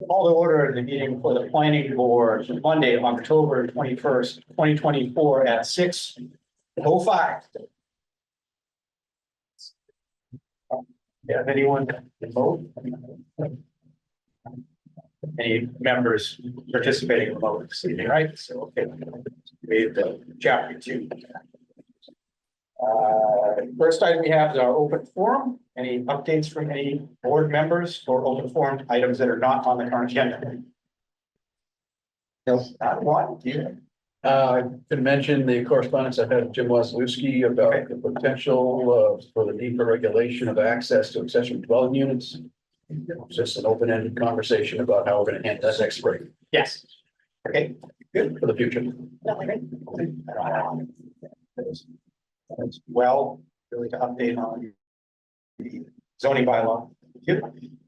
Call to order the meeting for the planning board Monday, October 21st, 2024 at 6:05. Have anyone vote? Any members participating remotely this evening, right? So, okay, we have the chapter 2. First item we have is our open forum. Any updates from any board members for open forum items that are not on the current agenda? No, not one. I can mention the correspondence I've had with Jim Wasilewski about the potential for the deeper regulation of access to accessory dwelling units. Just an open-ended conversation about how we're going to handle that next spring. Yes. Okay, good. For the future. As well, really to update on the zoning bylaw. Good.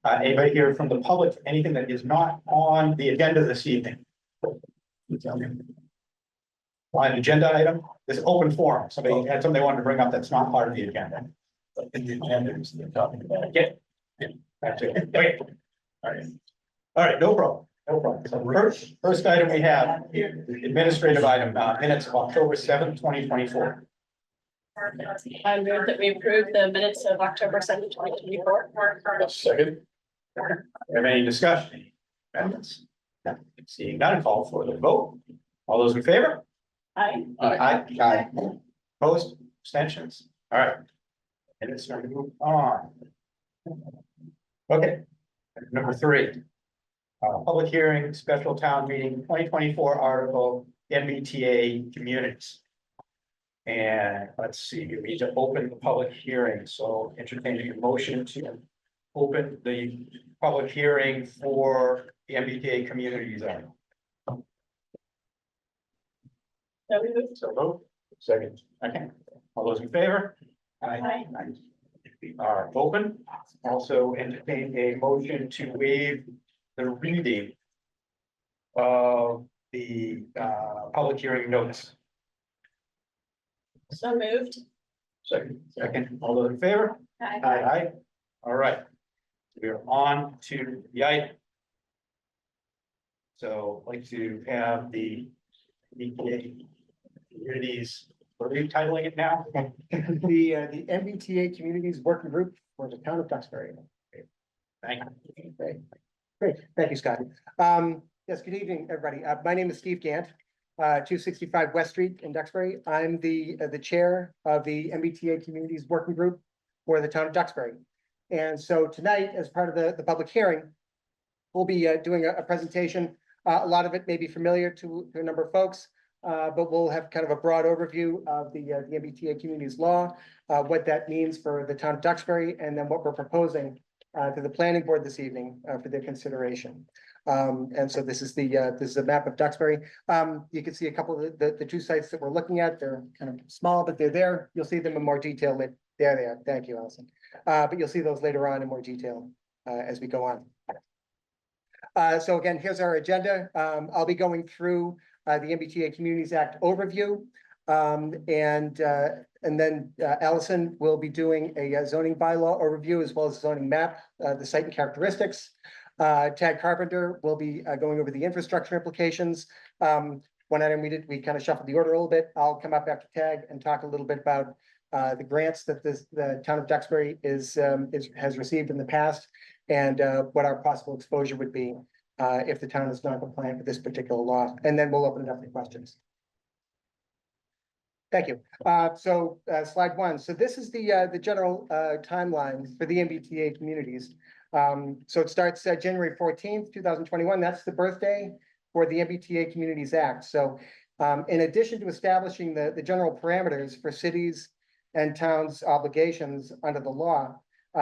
Anybody here from the public, anything that is not on the agenda this evening? On an agenda item, this open forum, somebody had something they wanted to bring up that's not part of the agenda. In the agenda is the topic about. Yeah. That's it. Okay. All right, no problem. No problem. So first item we have, administrative item, minutes of October 7th, 2024. I move that we approve the minutes of October 7th, 2024. Second. Have any discussion? Amendments? Seeing none, call for the vote. All those in favor? Aye. Aye. Opposed, abstentions? All right. And it's going to move on. Okay. Number 3. Public hearing, special town meeting, 2024 article, MBTA communities. And let's see, we need to open the public hearing, so entertaining a motion to open the public hearing for the MBTA community zone. So vote. Second. Okay, all those in favor? Aye. We are open. Also entertain a motion to waive the reading of the public hearing notice. So moved. Second, all those in favor? Aye. Aye. All right. We are on to the item. So I'd like to have the MBTA communities, what are we titling it now? The MBTA Communities Working Group for the town of Duxbury. Thank you. Great, thank you, Scott. Yes, good evening, everybody. My name is Steve Gant, 265 West Street in Duxbury. I'm the chair of the MBTA Communities Working Group for the town of Duxbury. And so tonight, as part of the public hearing, we'll be doing a presentation. A lot of it may be familiar to a number of folks, but we'll have kind of a broad overview of the MBTA Communities Law, what that means for the town of Duxbury, and then what we're proposing to the planning board this evening for their consideration. And so this is a map of Duxbury. You can see a couple of the 2 sites that we're looking at. They're kind of small, but they're there. You'll see them in more detail. There they are. Thank you, Allison. But you'll see those later on in more detail as we go on. So again, here's our agenda. I'll be going through the MBTA Communities Act overview. And then Allison will be doing a zoning bylaw overview as well as zoning map, the site and characteristics. Tag Carpenter will be going over the infrastructure implications. One item we kind of shuffled the order a little bit. I'll come up after Tag and talk a little bit about the grants that the town of Duxbury has received in the past, and what our possible exposure would be if the town is not compliant with this particular law. And then we'll open it up to questions. Thank you. So slide 1. So this is the general timeline for the MBTA communities. So it starts January 14th, 2021. That's the birthday for the MBTA Communities Act. So in addition to establishing the general parameters for cities and towns' obligations under the law,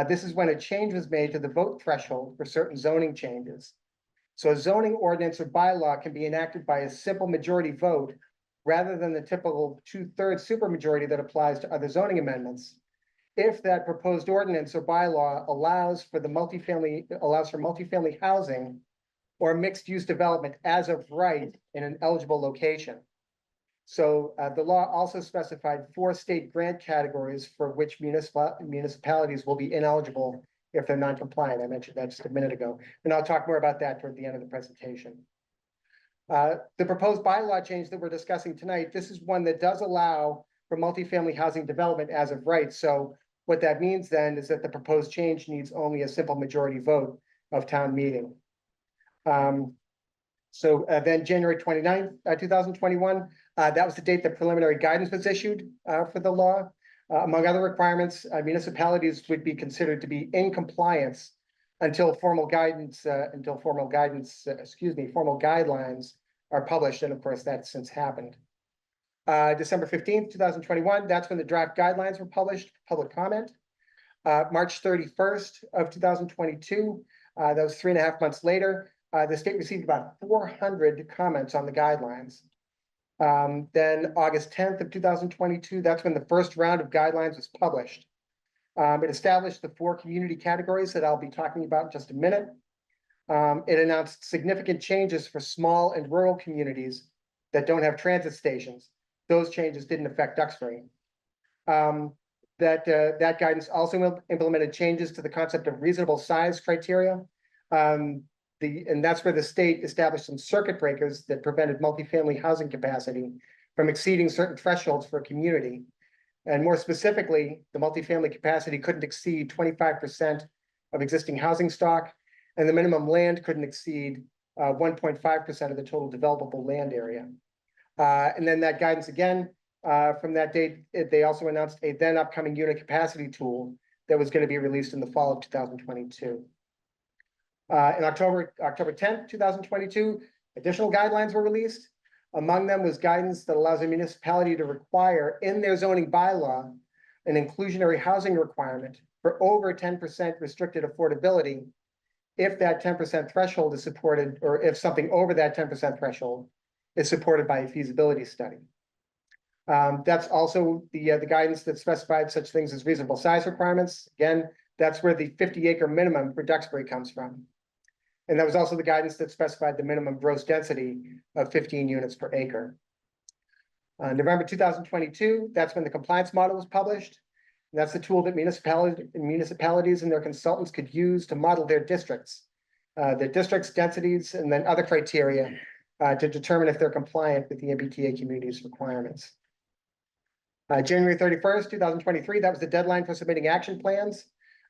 this is when a change was made to the vote threshold for certain zoning changes. So a zoning ordinance or bylaw can be enacted by a simple majority vote rather than the typical 2/3 supermajority that applies to other zoning amendments, if that proposed ordinance or bylaw allows for multifamily housing or mixed-use development as of right in an eligible location. So the law also specified 4 state grant categories for which municipalities will be ineligible if they're non-compliant. I mentioned that just a minute ago, and I'll talk more about that toward the end of the presentation. The proposed bylaw change that we're discussing tonight, this is one that does allow for multifamily housing development as of right. So what that means then is that the proposed change needs only a simple majority vote of town meeting. Then January 29th, 2021, that was the date that preliminary guidance was issued for the law. Among other requirements, municipalities would be considered to be in compliance until formal guidance, formal guidelines are published, and of course, that's since happened. December 15th, 2021, that's when the draft guidelines were published, public comment. March 31st of 2022, that was 3.5 months later, the state received about 400 comments on the guidelines. Then August 10th of 2022, that's when the first round of guidelines was published. It established the 4 community categories that I'll be talking about in just a minute. It announced significant changes for small and rural communities that don't have transit stations. Those changes didn't affect Duxbury. That guidance also implemented changes to the concept of reasonable size criteria. And that's where the state established some circuit breakers that prevented multifamily housing capacity from exceeding certain thresholds for a community. And more specifically, the multifamily capacity couldn't exceed 25% of existing housing stock, and the minimum land couldn't exceed 1.5% of the total developable land area. And then that guidance again, from that date, they also announced a then upcoming unit capacity tool that was going to be released in the fall of 2022. In October 10th, 2022, additional guidelines were released. Among them was guidance that allows a municipality to require in their zoning bylaw an inclusionary housing requirement for over 10% restricted affordability if that 10% threshold is supported, or if something over that 10% threshold is supported by a feasibility study. That's also the guidance that specified such things as reasonable size requirements. Again, that's where the 50-acre minimum for Duxbury comes from. And that was also the guidance that specified the minimum gross density of 15 units per acre. November 2022, that's when the compliance model was published. And that's the tool that municipalities and their consultants could use to model their districts, densities, and then other criteria to determine if they're compliant with the MBTA community's requirements. January 31st, 2023, that was the deadline for submitting action plans.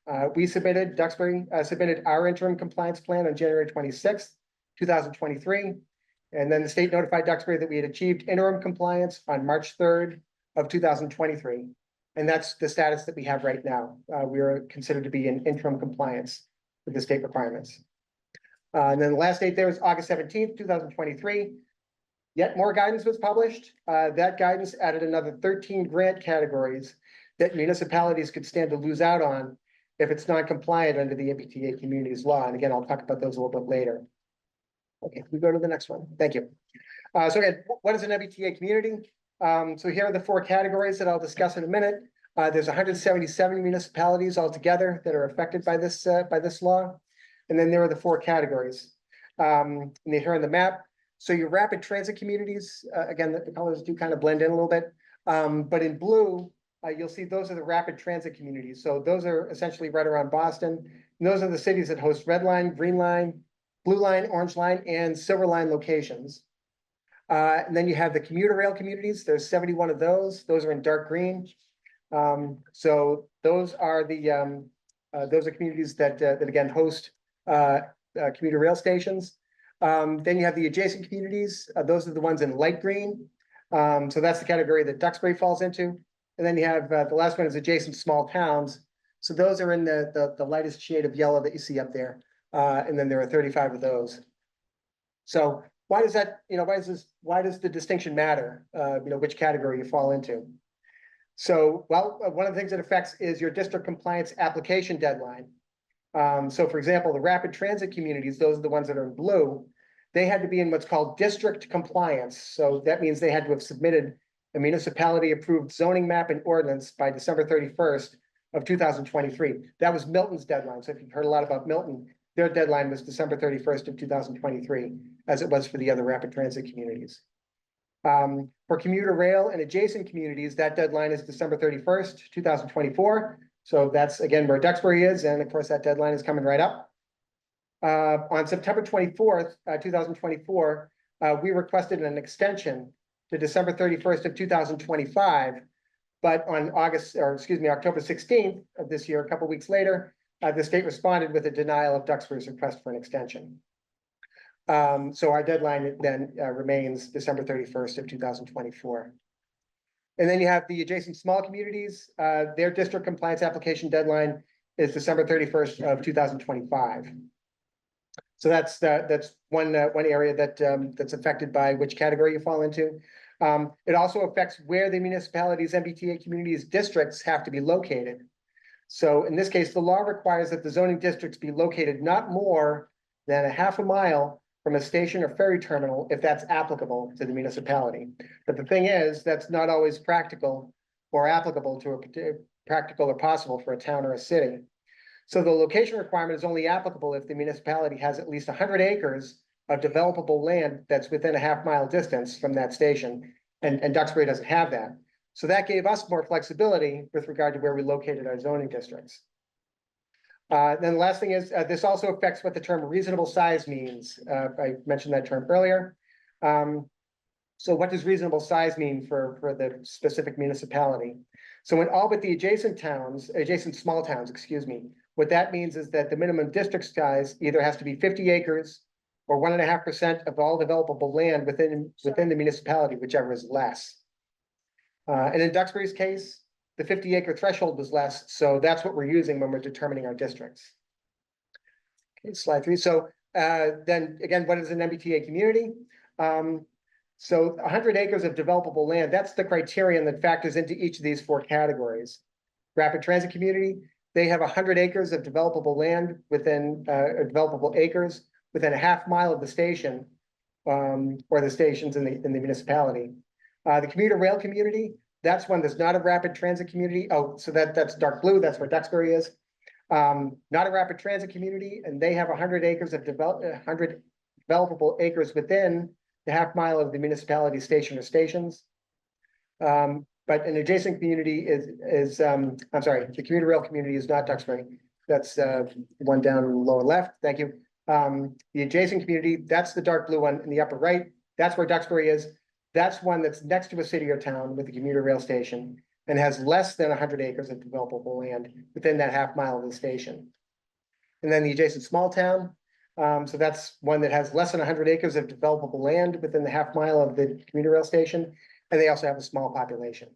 Duxbury submitted our interim compliance plan on January 26th, 2023. And then the state notified Duxbury that we had achieved interim compliance on March 3rd of 2023. And that's the status that we have right now. We are considered to be in interim compliance with the state requirements. And then the last date there was August 17th, 2023. Yet more guidance was published. That guidance added another 13 grant categories that municipalities could stand to lose out on if it's not compliant under the MBTA communities law. And again, I'll talk about those a little bit later. Okay, we go to the next one. Thank you. So again, what is an MBTA community? So here are the 4 categories that I'll discuss in a minute. There's 177 municipalities altogether that are affected by this law. And then there are the 4 categories. And they're here on the map. So your rapid transit communities, again, the colors do kind of blend in a little bit. But in blue, you'll see those are the rapid transit communities. So those are essentially right around Boston. And those are the cities that host red line, green line, blue line, orange line, and silver line locations. And then you have the commuter rail communities. There's 71 of those. Those are in dark green. So those are communities that again host commuter rail stations. Then you have the adjacent communities. Those are the ones in light green. So that's the category that Duxbury falls into. And then you have the last one is adjacent small towns. So those are in the lightest shade of yellow that you see up there. And then there are 35 of those. So why does that, why does the distinction matter? Which category you fall into? So, well, one of the things that affects is your district compliance application deadline. So for example, the rapid transit communities, those are the ones that are in blue, they had to be in what's called district compliance. So that means they had to have submitted a municipality approved zoning map and ordinance by December 31st of 2023. That was Milton's deadline. So if you've heard a lot about Milton, their deadline was December 31st of 2023, as it was for the other rapid transit communities. For commuter rail and adjacent communities, that deadline is December 31st, 2024. So that's again where Duxbury is, and of course, that deadline is coming right up. On September 24th, 2024, we requested an extension to December 31st of 2025. But on October 16th of this year, a couple weeks later, the state responded with a denial of Duxbury's request for an extension. So our deadline then remains December 31st of 2024. And then you have the adjacent small communities, their district compliance application deadline is December 31st of 2025. So that's one area that's affected by which category you fall into. It also affects where the municipalities, MBTA communities, districts have to be located. So in this case, the law requires that the zoning districts be located not more than a half a mile from a station or ferry terminal, if that's applicable to the municipality. But the thing is, that's not always practical or applicable to practical or possible for a town or a city. So the location requirement is only applicable if the municipality has at least 100 acres of developable land that's within a half-mile distance from that station, and Duxbury doesn't have that. So that gave us more flexibility with regard to where we located our zoning districts. Then the last thing is, this also affects what the term reasonable size means. I mentioned that term earlier. So what does reasonable size mean for the specific municipality? So in all but the adjacent small towns, excuse me, what that means is that the minimum district size either has to be 50 acres or 1.5% of all developable land within the municipality, whichever is less. And in Duxbury's case, the 50-acre threshold was less, so that's what we're using when we're determining our districts. Okay, slide 3. So then again, what is an MBTA community? So 100 acres of developable land, that's the criterion that factors into each of these 4 categories. Rapid transit community, they have 100 acres of developable land within developable acres within a half mile of the station, or the stations in the municipality. The commuter rail community, that's one that's not a rapid transit community. Oh, so that's dark blue, that's where Duxbury is. Not a rapid transit community, and they have 100 acres of 100 developable acres within the half mile of the municipality station or stations. But an adjacent community is I'm sorry, the commuter rail community is not Duxbury. That's one down in the lower left. Thank you. The adjacent community, that's the dark blue one in the upper right. That's where Duxbury is. That's one that's next to a city or town with a commuter rail station and has less than 100 acres of developable land within that half mile of the station. And then the adjacent small town, so that's one that has less than 100 acres of developable land within the half mile of the commuter rail station, and they also have a small population.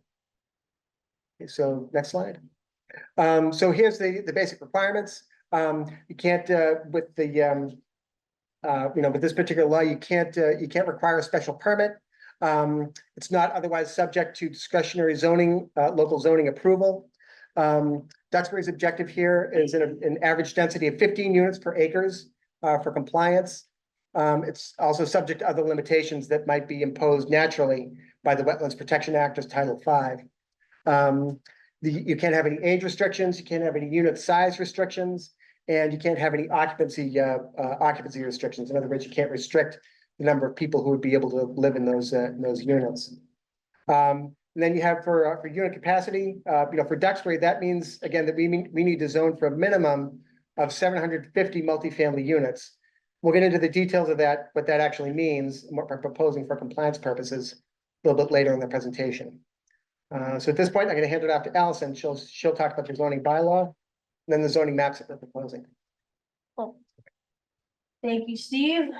Okay, so next slide. So here's the basic requirements. You can't with the with this particular law, you can't require a special permit. It's not otherwise subject to discretionary zoning, local zoning approval. Duxbury's objective here is an average density of 15 units per acres for compliance. It's also subject to other limitations that might be imposed naturally by the Wetlands Protection Act or Title V. You can't have any age restrictions, you can't have any unit size restrictions, and you can't have any occupancy restrictions. In other words, you can't restrict the number of people who would be able to live in those units. And then you have for unit capacity, for Duxbury, that means again that we need to zone for a minimum of 750 multifamily units. We'll get into the details of that, what that actually means, and what we're proposing for compliance purposes a little bit later in the presentation. So at this point, I'm going to hand it off to Allison. She'll talk about the zoning bylaw, and then the zoning maps that we're proposing. Cool. Thank you, Steve.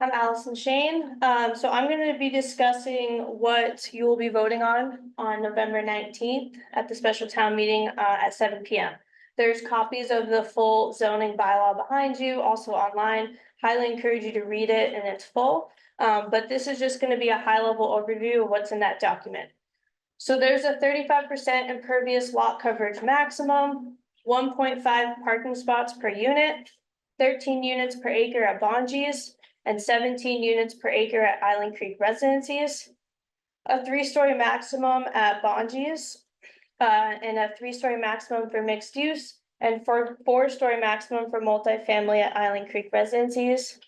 I'm Allison Shane. So I'm going to be discussing what you will be voting on November 19th at the special town meeting at 7 p.m. There's copies of the full zoning bylaw behind you, also online. Highly encourage you to read it in its full. But this is just going to be a high-level overview of what's in that document. So there's a 35% impervious lot coverage maximum, 1.5 parking spots per unit, 13 units per acre at Bonji's, and 17 units per acre at Island Creek Residencies, a 3-story maximum at Bonji's, and a 3-story maximum for mixed use, and 4-story maximum for multifamily at Island Creek Residencies.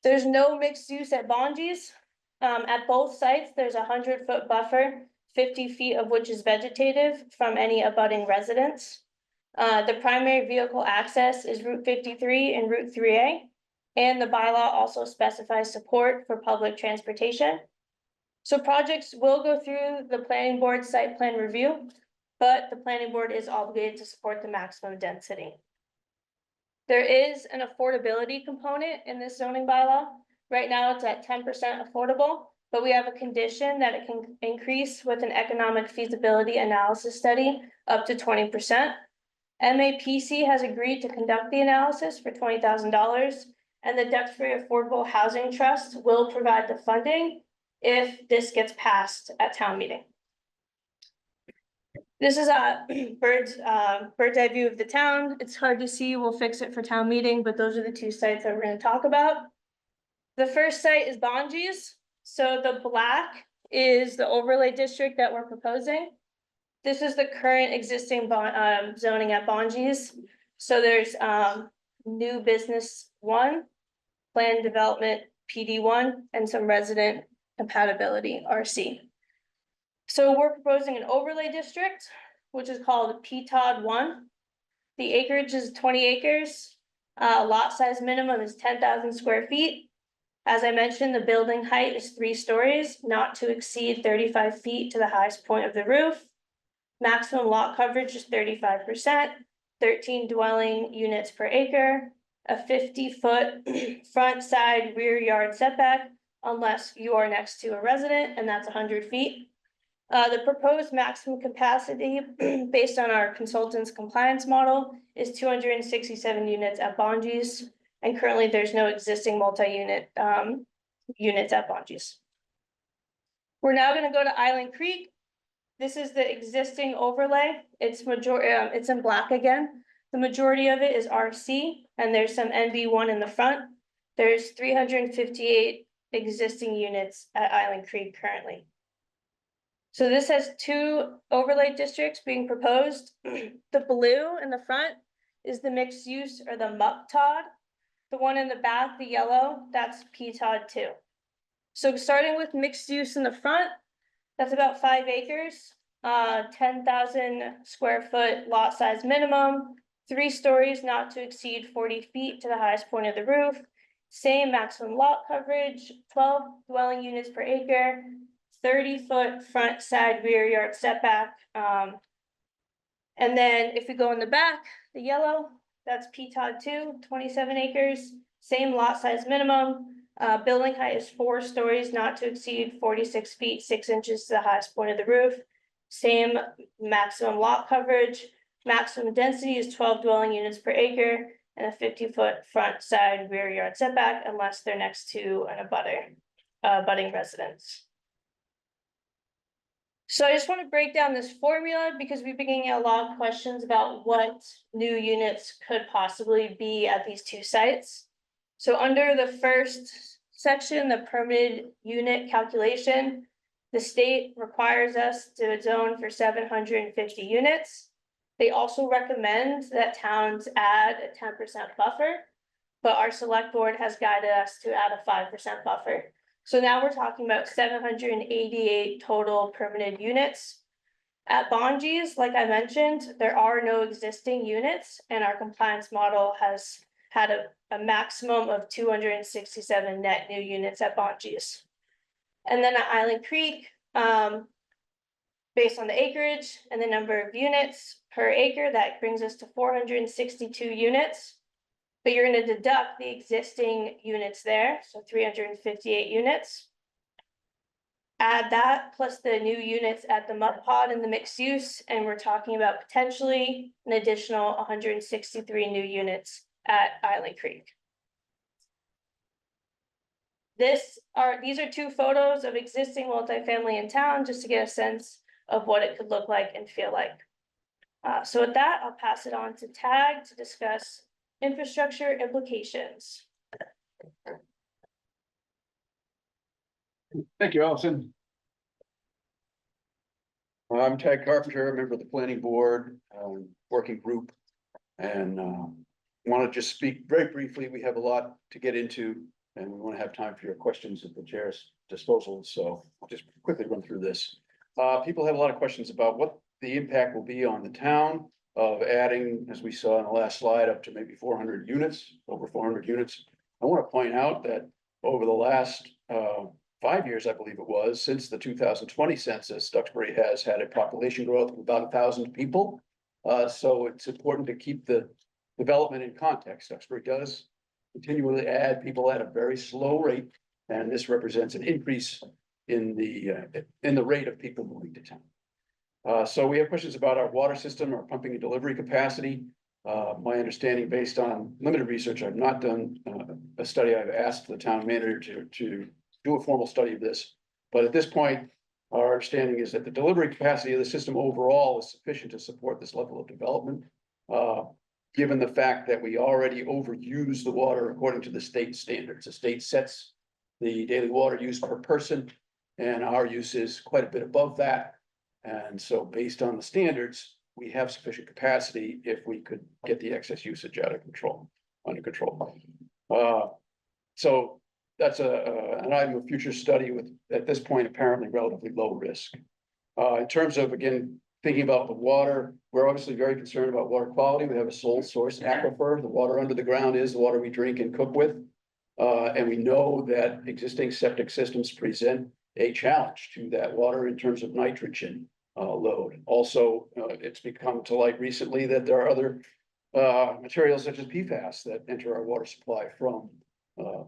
There's no mixed use at Bonji's. At both sites, there's a 100-foot buffer 50 feet of which is vegetative from any abutting residence. The primary vehicle access is Route 53 and Route 3A. And the bylaw also specifies support for public transportation. So projects will go through the planning board site plan review, but the planning board is obligated to support the maximum density. There is an affordability component in this zoning bylaw. Right now, it's at 10% affordable, but we have a condition that it can increase with an economic feasibility analysis study up to 20%. MAPC has agreed to conduct the analysis for $20,000, and the Duxbury Affordable Housing Trust will provide the funding if this gets passed at town meeting. This is a bird's eye view of the town. It's hard to see. We'll fix it for town meeting, but those are the two sites that we're going to talk about. The first site is Bonji's. So the black is the overlay district that we're proposing. This is the current existing zoning at Bonji's. So there's new business 1, plan development PD 1, and some resident compatibility RC. So we're proposing an overlay district, which is called PTOD 1. The acreage is 20 acres. Lot size minimum is 10,000 square feet. As I mentioned, the building height is 3 stories, not to exceed 35 feet to the highest point of the roof. Maximum lot coverage is 35%, 13 dwelling units per acre, a 50-foot front, side, rear yard setback, unless you are next to a resident, and that's 100 feet. The proposed maximum capacity, based on our consultant's compliance model, is 267 units at Bonji's, and currently there's no existing multi-unit units at Bonji's. We're now going to go to Island Creek. This is the existing overlay. It's in black again. The majority of it is RC, and there's some NB1 in the front. There's 358 existing units at Island Creek currently. So this has 2 overlay districts being proposed. The blue in the front is the mixed use, or the MUPTOD. The one in the back, the yellow, that's PTOD 2. So starting with mixed use in the front, that's about 5 acres, 10,000 square foot lot size minimum, 3 stories not to exceed 40 feet to the highest point of the roof, same maximum lot coverage, 12 dwelling units per acre, 30-foot front, side, rear yard setback. And then if we go in the back, the yellow, that's PTOD 2, 27 acres, same lot size minimum. Building height is 4 stories, not to exceed 46 feet, 6 inches to the highest point of the roof. Same maximum lot coverage. Maximum density is 12 dwelling units per acre, and a 50-foot front, side, rear yard setback, unless they're next to an abutting residence. So I just want to break down this formula because we've been getting a lot of questions about what new units could possibly be at these 2 sites. So under the first section, the permitted unit calculation, the state requires us to zone for 750 units. They also recommend that towns add a 10% buffer, but our select board has guided us to add a 5% buffer. So now we're talking about 788 total permitted units. At Bonji's, like I mentioned, there are no existing units, and our compliance model has had a maximum of 267 net new units at Bonji's. And then at Island Creek, based on the acreage and the number of units per acre, that brings us to 462 units. But you're going to deduct the existing units there, so 358 units. Add that plus the new units at the MUPPOD and the mixed use, and we're talking about potentially an additional 163 new units at Island Creek. These are 2 photos of existing multifamily in town, just to get a sense of what it could look like and feel like. So with that, I'll pass it on to Tag to discuss infrastructure implications. Thank you, Allison. I'm Tag Carpenter, a member of the planning board, working group, and want to just speak very briefly. We have a lot to get into, and we want to have time for your questions at the chair's disposal. So I'll just quickly run through this. People have a lot of questions about what the impact will be on the town of adding, as we saw in the last slide, up to maybe 400 units, over 400 units. I want to point out that over the last 5 years, I believe it was, since the 2020 census, Duxbury has had a population growth of about 1,000 people. So it's important to keep the development in context. Duxbury does continually add people at a very slow rate, and this represents an increase in the rate of people moving to town. So we have questions about our water system, our pumping and delivery capacity. My understanding, based on limited research, I've not done a study. I've asked the town manager to do a formal study of this. But at this point, our understanding is that the delivery capacity of the system overall is sufficient to support this level of development. Given the fact that we already overuse the water according to the state standards. The state sets the daily water use per person, and our use is quite a bit above that. And so based on the standards, we have sufficient capacity if we could get the excess usage under control. So that's an item of future study with, at this point, apparently relatively low risk. In terms of, again, thinking about the water, we're obviously very concerned about water quality. We have a sole source aquifer. The water under the ground is the water we drink and cook with. And we know that existing septic systems present a challenge to that water in terms of nitrogen load. Also, it's become to light recently that there are other materials such as PFAS that enter our water supply from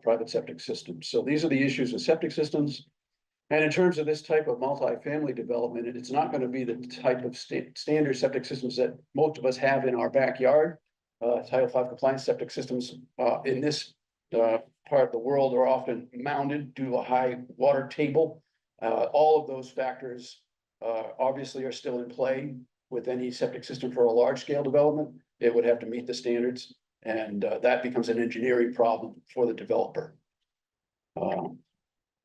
private septic systems. So these are the issues with septic systems. And in terms of this type of multifamily development, it's not going to be the type of standard septic systems that most of us have in our backyard. Title V compliance septic systems in this part of the world are often mounted due to a high water table. All of those factors obviously are still in play with any septic system for a large scale development. It would have to meet the standards, and that becomes an engineering problem for the developer.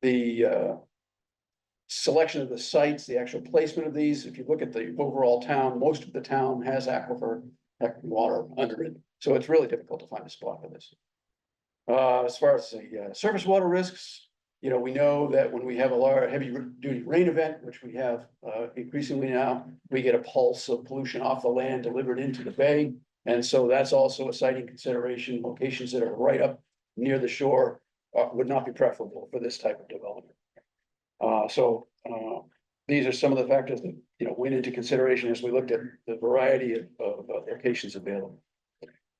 The selection of the sites, the actual placement of these, if you look at the overall town, most of the town has aquifer water under it. So it's really difficult to find a spot for this. As far as the surface water risks, we know that when we have a large heavy duty rain event, which we have increasingly now, we get a pulse of pollution off the land delivered into the bay. And so that's also a siting consideration. Locations that are right up near the shore would not be preferable for this type of development. These are some of the factors that went into consideration as we looked at the variety of locations available.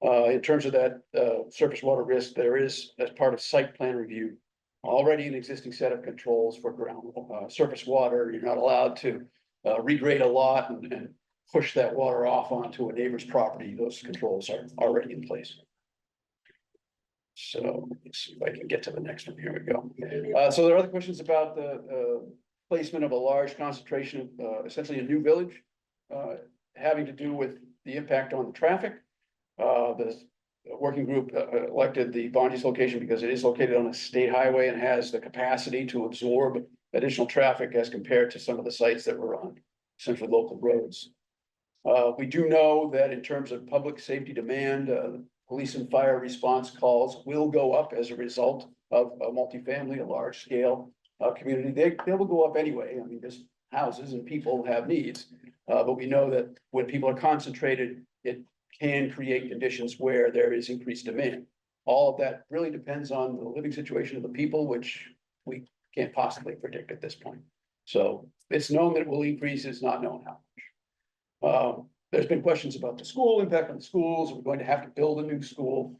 In terms of that surface water risk, there is, as part of site plan review, already an existing set of controls for ground surface water. You're not allowed to regrade a lot and push that water off onto a neighbor's property. Those controls are already in place. So let's see if I can get to the next one. Here we go. So there are other questions about the placement of a large concentration of essentially a new village, having to do with the impact on the traffic. The working group elected the Bondi's location because it is located on a state highway and has the capacity to absorb additional traffic as compared to some of the sites that were on central local roads. We do know that in terms of public safety demand, police and fire response calls will go up as a result of a multifamily, a large scale community. They will go up anyway. I mean, just houses and people have needs, but we know that when people are concentrated, it can create conditions where there is increased demand. All of that really depends on the living situation of the people, which we can't possibly predict at this point. So it's known that it will increase, it's not known how much. There's been questions about the school impact on schools. We're going to have to build a new school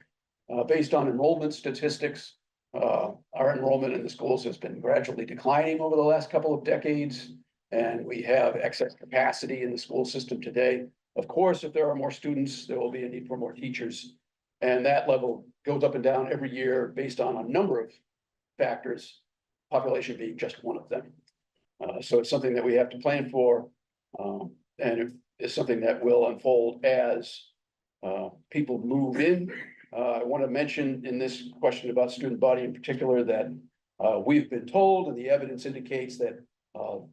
based on enrollment statistics. Our enrollment in the schools has been gradually declining over the last couple of decades, and we have excess capacity in the school system today. Of course, if there are more students, there will be a need for more teachers, and that level goes up and down every year based on a number of factors, population being just one of them. So it's something that we have to plan for, and it's something that will unfold as people move in. I want to mention in this question about student body in particular that we've been told, and the evidence indicates that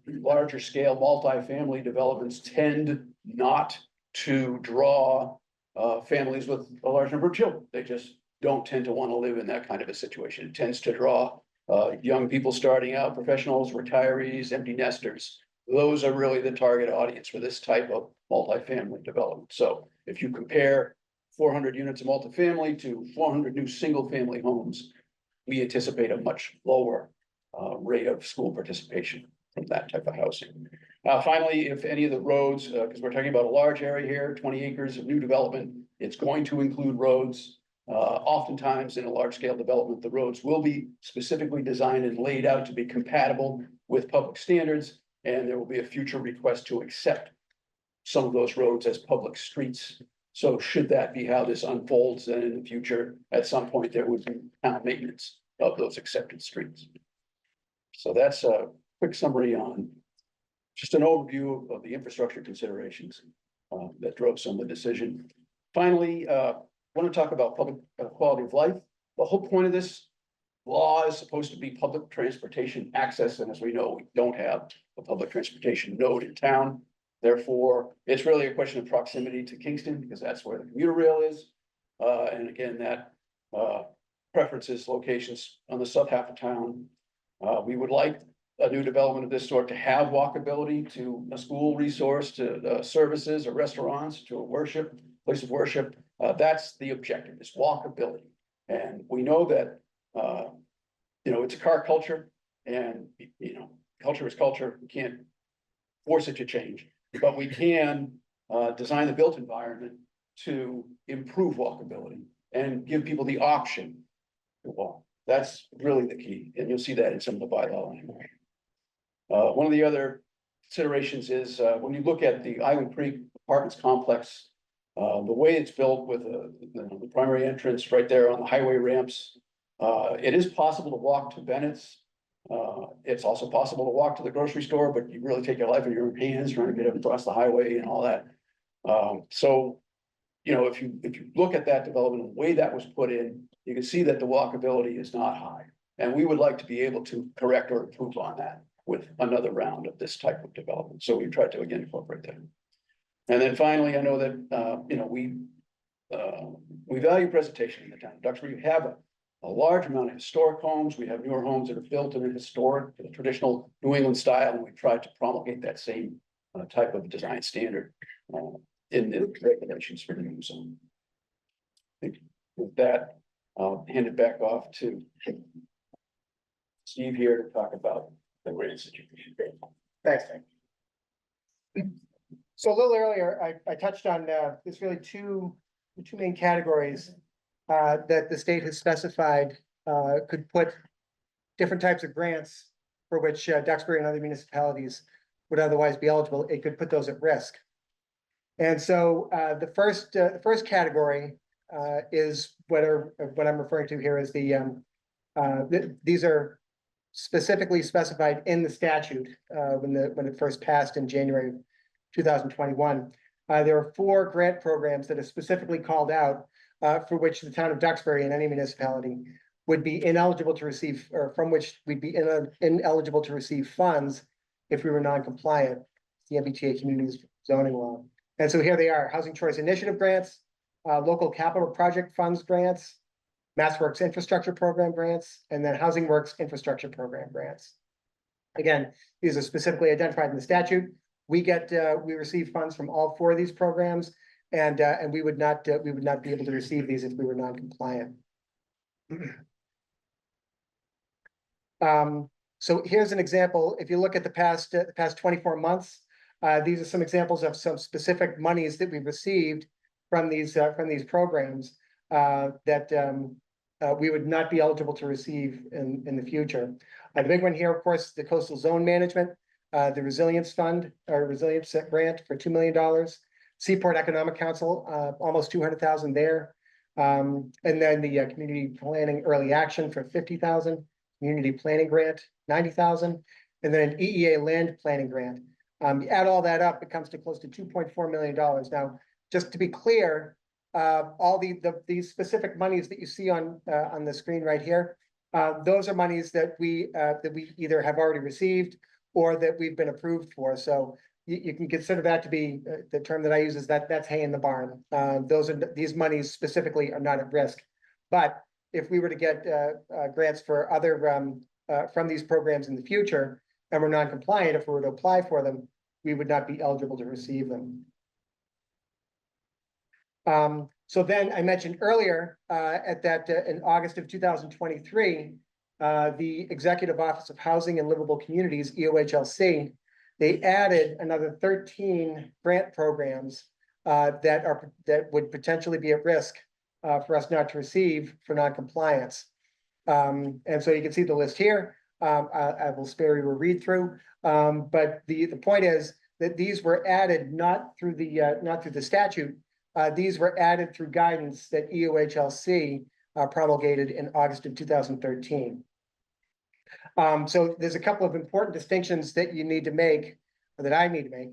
larger scale multifamily developments tend not to draw families with a large number of children. They just don't tend to want to live in that kind of a situation. It tends to draw young people starting out, professionals, retirees, empty nesters. those are really the target audience for this type of multifamily development. So if you compare 400 units of multifamily to 400 new single-family homes, we anticipate a much lower rate of school participation from that type of housing. Finally, if any of the roads, because we're talking about a large area here, 20 acres of new development, it's going to include roads. Oftentimes in a large scale development, the roads will be specifically designed and laid out to be compatible with public standards. And there will be a future request to accept some of those roads as public streets. So should that be how this unfolds, then in the future, at some point, there would be town maintenance of those accepted streets. So that's a quick summary on just an overview of the infrastructure considerations that drove some of the decision. Finally, I want to talk about public quality of life. The whole point of this law is supposed to be public transportation access, and as we know, we don't have a public transportation node in town. Therefore, it's really a question of proximity to Kingston, because that's where the commuter rail is. And again, that preferences locations on the south half of town. We would like a new development of this sort to have walkability to a school resource, to services or restaurants, to a place of worship. That's the objective, is walkability. And we know that, it's a car culture, and, culture is culture. We can't force it to change, but we can design the built environment to improve walkability and give people the option to walk. That's really the key, and you'll see that in some of the bylaw language. One of the other considerations is when you look at the Island Creek Apartments complex, the way it's built with the primary entrance right there on the highway ramps, it is possible to walk to Bennett's. It's also possible to walk to the grocery store, but you really take your life in your own hands trying to get across the highway and all that. So, if you look at that development, the way that was put in, you can see that the walkability is not high. And we would like to be able to correct or improve on that with another round of this type of development. So we tried to again incorporate that. And then finally, I know that, we value presentation in the town of Duxbury. We have a large amount of historic homes. We have newer homes that are built in a historic, traditional New England style, and we tried to promulgate that same type of design standard in the regulations for the new zone. I think with that, I'll hand it back off to Steve here to talk about the grant situation. Thanks, Nick. So a little earlier, I touched on, there's really two main categories that the state has specified could put different types of grants for which Duxbury and other municipalities would otherwise be eligible. It could put those at risk. And so the first category is what I'm referring to here is these are specifically specified in the statute when it first passed in January 2021. There are 4 grant programs that are specifically called out for which the town of Duxbury and any municipality would be ineligible to receive, or from which we'd be ineligible to receive funds if we were non-compliant, the MBTA communities zoning law. And so here they are: Housing Choice Initiative grants, local capital project funds grants, MassWorks infrastructure program grants, and then Housing Works infrastructure program grants. Again, these are specifically identified in the statute. We receive funds from all 4 of these programs, and we would not be able to receive these if we were non-compliant. So here's an example. If you look at the past 24 months, these are some examples of some specific monies that we've received from these programs that we would not be eligible to receive in the future. The big one here, of course, the Coastal Zone Management, the Resilience Fund, or Resilience Grant for $2 million. Seaport Economic Council, almost 200,000 there. And then the Community Planning Early Action for 50,000, Community Planning Grant, 90,000, and then an EEA Land Planning Grant. You add all that up, it comes to close to $2.4 million. Now, just to be clear, all these specific monies that you see on the screen right here, those are monies that we either have already received or that we've been approved for. So you can consider that to be the term that I use is that's hay in the barn. These monies specifically are not at risk. But if we were to get grants for other from these programs in the future, and we're non-compliant, if we were to apply for them, we would not be eligible to receive them. So then I mentioned earlier, in August of 2023, the Executive Office of Housing and Livable Communities, EOHLC, they added another 13 grant programs that would potentially be at risk for us not to receive for non-compliance. And so you can see the list here. I will spare you a read through. But the point is that these were added not through the statute. These were added through guidance that EOHLC promulgated in August of 2013. So there's a couple of important distinctions that you need to make, or that I need to make,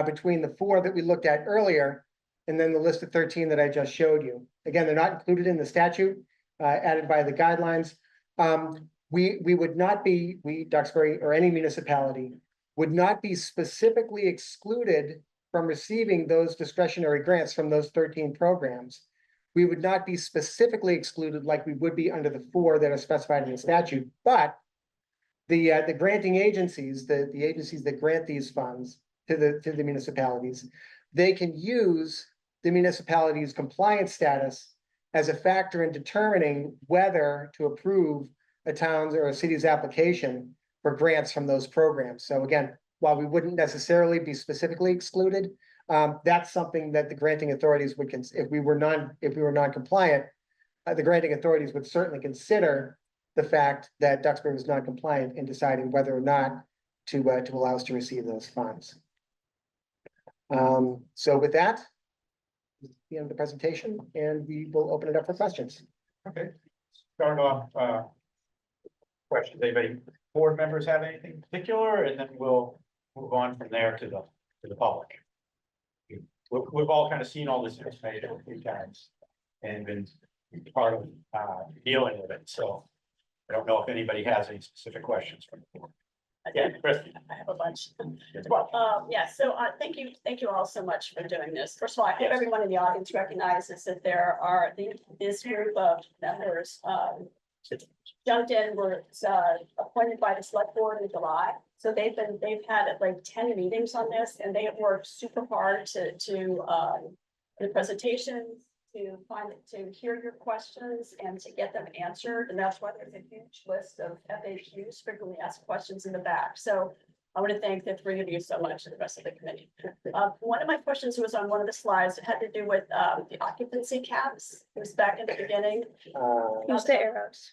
between the 4 that we looked at earlier and then the list of 13 that I just showed you. Again, they're not included in the statute, added by the guidelines. We would not be, Duxbury or any municipality, would not be specifically excluded from receiving those discretionary grants from those 13 programs. We would not be specifically excluded like we would be under the 4 that are specified in the statute, but the granting agencies, the agencies that grant these funds to the municipalities, they can use the municipality's compliance status as a factor in determining whether to approve a town's or a city's application for grants from those programs. So again, while we wouldn't necessarily be specifically excluded, that's something that the granting authorities would if we were non-compliant, the granting authorities would certainly consider the fact that Duxbury was non-compliant in deciding whether or not to allow us to receive those funds. So with that, the end of the presentation, and we will open it up for questions. Okay, start off, questions. Anybody, board members have anything particular, and then we'll move on from there to the public. We've all kind of seen all this information a few times and been part of dealing with it, so I don't know if anybody has any specific questions from the board. Yeah, Kristen. I have a bunch. Well, yeah, so thank you all so much for doing this. First of all, I hope everyone in the audience recognizes that there are this group of members jumped in, were appointed by the select board in July. So they've had like 10 meetings on this, and they have worked super hard to the presentations, to hear your questions and to get them answered. And that's why there's a huge list of FAQs, frequently asked questions, in the back. So I want to thank the 3 of you so much and the rest of the committee. One of my questions was on one of the slides. It had to do with the occupancy caps. It was back in the beginning. Use the arrows.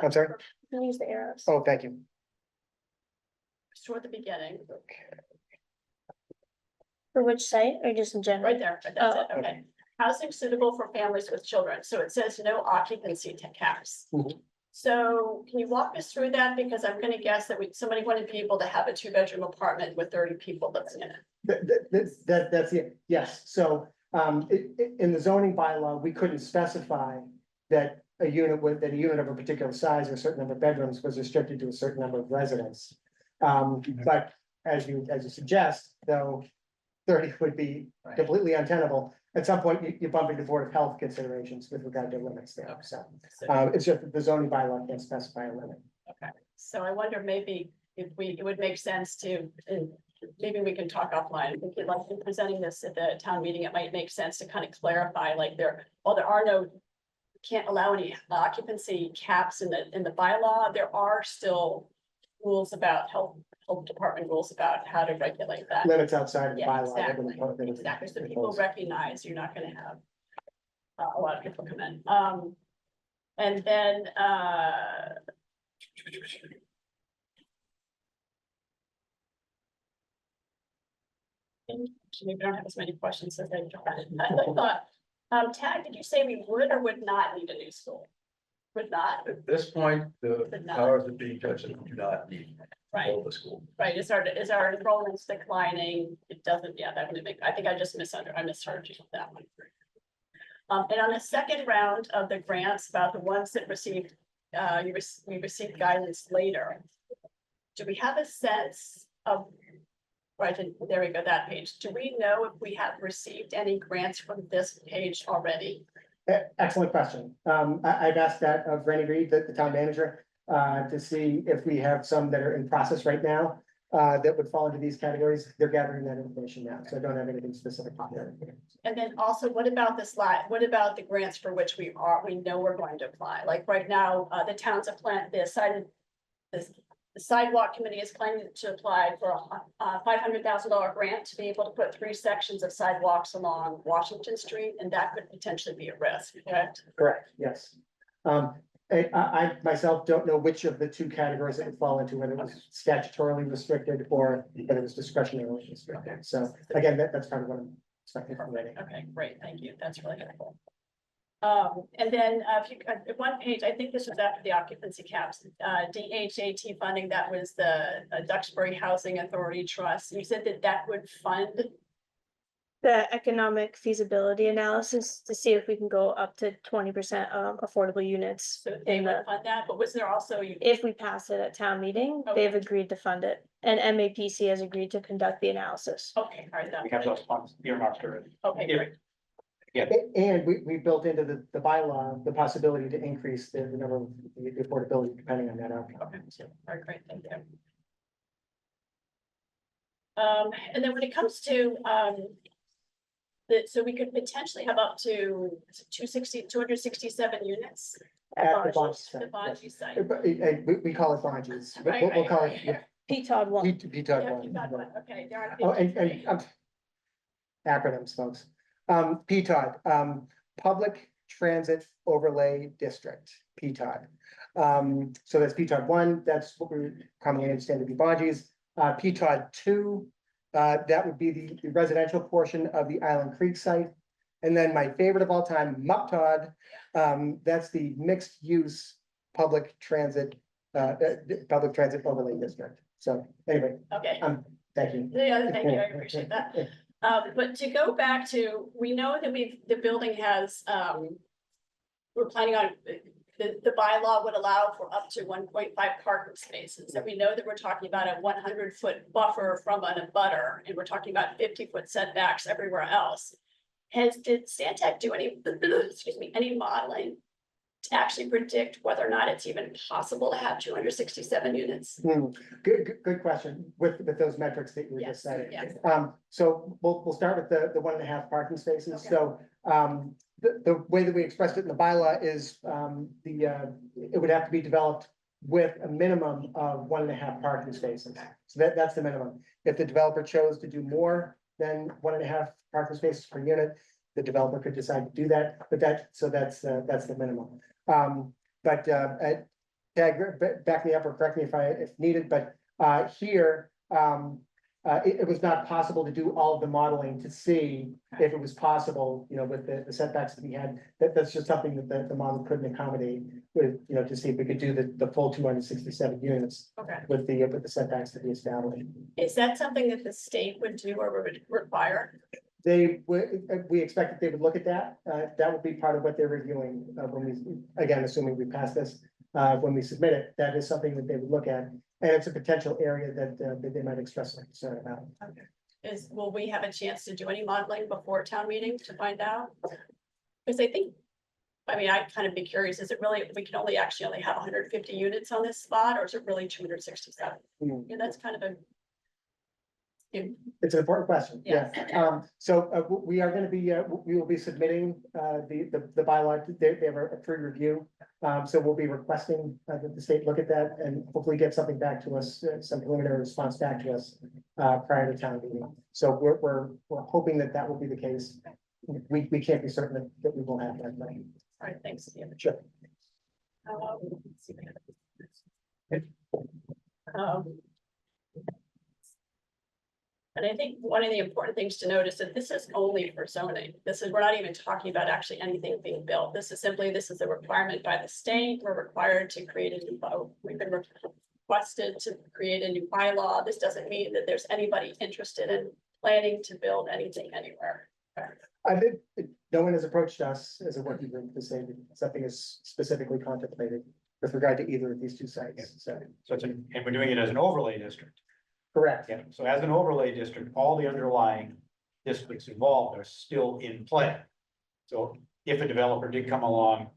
I'm sorry? Use the arrows. Oh, thank you. Toward the beginning, For which site, or just in general? right there. That's it. Okay. Housing suitable for families with children. So it says no occupancy caps. Mhm. So can you walk us through that? Because I'm gonna guess that somebody wanted to be able to have a 2-bedroom apartment with 30 people living in it. That's it, yes. So in the zoning bylaw, we couldn't specify that a unit of a particular size or a certain number of bedrooms was restricted to a certain number of residents. But as you suggest, though, 30 would be completely untenable. At some point, you bump into Board of Health considerations with regard to limits there. So it's just that the zoning bylaw can't specify a limit. Okay, so I wonder maybe if it would make sense to, and maybe we can talk offline. If you'd like to be presenting this at the town meeting, it might make sense to kind of clarify, like there are no, can't allow any occupancy caps in the bylaw. There are still rules about health department rules about how to regulate that. Limits outside of the Yeah, bylaw. exactly. So people recognize you're not gonna have a lot of people come in. And then, maybe I don't have as many questions as I thought. Tag, did you say we would or would not need a new school? Would not, At this point, the But not. powers that be judge that we do not need to right? build the school. Right, is our enrollments declining? It doesn't, yeah, that wouldn't make, I think I just misheard you with that one. And on the second round of the grants, about the ones that received, we received guidance later. Do we have a sense of, right, there we go, that page. Do we know if we have received any grants from this page already? Excellent question. I've asked that of Rennie Reed, the town manager. to see if we have some that are in process right now, that would fall into these categories. They're gathering that information now, so I don't have anything specific to share. And then also, what about the slide, what about the grants for which we know we're going to apply? Like right now, the towns have planned, the sidewalk committee is planning to apply for a $500,000 grant to be able to put 3 sections of sidewalks along Washington Street, and that could potentially be a risk, correct? Correct, yes. I myself don't know which of the 2 categories it would fall into, whether it was statutorily restricted or whether it was discretionary restricted. So again, that's kind of what I'm expecting from writing. Okay, great, thank you, that's really helpful. And then if you, one page, I think this was after the occupancy caps, DHAT funding, that was the Duxbury Housing Authority Trust. You said that that would fund, The economic feasibility analysis to see if we can go up to 20% affordable units. so they in would the, fund that, but was there also, if we pass it at town meeting, they've agreed to fund it. And MAPC has agreed to conduct the analysis. okay, all right, We have those funds earmarked already. okay, great. And we built into the bylaw, the possibility to increase the number of the affordability depending on that outcome. Okay, so, all right, great, thank you. And then when it comes to, so we could potentially have up to 267 units. At the Bonges. Bonges The site, Bonji yes. site. But, we call it Bonges. Right, We'll right, call right. it, yeah, PTOD one. PTOD Yeah, you got one. one, okay, there are. Oh, and acronyms, folks. PTOD, Public Transit Overlay District, PTOD. So that's PTOD 1, that's what we commonly understand to be Bonges. PTOD 2, that would be the residential portion of the Island Creek site. And then my favorite of all time, MUPTOD, that's the mixed use public transit overlay district. So anyway, Okay, thank you. yeah, thank you, I appreciate that. But to go back to, we know that the building has, we're planning on, the bylaw would allow for up to 1.5 parking spaces. And we know that we're talking about a 100-foot buffer from an abutter, and we're talking about 50-foot setbacks everywhere else. Did Stantec do any, excuse me, any modeling to actually predict whether or not it's even possible to have 267 units? Good question with those metrics that you were just Yes, saying. yes. So we'll start with the 1.5 parking spaces. Okay. So, the way that we expressed it in the bylaw is, it would have to be developed with a minimum of 1.5 parking spaces. So that's the minimum. If the developer chose to do more than 1.5 parking spaces per unit, the developer could decide to do that, but that's the minimum. Tag, back me up or correct me if needed, but here, it was not possible to do all of the modeling to see if it was possible, with the setbacks that we had. That's just something that the model couldn't accommodate with, to see if we could do the full 267 units Okay, with the setbacks that we established. is that something that the state would do or would require? We expect that they would look at that. That would be part of what they're reviewing, when we, again, assuming we pass this, when we submit it, that is something that they would look at. And it's a potential area that they might express some concern about. Will we have a chance to do any modeling before town meeting to find out? Because I'd kind of be curious, is it really, we can only have 150 units on this spot, or is it really 267? Mm. Yeah, that's kind of a. It's an important question, yeah. Yes. So we are gonna be, we will be submitting the bylaw, they have a pre-review. So we'll be requesting that the state look at that and hopefully get something back to us, some preliminary response back to us prior to town meeting. So we're hoping that will be the case. We can't be certain that we will have that, but. All right, thanks. Steve. Sure. Let's see. And I think one of the important things to notice that this is only for zoning. We're not even talking about actually anything being built. This is a requirement by the state. We're required to create a new we've been requested to create a new bylaw. This doesn't mean that there's anybody interested in planning to build anything anywhere. I think no one has approached us as a working group to say that something is specifically contemplated with regard to either of these 2 sites. So, And we're doing it as an overlay district. correct. Yeah, so as an overlay district, all the underlying districts involved are still in play. So if a developer did come along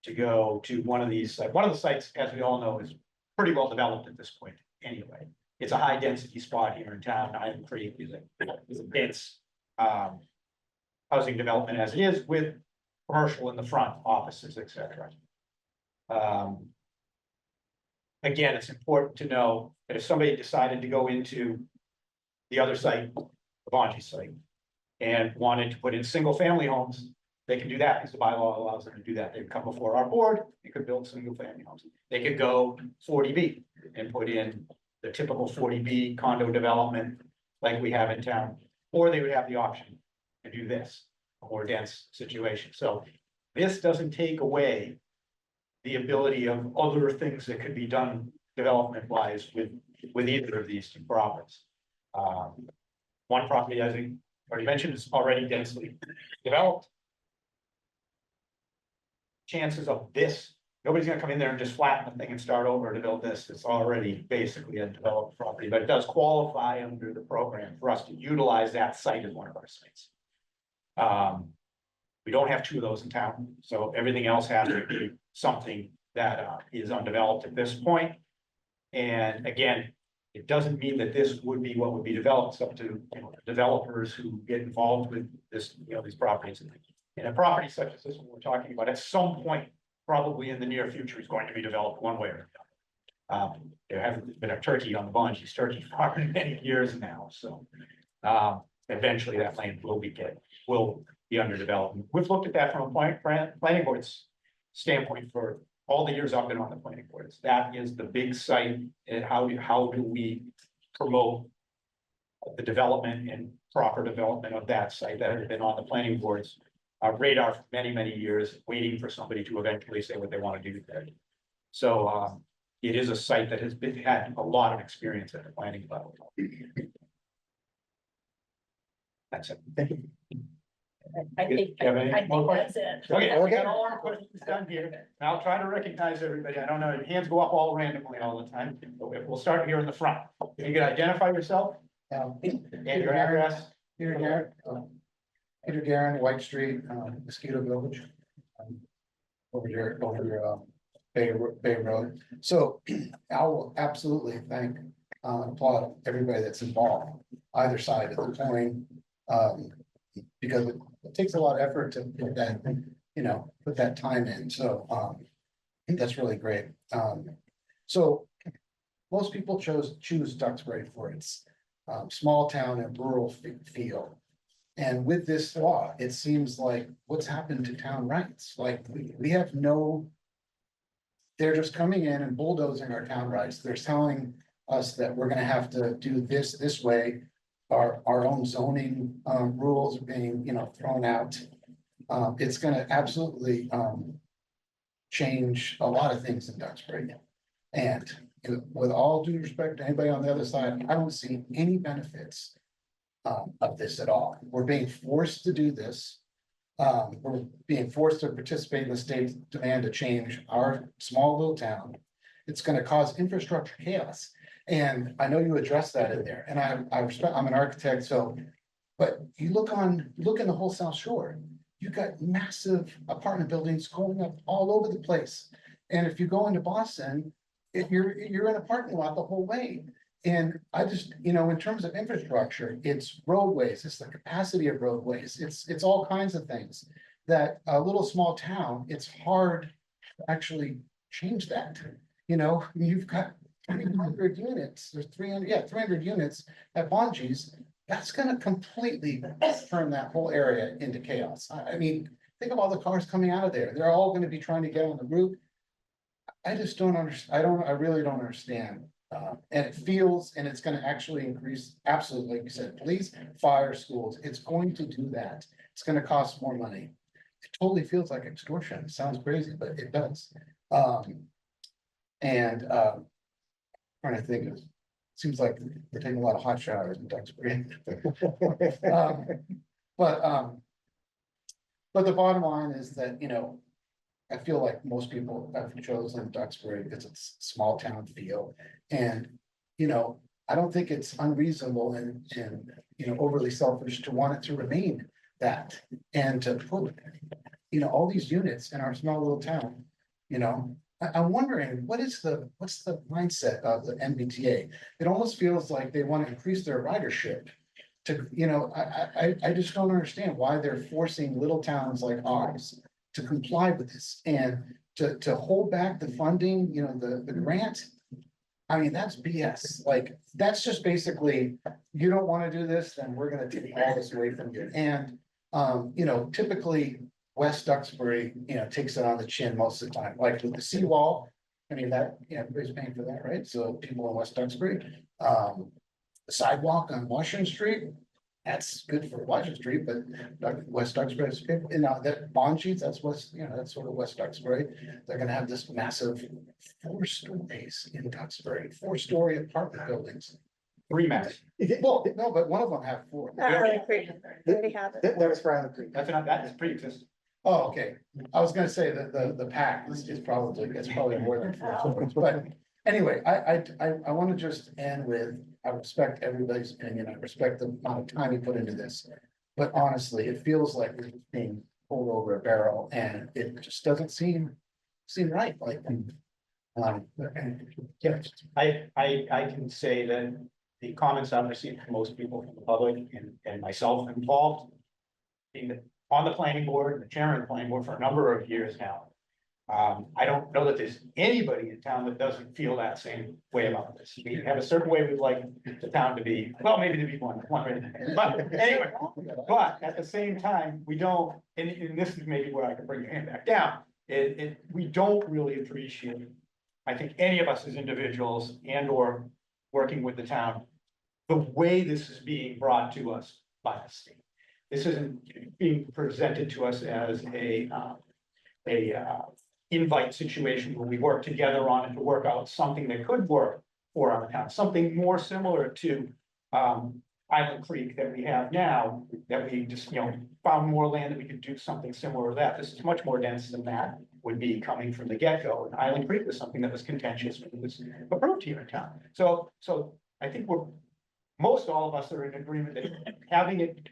to go to one of these, one of the sites, as we all know, is pretty well developed at this point anyway. It's a high density spot here in town. Island Creek is a dense housing development as it is, with commercial in the front, offices, etc. Again, it's important to know that if somebody decided to go into the other site, the Bonji site, and wanted to put in single family homes, they can do that because the bylaw allows them to do that. They could come before our board, they could build single family homes. They could go 40B and put in the typical 40B condo development like we have in town, or they would have the option to do this, a more dense situation. So this doesn't take away the ability of other things that could be done development wise with either of these two properties. One property, as I already mentioned, is already densely developed. Chances of this, nobody's gonna come in there and just flatten the thing and start over to build this. It's already basically a developed property, but it does qualify under the program for us to utilize that site as one of our sites. We don't have two of those in town, so everything else has to be something that is undeveloped at this point. And again, it doesn't mean that this would be what would be developed. It's up to, developers who get involved with this, these properties. And a property such as this one we're talking about, at some point, probably in the near future, is going to be developed one way or another. There hasn't been a turkey on the Bonji's turkey farm in many years now, so eventually that land will be under development. We've looked at that from a planning board's standpoint for all the years I've been on the planning board. That is the big site, and how do we promote the development and proper development of that site that has been on the planning board's radar for many, many years, waiting for somebody to eventually say what they want to do there. So it is a site that has had a lot of experience at the planning level. That's it. Thank you. I think You have any more that's it. Okay, we got Okay. all our questions done here, and I'll try to recognize everybody. I don't know, hands go up all randomly all the time. We'll start here in the front. If you can identify yourself and your address. Peter Guerin, White Street, Mosquito Village. Over here, Bay Road. So I will absolutely thank, applaud everybody that's involved, either side of the coin. Because it takes a lot of effort to put that, put that time in. So I think that's really great. So most people choose Duxbury for its small town and rural feel. And with this law, it seems like what's happened to town rights, like we have no. They're just coming in and bulldozing our town rights. They're telling us that we're gonna have to do this way. Our own zoning rules are being, thrown out. It's gonna absolutely change a lot of things in Duxbury. And with all due respect to anybody on the other side, I don't see any benefits of this at all. We're being forced to do this. We're being forced to participate in the state's demand to change our small little town. It's gonna cause infrastructure chaos. And I know you addressed that in there, and I respect, I'm an architect, so, but you look in the whole South Shore, you've got massive apartment buildings going up all over the place. And if you go into Boston, you're in a parking lot the whole way. And I just, in terms of infrastructure, it's roadways, it's the capacity of roadways, it's all kinds of things. That a little small town, it's hard to actually change that. You've got 300 units, there's 300 units at Bonji's. That's gonna completely turn that whole area into chaos. I mean, think of all the cars coming out of there. They're all gonna be trying to get on the roof. I just don't understand. I really don't understand. And it feels, and it's gonna actually increase, absolutely, like you said, police, fire, schools. It's going to do that. It's gonna cost more money. It totally feels like extortion. It sounds crazy, but it does. Trying to think, it seems like we're taking a lot of hot showers in Duxbury. But the bottom line is that, I feel like most people have chosen Duxbury because it's a small town feel. And, I don't think it's unreasonable and overly selfish to want it to remain that. And to put, all these units in our small little town, you know? I'm wondering, what's the mindset of the MBTA? It almost feels like they want to increase their ridership. To, I just don't understand why they're forcing little towns like ours to comply with this and to hold back the funding, the grant. I mean, that's BS. Like, that's just basically, you don't want to do this, then we're gonna take all this away from you. And, typically West Duxbury, takes it on the chin most of the time, like with the seawall. I mean, that, everybody's paying for that, right? So people in West Duxbury, the sidewalk on Washington Street, that's good for Washington Street, but West Duxbury, that bond sheets, that's that's sort of West Duxbury. They're gonna have this massive 4 stories in Duxbury, 4-story apartment buildings. 3 max. Well, no, but one of them have 4. Already have it. That was for Island Creek. That is pre-existing. Oh, okay. I was gonna say that the pack is probably more than 4, but anyway, I want to just end with, I respect everybody's opinion, I respect the amount of time you put into this. But honestly, it feels like we're just being pulled over a barrel and it just doesn't seem right, like. Yeah, I can say that the comments I've received from most people from the public and myself involved. Being on the planning board, the chairman of the planning board for a number of years now. I don't know that there's anybody in town that doesn't feel that same way about this. We have a certain way we'd like the town to be, well, maybe to be one right now. But anyway, but at the same time, we don't, and this is maybe where I can bring your hand back down. We don't really appreciate, I think, any of us as individuals and or working with the town, the way this is being brought to us by the state. This isn't being presented to us as a invite situation where we work together on it to work out something that could work for our town, something more similar to Island Creek that we have now, that we just, found more land that we could do something similar to that. This is much more dense than that would be coming from the get-go. And Island Creek was something that was contentious when it was approved here in town. So I think most all of us are in agreement that having it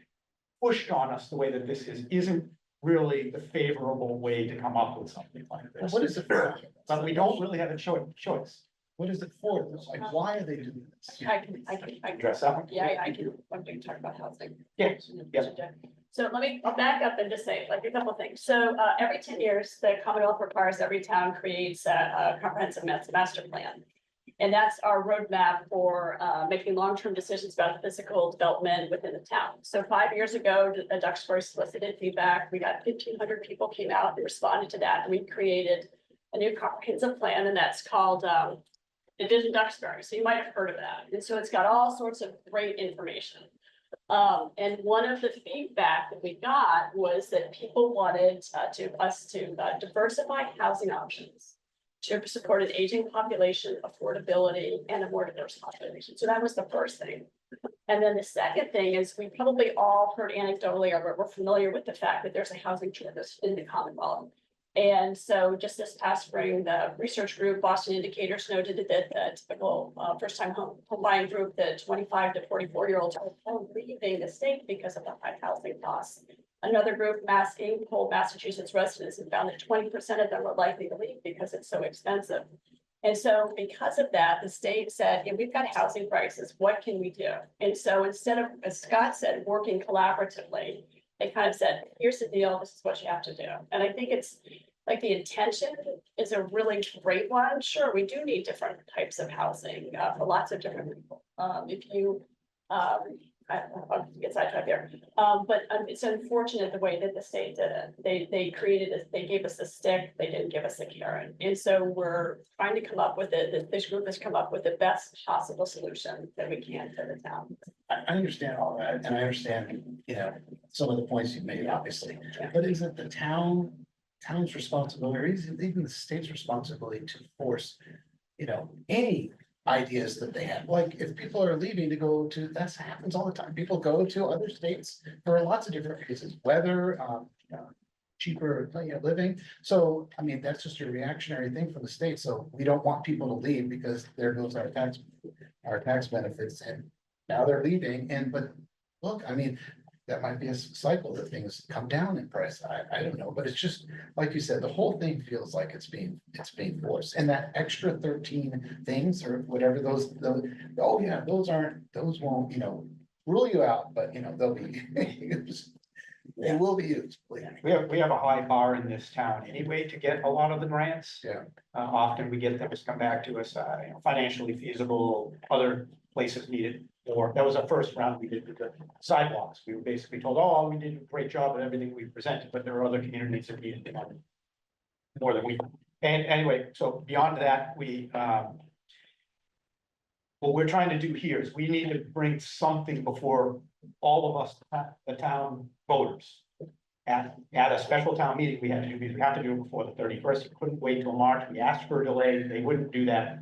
pushed on us the way that this isn't really the favorable way to come up with something like this. what is it for? But we don't really have a choice. What is it for? Like, why are they doing this? I can. Dress up. Yeah, I can talk about housing. Yes, yes. So let me back up and just say like a couple of things. So every 10 years, the Commonwealth requires every town creates a comprehensive master plan. And that's our roadmap for making long-term decisions about physical development within the town. So 5 years ago, Duxbury solicited feedback. We got 1,500 people came out and responded to that. And we created a new comprehensive plan, and that's called Division Duxbury. So you might have heard of that. And so it's got all sorts of great information. And one of the feedback that we got was that people wanted us to diversify housing options to support an aging population, affordability, and a more diverse population. So that was the first thing. And then the second thing is we probably all heard anecdotally, or we're familiar with the fact that there's a housing shortage in the Commonwealth. And so just this past spring, the research group Boston Indicators noted that the typical first-time home buying group, the 25 to 44-year-olds, are leaving the state because of the high housing costs. Another group, Mass Inc., polled Massachusetts residents and found that 20% of them were likely to leave because it's so expensive. And so because of that, the state said, yeah, we've got a housing crisis, what can we do? And so instead of, as Scott said, working collaboratively, they kind of said, here's the deal, this is what you have to do. And I think it's like the intention is a really great one. Sure, we do need different types of housing for lots of different people. I'll get sidetracked there. But it's unfortunate the way that the state did it. They created this, they gave us a stick, they didn't give us a carrot. And so we're trying to come up with it. This group has come up with the best possible solution that we can for the town. I understand all that, and I understand, some of the points you made, obviously, but is it the town's responsibility, or is it even the state's responsibility to force, any ideas that they have? Like, if people are leaving to go to, that happens all the time. People go to other states for lots of different reasons, weather, cheaper living. So, I mean, that's just a reactionary thing from the state. So we don't want people to leave because there goes our tax benefits, and now they're leaving. But look, I mean, that might be a cycle that things come down in price. I don't know, but it's just, like you said, the whole thing feels like it's being forced. And that extra 13 things or whatever those, oh yeah, those won't, rule you out, but they'll be used. They will be used. believe me. We have a high bar in this town anyway to get a lot of the grants. Yeah. Often we get them to come back to us, financially feasible, other places needed. Or that was our first round we did with the sidewalks. We were basically told, oh, we did a great job at everything we presented, but there are other communities that needed more than we. And anyway, so beyond that, what we're trying to do here is we need to bring something before all of us, the town voters. At a special town meeting, we have to do it before the 31st. We couldn't wait till March. We asked for a delay. They wouldn't do that.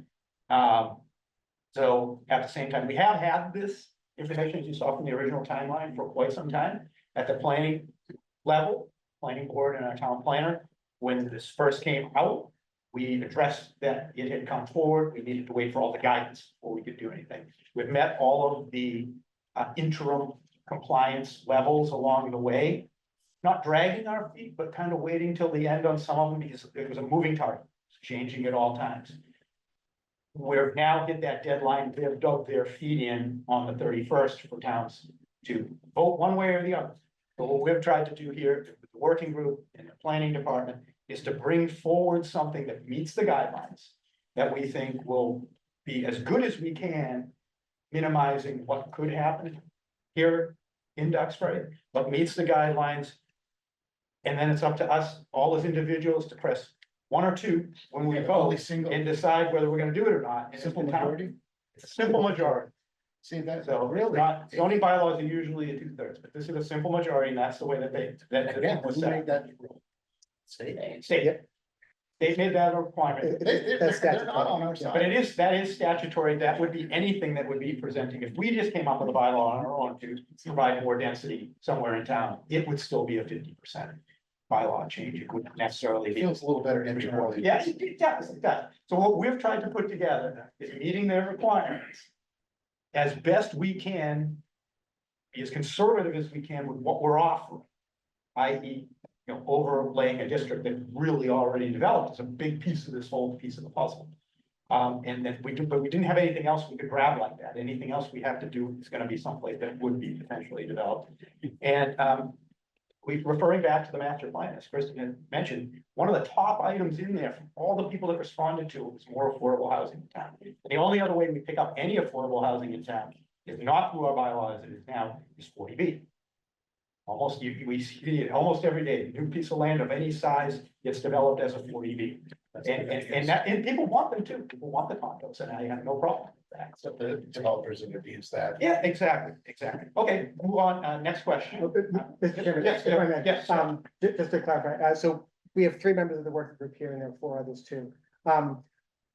So at the same time, we have had this information, as you saw from the original timeline, for quite some time at the planning level, planning board and our town planner. When this first came out, we addressed that it had come forward. We needed to wait for all the guidance before we could do anything. We've met all of the interim compliance levels along the way, not dragging our feet, but kind of waiting till the end on some of them because it was a moving target, changing at all times. We've now hit that deadline. They've dug their feet in on the 31st for towns to vote one way or the other. So what we've tried to do here with the working group and the planning department is to bring forward something that meets the guidelines that we think will be as good as we can, minimizing what could happen here in Duxbury, but meets the guidelines. And then it's up to us, all as individuals, to press one or two when we Only vote single, and decide whether we're gonna do it or not. And if simple the town- majority. It's a simple majority. See that? So Really? not, zoning bylaws are usually a 2/3, but this is a simple majority, and that's the way that Again, was who set. made that rule? State, Yep. they made that a requirement, They're That's not on statutory. our side. but that is statutory, that would be anything that would be presenting, if we just came up with a bylaw on our own to provide more density somewhere in town, it would still be a 50% bylaw change, it wouldn't necessarily It be. feels a little better internally. Yeah, it does, it does. So what we've tried to put together is meeting their requirements as best we can, be as conservative as we can with what we're offering. I.e., overlaying a district that really already developed is a big piece of this whole piece of the puzzle. And then but we didn't have anything else we could grab like that. Anything else we have to do is gonna be someplace that would be potentially developed. And, referring back to the master plan, as Kristen had mentioned, one of the top items in there from all the people that responded to it was more affordable housing in town. And the only other way we pick up any affordable housing in town is not through our bylaws, it is now, is 40B. Almost, we see it almost every day, a new piece of land of any size gets developed as a 40B. And people want them too, people want the condos, and I have no problem with that. So the developers have abused that. Yeah, exactly. Okay, move on, next question. Mr. Chairman, Yes, if I may, yes. just to clarify, so we have 3 members of the working group here and there are 4 others too.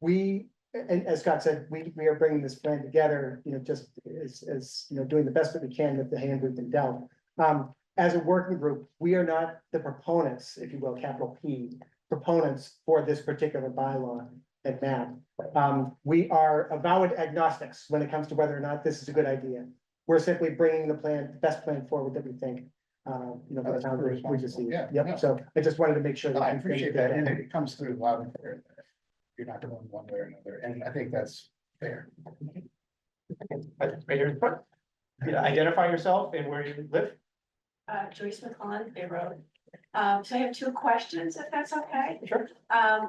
We, and as Scott said, we are bringing this plan together, just as doing the best that we can with the hand we've been dealt. As a working group, we are not the proponents, if you will, capital P, proponents for this particular bylaw and map. We are avowed agnostics when it comes to whether or not this is a good idea. We're simply bringing the best plan forward that we think, for the town we just see. Yeah, Yep, no. so I just wanted to make sure. No, that I you- appreciate that, and it comes through loud and clear. You're not going one way or another, and I think that's fair. Right here in front. Identify yourself and where you live. Joyce McClellan, Bay Road. So I have 2 questions, if that's okay. Sure.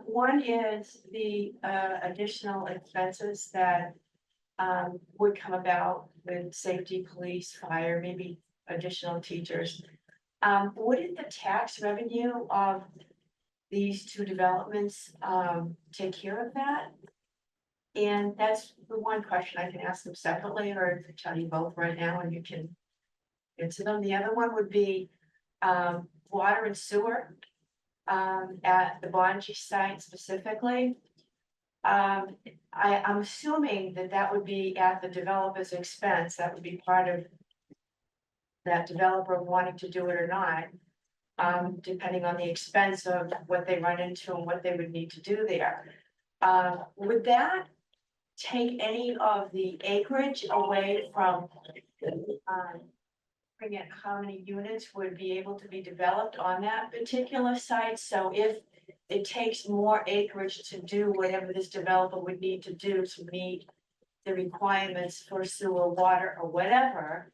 One is the additional expenses that would come about with safety, police, fire, maybe additional teachers. Wouldn't the tax revenue of these 2 developments take care of that? And that's the one question. I can ask them separately or tell you both right now and you can answer them. The other one would be water and sewer at the Bonji site specifically. I'm assuming that would be at the developer's expense. That would be part of that developer wanting to do it or not, depending on the expense of what they run into and what they would need to do there. Would that take any of the acreage away from looking at how many units would be able to be developed on that particular site. So if it takes more acreage to do whatever this developer would need to do to meet the requirements for sewer, water, or whatever,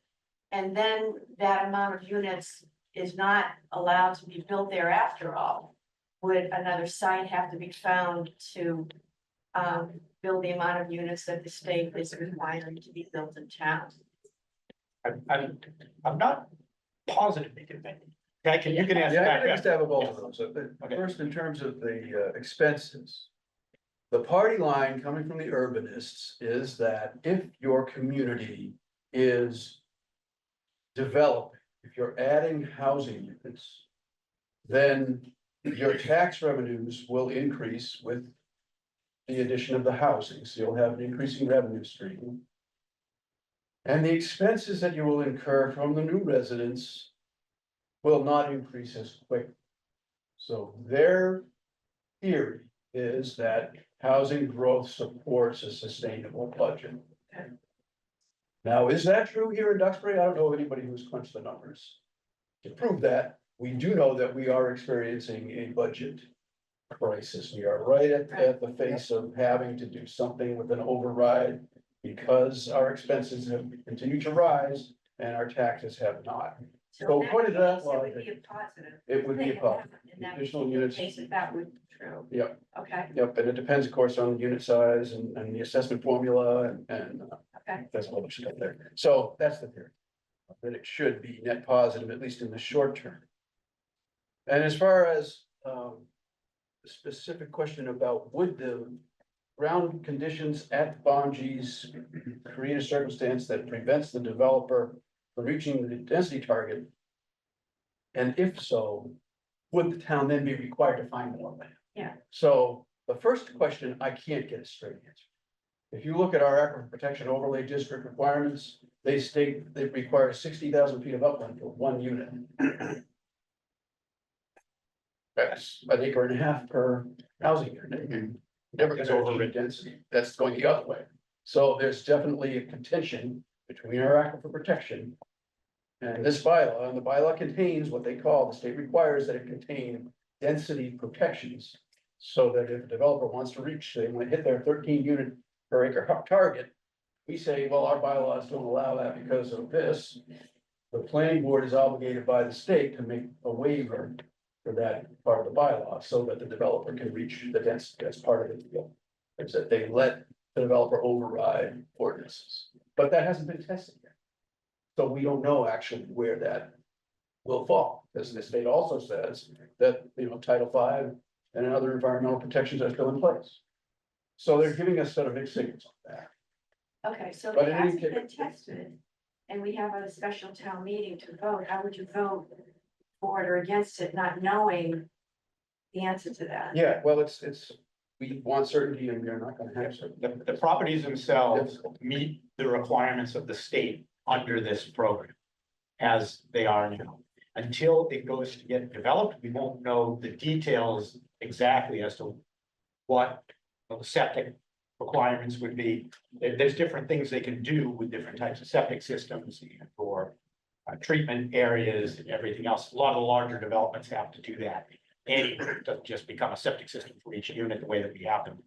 and then that amount of units is not allowed to be built there after all, would another site have to be found to build the amount of units that the state is requiring to be built in town? I'm not positive they can make it. Okay, you can answer Yeah, I that. can just have both of those. Okay. First, in terms of the expenses. The party line coming from the urbanists is that if your community is developing, if you're adding housing units, then your tax revenues will increase with the addition of the housing, so you'll have an increasing revenue stream. And the expenses that you will incur from the new residents will not increase as quick. So their theory is that housing growth supports a sustainable budget. Now, is that true here in Duxbury? I don't know of anybody who's crunched the numbers to prove that. We do know that we are experiencing a budget crisis. We are right at the face of having to do something with an override because our expenses have continued to rise and our taxes have not. So according to that logic, it would be a positive. Additional units. That would be true. Yep. Okay, Yep, and it depends, of course, on the unit size and the assessment formula and okay. there's all the stuff there. So that's the theory. That it should be net positive, at least in the short term. And as far as the specific question about would the ground conditions at Bonji's create a circumstance that prevents the developer from reaching the density target? And if so, would the town then be required to find more land? Yeah. So the first question, I can't get a straight answer. If you look at our aquifer protection overlay district requirements, they state they require 60,000 feet of upland for one unit. That's an acre and a half per housing unit. Never gets over density. That's going the other way. So there's definitely a contention between our aquifer protection and this bylaw, and the bylaw contains what they call, the state requires that it contain density protections. So that if a developer wants to reach, they want to hit their 13 unit per acre target, we say, well, our bylaws don't allow that because of this. The planning board is obligated by the state to make a waiver for that part of the bylaw, so that the developer can reach the density. That's part of the deal. It's that they let the developer override ordinances, but that hasn't been tested yet. So we don't know actually where that will fall, because the state also says that, Title V and other environmental protections are still in place. So they're giving us sort of mixed signals on that. Okay, so But it in any hasn't been case- tested, and we have a special town meeting to vote. How would you vote for it or against it, not knowing the answer to that? Yeah, well, we want certainty and we're not gonna have certainty. The properties themselves meet the requirements of the state under this program. As they are now. Until it goes to get developed, we won't know the details exactly as to what the septic requirements would be. There's different things they can do with different types of septic systems or treatment areas and everything else. A lot of the larger developments have to do that. And it doesn't just become a septic system for each unit the way that we have them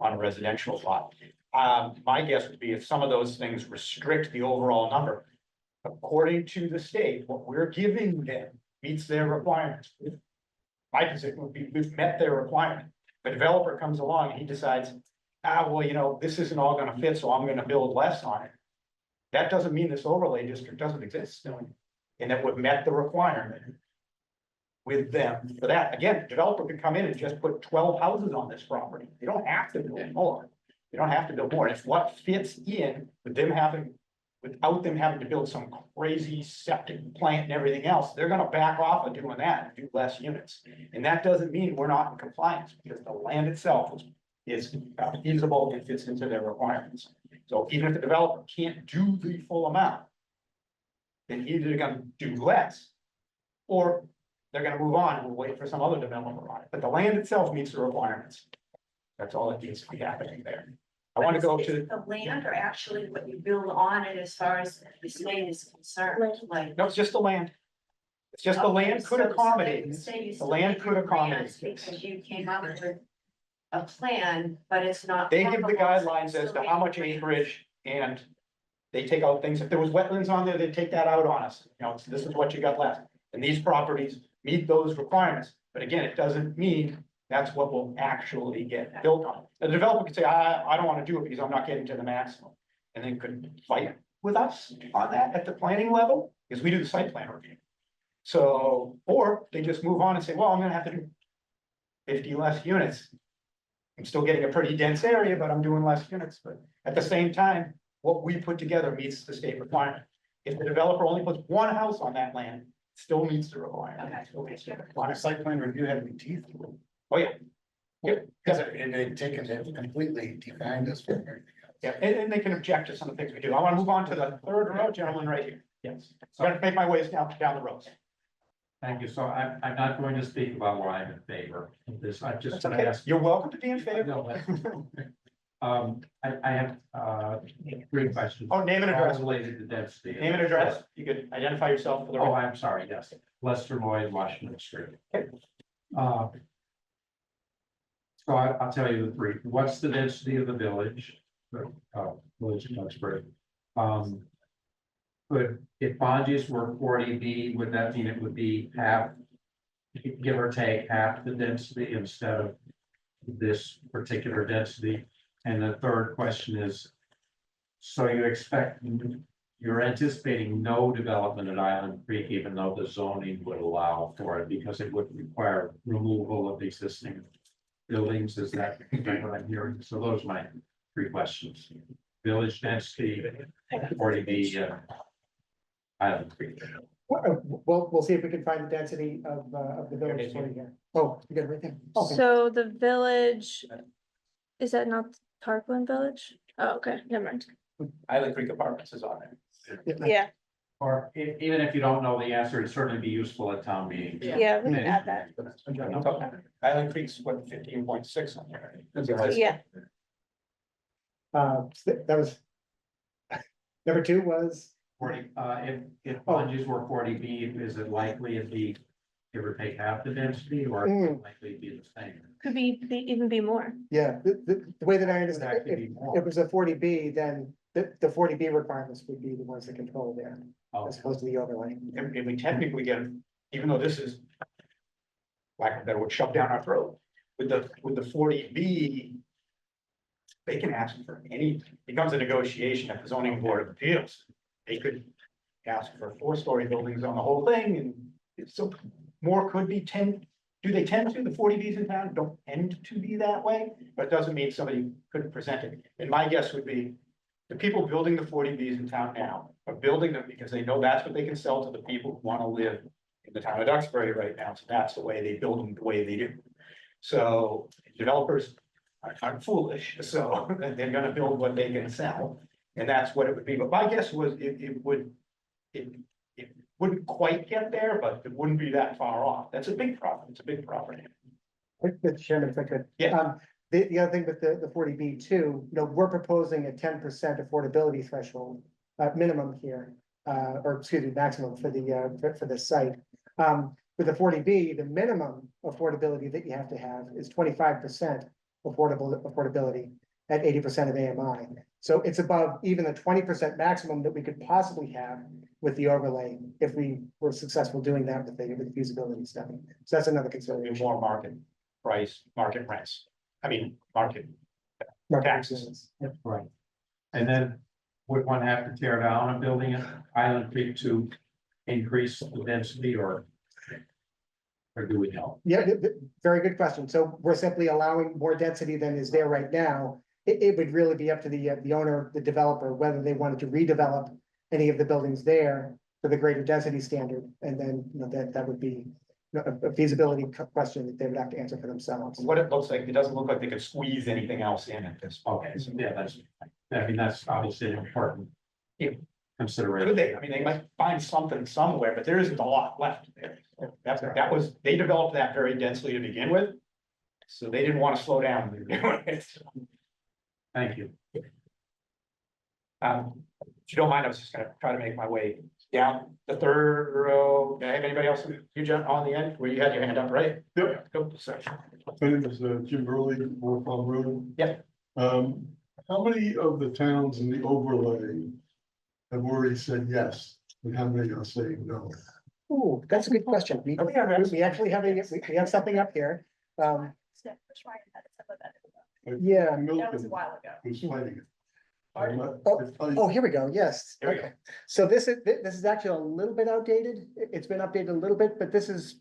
on a residential lot. My guess would be if some of those things restrict the overall number, according to the state, what we're giving them meets their requirements. My position would be, we've met their requirement. The developer comes along and he decides, well, this isn't all gonna fit, so I'm gonna build less on it. That doesn't mean this overlay district doesn't exist, and that we've met the requirement with them for that. Again, the developer could come in and just put 12 houses on this property. You don't have to build more. You don't have to build more. And if what fits in with them without them having to build some crazy septic plant and everything else, they're gonna back off of doing that and do less units. And that doesn't mean we're not in compliance, because the land itself is feasible and fits into their requirements. So even if the developer can't do the full amount, then either they're gonna do less, or they're gonna move on and we'll wait for some other developer on it. But the land itself meets the requirements. That's all that needs to be happening there. I want to go Is to, it the land or actually what you build on it as far as this land is concerned, like? no, it's just the land. It's just the land could accommodate, the land could accommodate this. Because you came up with a plan, but it's not. They give the workable, guidelines so as to it's how much still acreage and they take out things. If there was wetlands on there, they'd take that out on us. You know, it's, this is what you got left. And these properties meet those requirements. But again, it doesn't mean that's what will actually get built on. The developer could say, I don't want to do it because I'm not getting to the maximum. And then could fight with us on that at the planning level, because we do the site plan review. So, or they just move on and say, well, I'm gonna have to do 50 less units. I'm still getting a pretty dense area, but I'm doing less units, but at the same time, what we put together meets the state requirement. If the developer only puts one house on that land, it still meets the requirement. It still meets the On a requirement. site plan review had any teeth. Oh, yeah. Yeah, Because it had taken it completely defined us from everything else. yeah, and they can object to some of the things we do. I wanna move on to the third row, gentleman right here. Yes, so I'm gonna make my ways down the rows. Thank you. So I'm not going to speak about why I'm in favor of this. I'm just That's gonna okay. ask. You're welcome to be in favor. No, I have, 3 questions. Oh, name and address. All related to density. Name and address. You could identify yourself for the Oh, record. I'm sorry, yes. Lester Lloyd, Washington Street. Okay. So I'll tell you the 3. What's the density of the village? Village of Duxbury. But if Bonji's were 40B, would that mean it would be half, give or take half the density instead of this particular density? And the third question is, so you're anticipating no development at Island Creek, even though the zoning would allow for it, because it would require removal of existing buildings, is that what I'm hearing? So those are my 3 questions. Village density, 40B, Island Creek. We'll see if we can find the density of the village for you here. Oh, you got it right there. Okay. So the village, is that not Parkland Village? Oh, okay, never mind. Island Creek Apartments is on there. Yeah, Or even if you don't know the answer, it'd certainly be useful at town meeting. yeah, we can add that. Island Creek's what, 15.6 on there. Yeah, That was. Number 2 was, 40, if Bonji's were 40B, is it likely it'd be give or take half the density, or is it likely to be the same? could be even be more. yeah, the way that I understand, That could if be more. it was a 40B, then the 40B requirements would be the ones that control there, Oh, as opposed to the overlay. And we technically get, even though this is, lack of a better word, shoved down our throat, with the 40B, they can ask for any, becomes a negotiation at the zoning board of appeals. They could ask for 4-story buildings on the whole thing, and so more could be 10. Do they tend to, the 40Bs in town don't tend to be that way, but it doesn't mean somebody couldn't present it. And my guess would be, the people building the 40Bs in town now are building them because they know that's what they can sell to the people who want to live in the town of Duxbury right now. So that's the way they build them the way they do. So developers aren't foolish, so they're gonna build what they can sell. And that's what it would be. But my guess was it wouldn't quite get there, but it wouldn't be that far off. That's a big problem. It's a big property. Mr. Chairman, if I could. Yeah. The other thing with the 40B too, we're proposing a 10% affordability threshold, minimum here. Or excuse me, maximum for the site. With the 40B, the minimum affordability that you have to have is 25% affordability at 80% of AMI. So it's above even the 20% maximum that we could possibly have with the overlay if we were successful doing that with the feasibility study. So that's another It'd be consideration. more market price, market rents. I mean, market Market taxes. conditions. right. And then would one have to tear down a building at Island Creek to increase the density, or do we know? Yeah, very good question. So we're simply allowing more density than is there right now. It would really be up to the owner, the developer, whether they wanted to redevelop any of the buildings there for the greater density standard. And then, that would be a feasibility question that they would have to answer for themselves. What it looks like, it doesn't look like they could squeeze anything else in at this point. Okay, so yeah, that's obviously an important Yeah. consideration. Could they? I mean, they might find something somewhere, but there isn't a lot left there. They developed that very densely to begin with. So they didn't want to slow down when they were doing it. Thank you. If you don't mind, I was just gonna try to make my way down the third row. Do I have anybody else? You, John, on the end where you had your hand up, right? Yep. Go, sorry. My name is Jim Burley, Wolf Farm Road. Yeah. How many of the towns in the overlay have already said yes, and how many are saying no? Ooh, that's a good question. We actually have, we have something up here. Yeah. That was a Milton while ago. was fighting it. Oh, here we go. Yes. Here we Okay. So this is actually a little bit outdated. It's been updated a little bit, but this is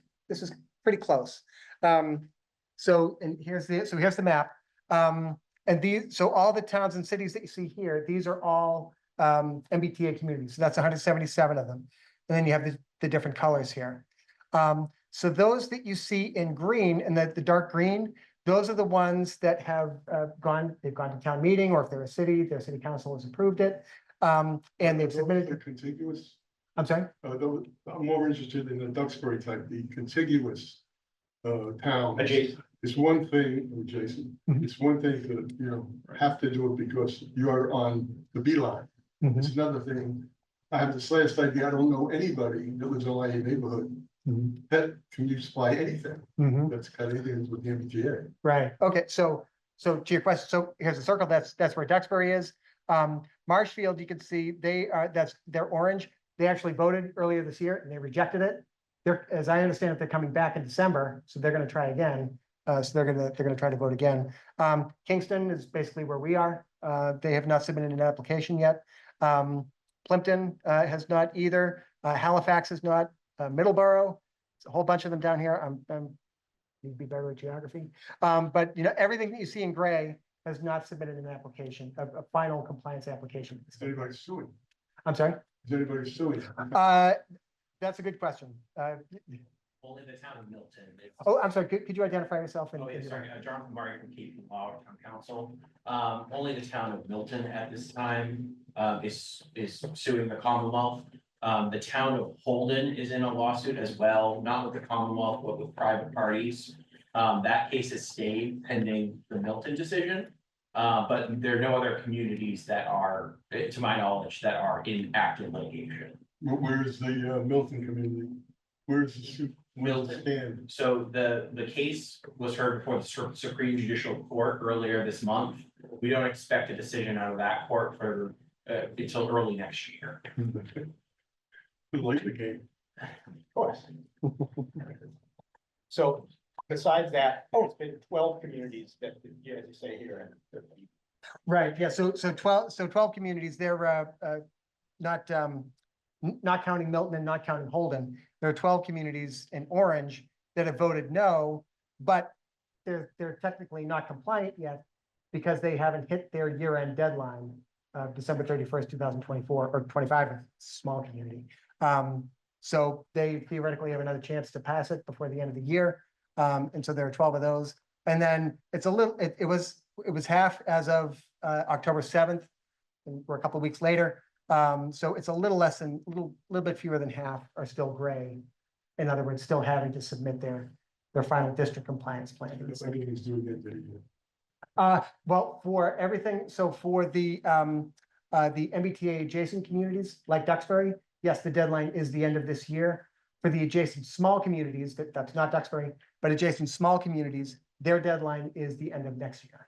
pretty close. So, and here's the map. And so all the towns and cities that you see here, these are all MBTA communities. So that's 177 of them. And then you have the different colors here. So those that you see in green and the dark green, those are the ones that have they've gone to town meeting, or if they're a city, their city council has approved it. And they've submitted. The contiguous, I'm sorry? I'm more interested in the Duxbury type, the contiguous town. Adjacent. It's one thing, adjacent, Mhm. it's one thing to, have to do it because you are on the beeline. It's another thing. I have the slightest idea, I don't know anybody that lives in a neighborhood that can you supply anything. Mhm. That's got anything to do with the MBTA. Right, okay, so to your question, so here's a circle, that's where Duxbury is. Marshfield, you can see they're orange. They actually voted earlier this year and they rejected it. As I understand it, they're coming back in December, so they're gonna try again. So they're gonna try to vote again. Kingston is basically where we are. They have not submitted an application yet. Plimpton has not either. Halifax is not. Middleborough, it's a whole bunch of them down here. Need to be better at geography. But everything that you see in gray has not submitted an application, a final compliance application. Is anybody suing? I'm sorry? Is anybody suing? That's a good question. Only the town of Milton. Oh, I'm sorry, could you identify yourself? Oh, yeah, sorry, Jonathan Murray from Cape Law Town Council. Only the town of Milton at this time is suing the Commonwealth. The town of Holden is in a lawsuit as well, not with the Commonwealth, but with private parties. That case is stayed pending the Milton decision. But there are no other communities that are, to my knowledge, that are in active litigation. Where is the Milton community? Where is the suit? Milton. Stand? So the case was heard before the Supreme Judicial Court earlier this month. We don't expect a decision out of that court for until early next year. Like the game. Of course. So besides that, it's been 12 communities that, as you say here. Right, yeah, so 12 communities, they're not counting Milton and not counting Holden. There are 12 communities in orange that have voted no, but they're technically not compliant yet because they haven't hit their year-end deadline of December 31st, 2024, or 25, a small community. So they theoretically have another chance to pass it before the end of the year. And so there are 12 of those. And then it's it was half as of October 7th, and we're a couple of weeks later. So it's a little less than, little bit fewer than half are still gray. In other words, still having to submit their final district compliance plan. Everything's doing it video. Well, for everything, so for the MBTA adjacent communities like Duxbury, yes, the deadline is the end of this year. For the adjacent small communities, that's not Duxbury, but adjacent small communities, their deadline is the end of next year.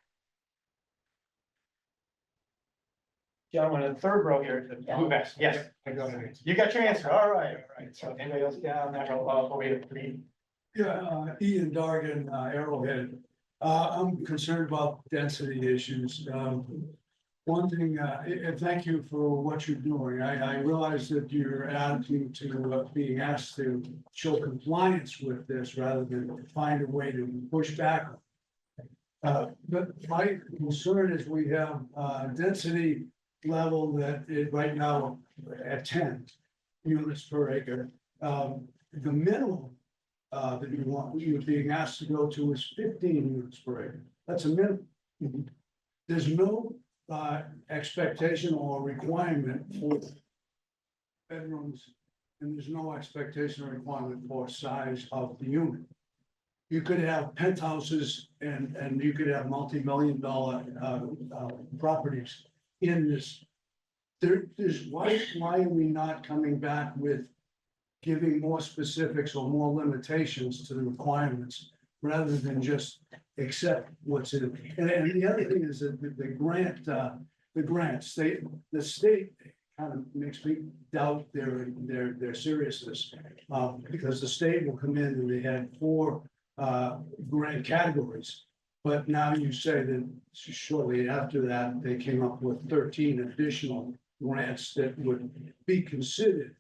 Gentlemen, in the third row here, the blue vest, yes. I got it. You got your answer, all right. So anybody else down that row, over here, three? Yeah, Ian Dargan, Arrowhead. I'm concerned about density issues. One thing, and thank you for what you're doing. I realize that your attitude to being asked to show compliance with this rather than find a way to push back. But my concern is we have density level that is right now at 10 units per acre. The minimum that you're being asked to go to is 15 units per acre. That's a minimum. There's no expectation or requirement for bedrooms, and there's no expectation or requirement for size of the unit. you could have penthouses and you could have multi-million dollar, properties in this. Why are we not coming back with giving more specifics or more limitations to the requirements rather than just accept what's in it? And the other thing is that the grants, the state kind of makes me doubt their seriousness. Because the state will come in and they had 4 grant categories. But now you say that shortly after that, they came up with 13 additional grants that would be considered.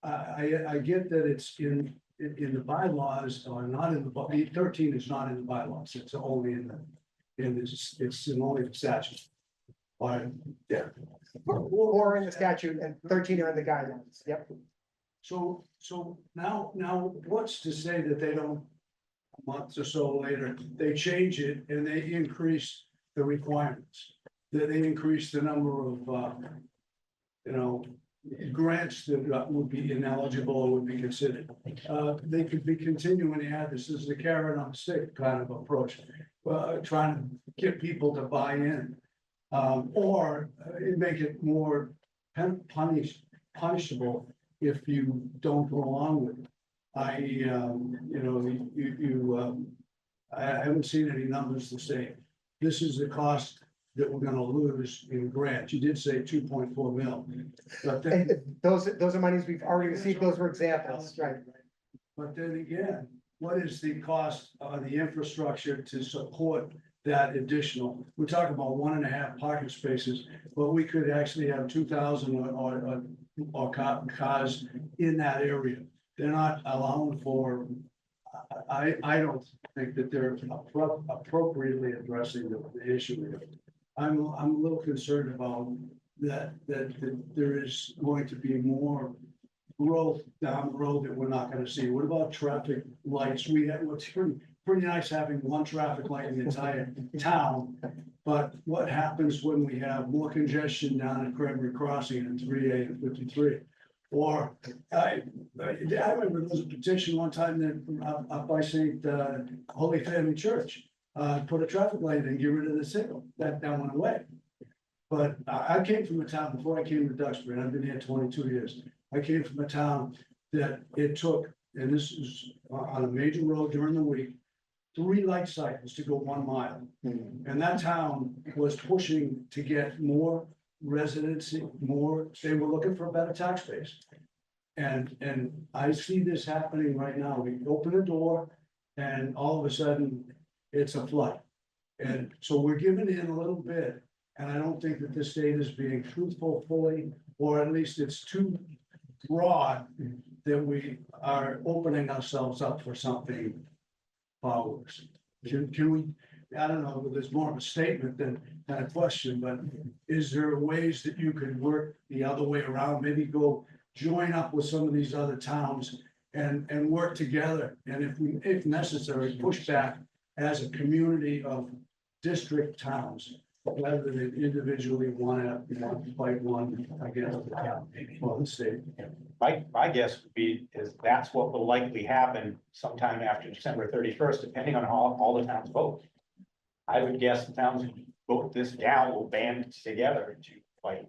I get that it's in the bylaws or not in the, 13 is not in the bylaws, it's only it's in only the statute. Or, yeah. Or in the statute and 13 are in the guidelines, yep. So now what's to say that they don't, a month or so later, they change it and they increase the requirements? That they increase the number of, grants that would be ineligible or would be considered. They could be continuing to have this is the carrot on the stick kind of approach, trying to get people to buy in. Or make it more punishable if you don't go along with it. I haven't seen any numbers to say, this is the cost that we're gonna lose in grants. You did say 2.4 mil. But then, And those are monies we've already received, those were examples, right? but then again, what is the cost of the infrastructure to support that additional? We're talking about 1.5 parking spaces, but we could actually have 2,000 or cars in that area. They're not allowing for, I don't think that they're appropriately addressing the issue. I'm a little concerned about that there is going to be more growth down the road that we're not gonna see. What about traffic lights? It's pretty nice having one traffic light in the entire town. But what happens when we have more congestion down at Cranberry Crossing and 3A and 53? Or I remember there was a petition one time that up by St. Holy Family Church, put a traffic light and get rid of the signal. That went away. But I came from a town before I came to Duxbury, and I've been here 22 years. I came from a town that it took, and this is on a major road during the week, 3 light cycles to go 1 mile. And that town was pushing to get more residency, they were looking for a better tax base. And I see this happening right now. We open a door and all of a sudden it's a flood. And so we're giving in a little bit. And I don't think that the state is being truthful fully, or at least it's too broad that we are opening ourselves up for something followers. Can we, I don't know, there's more of a statement than a question, but is there ways that you could work the other way around? Maybe go join up with some of these other towns and work together. And if necessary, push back as a community of district towns, rather than individually want to fight one against the town or the state. My guess would be is that's what will likely happen sometime after December 31st, depending on how all the towns vote. I would guess the towns who vote this down will band together to fight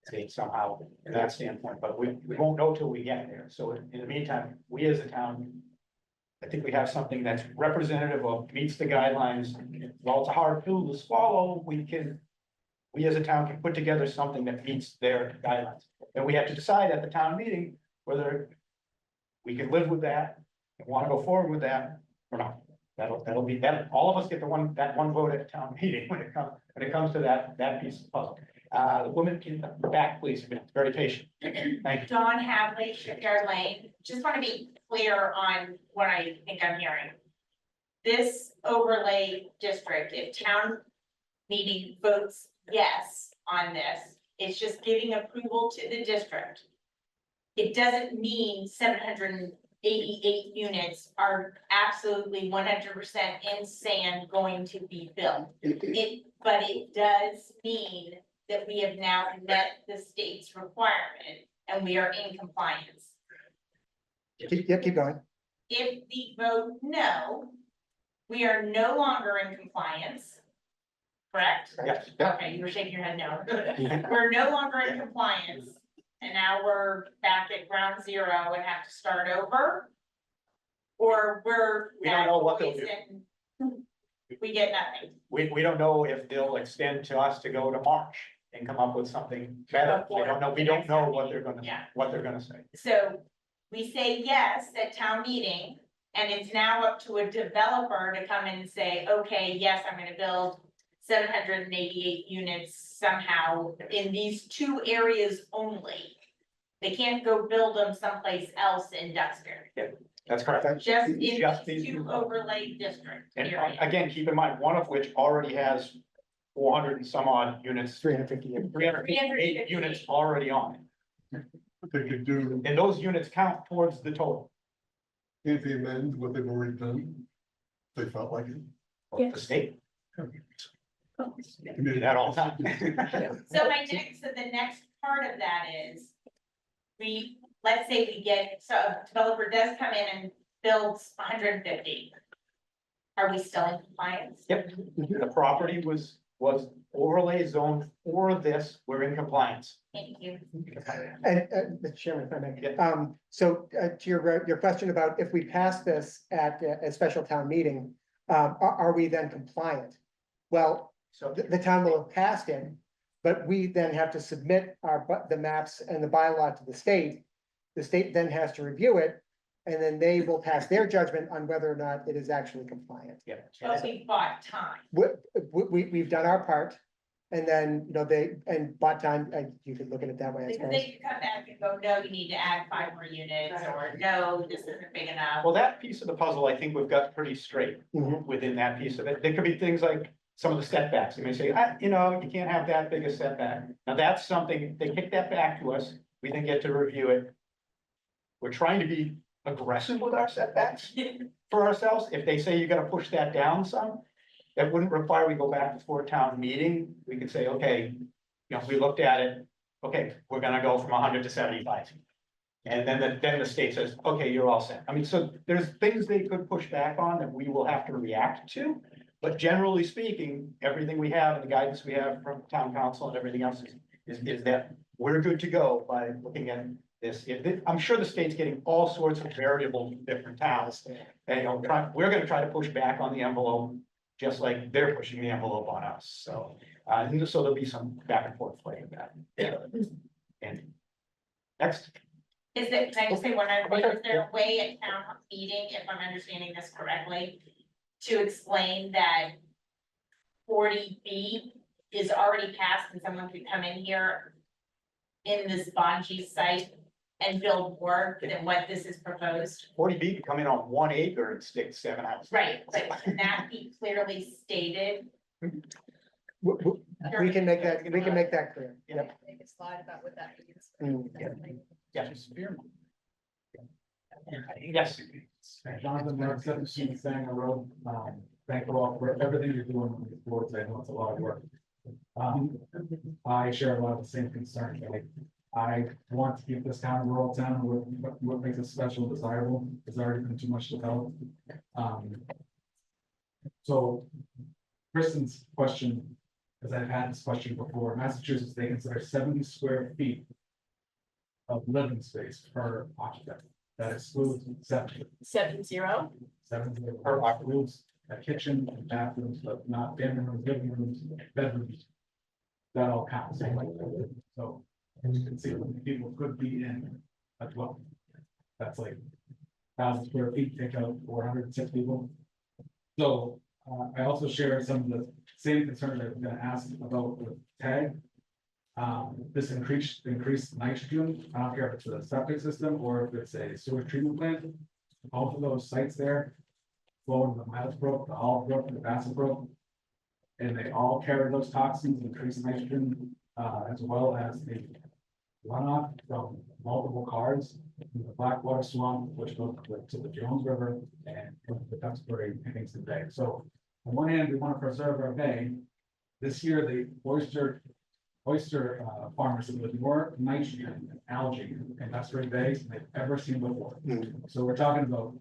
state somehow from that standpoint, but we won't know till we get there. So in the meantime, we as a town, I think we have something that's representative of, meets the guidelines. While it's a hard pill to swallow, we as a town can put together something that meets their guidelines. And we have to decide at the town meeting whether we can live with that and want to go forward with that or not. That'll be that. All of us get that one vote at a town meeting when it comes to that piece of the puzzle. The woman in the back, please, very patient. Thank you. Dawn Hadley, Shipyard Lane. Just want to be clear on what I think I'm hearing. This overlay district, if town meeting votes yes on this, it's just giving approval to the district. It doesn't mean 788 units are absolutely 100% in sand going to be built. But it does mean that we have now met the state's requirement and we are in compliance. Keep going. if the vote no, we are no longer in compliance. Correct? Yes. Okay, you were shaking your head no. We're no longer in compliance, and now we're back at ground zero and have to start over. Or We don't know what they'll do. We get nothing. We don't know if they'll extend to us to go to March and come up with something better. We don't know, what they're gonna, Yeah. what they're gonna say. So we say yes at town meeting, and it's now up to a developer to come in and say, okay, yes, I'm gonna build 788 units somehow in these two areas only. They can't go build them someplace else in Duxbury, That's correct. just in Just these these two two. overlay districts, And period. again, keep in mind, one of which already has 400 and some odd units, 350. 358 units already on it. What they could do, And those units count towards the total. if they amend what they've already done, if they felt like it. of the state. I mean, That all the time. So the next part of that is, let's say we get, so a developer does come in and builds 150. Are we still in compliance? Yep, the property was overlay zone for this, we're in compliance. Thank you. And, Mr. Chairman, if I may. Yeah. So, to your question about if we pass this at a special town meeting, are we then compliant? Well, So the town will have passed it, but we then have to submit the maps and the bylaw to the state. The state then has to review it, and then they will pass their judgment on whether or not it is actually compliant. yeah. But we bought time. We've done our part, and then, bought time, you could look at it that way, I Because suppose. they could come back and go, no, you need to add 5 more units, or no, this isn't big enough. Well, that piece of the puzzle, I think we've got pretty straight Mhm. within that piece of it. There could be things like some of the setbacks. They may say, you can't have that big a setback. Now, that's something, they kick that back to us. We then get to review it. We're trying to be aggressive with our setbacks for ourselves. If they say you gotta push that down some, that wouldn't require we go back before town meeting. We could say, okay, we looked at it. Okay, we're gonna go from 100 to 75. And then the state says, okay, you're all set. I mean, so there's things they could push back on that we will have to react to. But generally speaking, everything we have and the guidance we have from town council and everything else is that we're good to go by looking at this. I'm sure the state's getting all sorts of variables from different towns. And, we're gonna try to push back on the envelope, just like they're pushing the envelope on us. So, so there'll be some back and forth play with that. And next. Can I just say one other thing? Is there a way at town meeting, if I'm understanding this correctly, to explain that 40B is already passed and someone could come in here in this Bonji site and build more than what this is proposed? 40B could come in on 1 acre and stick 7 houses. Right, but can that be clearly stated? We can make that clear. Yep. Make a slide about what that means. Yes. Yes. Jonathan, Mark, 17 Sanger Road, thank you all for everything you're doing on these boards. I know it's a lot of work. I share a lot of the same concerns. I want to keep this town a rural town. What makes it special and desirable has already been too much developed. So Kristen's question, because I've had this question before, Massachusetts, they consider 70 square feet of living space per occupant. That excludes 70. 70. 70 per occupants, a kitchen, bathrooms, but not bedrooms, living rooms, bedrooms. That all counts. So as you can see, people could be in a dwelling. That's like 1,000 square feet, take out 406 people. So I also share some of the same concerns I'm going to ask about the tag. This increased nitrogen, I don't care if it's a septic system or if it's a sewer treatment plant. Both of those sites there flow into the Miles Brook, the Olive Brook, and the Bassett Brook. And they all carry those toxins, increased nitrogen, as well as the runoff from multiple cars in the Blackwater Swamp, which goes to the Jones River and the Duxbury and Kingston Bay. So on one hand, we want to preserve our bay. This year, the oyster farmers have with more nitrogen and algae in Duxbury Bay than they've ever seen before. So we're talking about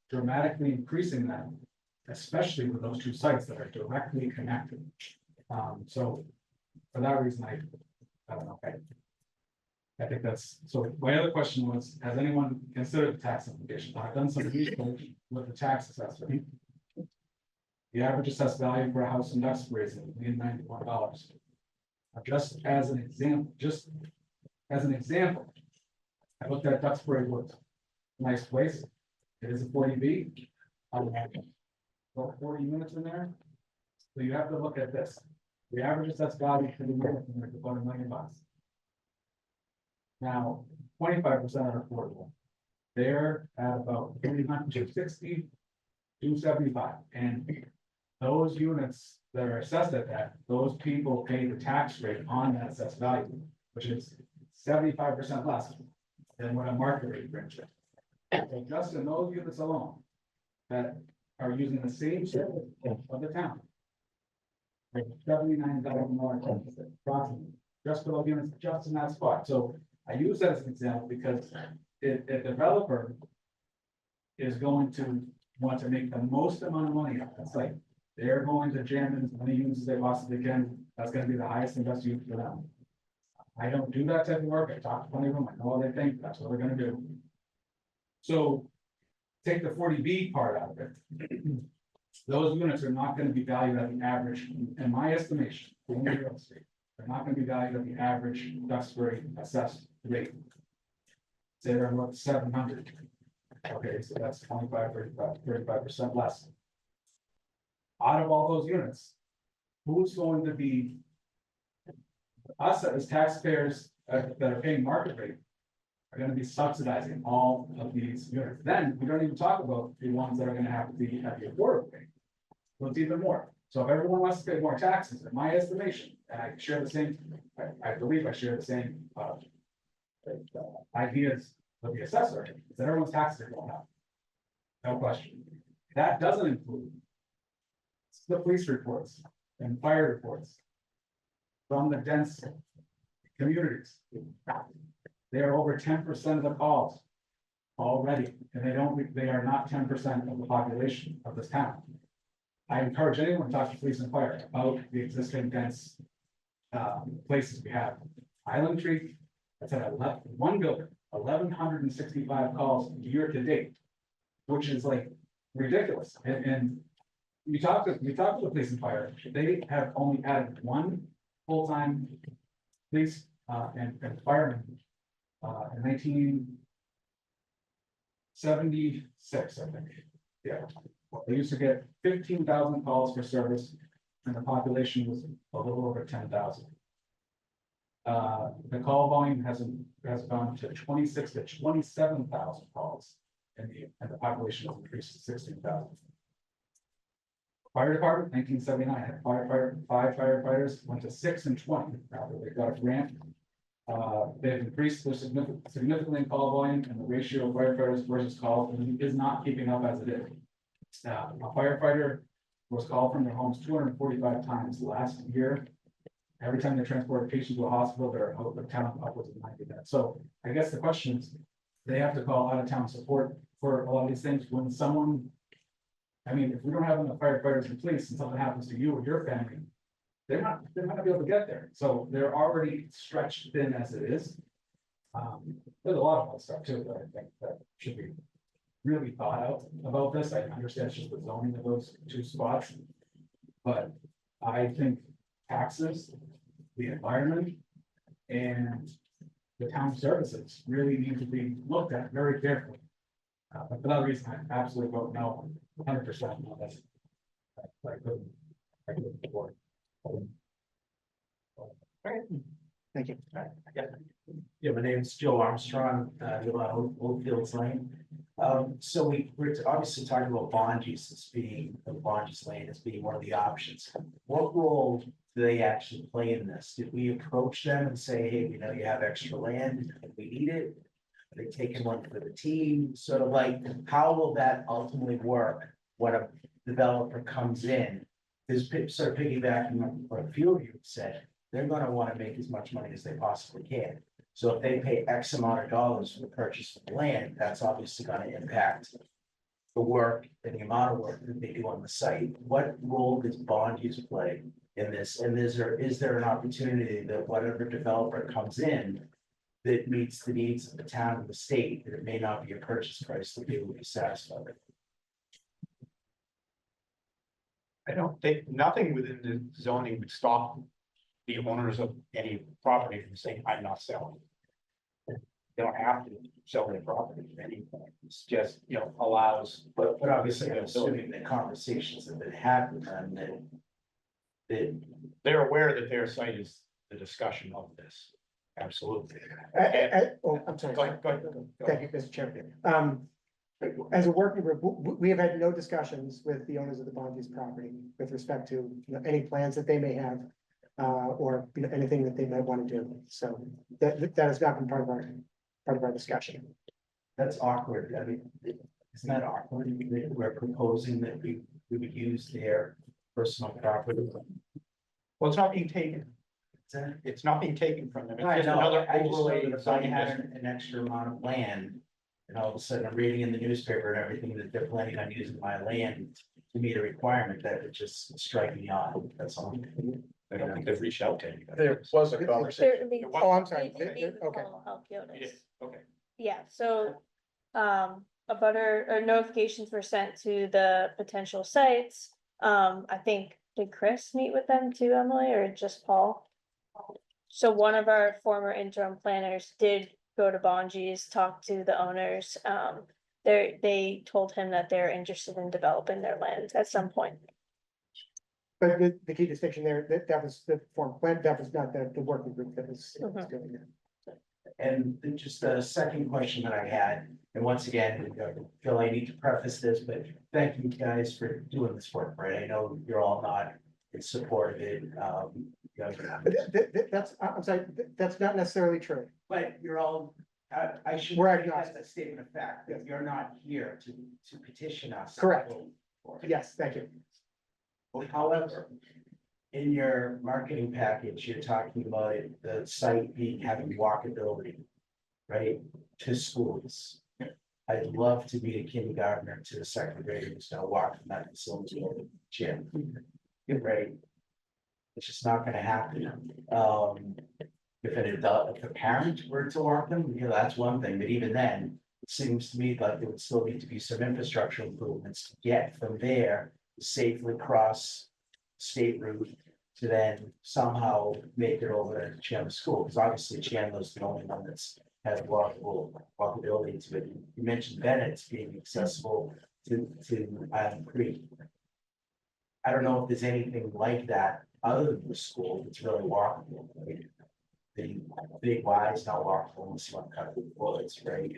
dramatically increasing that, especially with those two sites that are directly connected. So for that reason, I don't know. I think that's, so my other question was, has anyone considered the tax implications? I've done some research with the tax assessor. The average assessed value for a house in Duxbury is $1,091. Just as an example, I looked at Duxbury Woods, nice place. It is a 40B. About 40 units in there. So you have to look at this. The average assessed value for the unit in there is about $1 million. Now, 25% are affordable. They're at about 260, 275, and those units that are assessed at that, those people pay the tax rate on that assessed value, which is 75% less than what a market rate brings it. So just in those units alone, that are using the same service of the town. $79,000 approximately, just for those units, just in that spot. So I use that as an example because if a developer is going to want to make the most amount of money off that site, they're going to jam in as many units as they possibly can. That's going to be the highest and best use for them. I don't do that type of work. I talk to plenty of them. I know what they think. That's what they're going to do. So take the 40B part out of it. Those units are not going to be valued at the average, in my estimation, for real estate. They're not going to be valued at the average Duxbury assessed rate. Say they're worth 700. Okay, so that's 25, 35% less. Out of all those units, who's going to be us as taxpayers that are paying market rate are going to be subsidizing all of these units. Then we don't even talk about the ones that are going to have to be at the affordable rate. So it's even more. So if everyone wants to pay more taxes, in my estimation, and I share the same, I believe I share the same ideas with the assessor, is that everyone's taxes are going up. No question. That doesn't include the police reports and fire reports from the dense communities. They are over 10% of the calls already, and they are not 10% of the population of this town. I encourage anyone to talk to police and fire about the existing dense places we have. Island Tree, that's at one building, 1,165 calls year to date, which is like ridiculous. And we talked to the police and fire, they have only added one full-time police and fireman in 1976, I think. Yeah, they used to get 15,000 calls for service, and the population was a little over 10,000. The call volume has gone to 26 to 27,000 calls, and the population has increased to 16,000. Fire department, 1979, had 5 firefighters, went to 6 and 20. Now that they've got a grant, they've increased their significantly in call volume, and the ratio of firefighters versus calls is not keeping up as it is. A firefighter was called from their homes 245 times last year. Every time they transport a patient to a hospital, they're out of town upwards of 90 minutes. So I guess the question is, they have to call out of town support for a lot of these things when someone. I mean, if we don't have enough firefighters and police and something happens to you or your family, they're not gonna be able to get there. So they're already stretched thin as it is. There's a lot of other stuff too that I think that should be really thought out about this. I understand it's just the zoning of those 2 spots. But I think taxes, the environment, and the town services really need to be looked at very carefully. But for that reason, I absolutely vote no, 100% on this. I couldn't support. Thank you. Yeah, my name is Joe Armstrong, live on Old Fields Lane. So we're obviously talking about bond use as being, bond use lane as being one of the options. What role do they actually play in this? Did we approach them and say, hey, we know you have extra land, we need it? Are they taking one for the team? Sort of like, how will that ultimately work when a developer comes in? Is sort of piggybacking on what a few of you said, they're gonna want to make as much money as they possibly can. So if they pay X amount of dollars for the purchase of land, that's obviously gonna impact the work and the amount of work that they do on the site, what role does bond use play in this? And is there an opportunity that whatever developer comes in that meets the needs of the town and the state, that it may not be a purchase price that they would be satisfied with? I don't think, nothing within the zoning would stop the owners of any property from saying, I'm not selling. They don't have to sell their property at any point. It's just, allows. But obviously, I'm assuming the conversations have been had with them that They're aware that their site is the discussion of this. Absolutely. I'm sorry. Go ahead. Thank you, Mr. Chairman. As a working group, we have had no discussions with the owners of the bond use property with respect to any plans that they may have. Or anything that they might want to do. So that has not been part of our discussion. that's awkward. I mean, isn't that awkward? That we're proposing that we would use their personal property. Well, it's not being taken. It's not being taken from them. It's just another I just know overlay that of if I zoning had district. an extra amount of land. And all of a sudden I'm reading in the newspaper and everything that they're planning on using my land to meet a requirement that would just strike me off. That's all. I don't think they've reached out to anybody. There was a conversation. Oh, I'm sorry. They Okay. will help you notice. Okay. Yeah, so, a butter or notifications were sent to the potential sites. I think, did Chris meet with them too, Emily, or just Paul? So one of our former interim planners did go to Bonji's, talk to the owners. They told him that they're interested in developing their land at some point. But the key distinction there, that was the form plan, that was not the working group that was doing that. And then just the second question that I had, and once again, I feel I need to preface this, but thank you guys for doing this work, right? I know you're all not in support of it. That's, I'm sorry, that's not necessarily true. But you're all, I should. We're take that as agnostic. a statement of fact, that you're not here to petition us. Correct. For it. Yes, thank you. However, in your marketing package, you're talking about the site being having walkability, right, to schools. I'd love to be a kindergartner to the second grade who's gonna walk from that facility to the gym. Right? It's just not gonna happen. If an adult, if a parent were to walk them, that's one thing, but even then, it seems to me like there would still need to be some infrastructure improvements to get from there safely cross state route to then somehow make it over to Chandler School, because obviously Chandler's the only one that's has walkability to it. You mentioned Bennett's being accessible to Island Creek. I don't know if there's anything like that other than the school that's really walkable. Right? The big Y is not walkable unless you want to cut the bullets, right?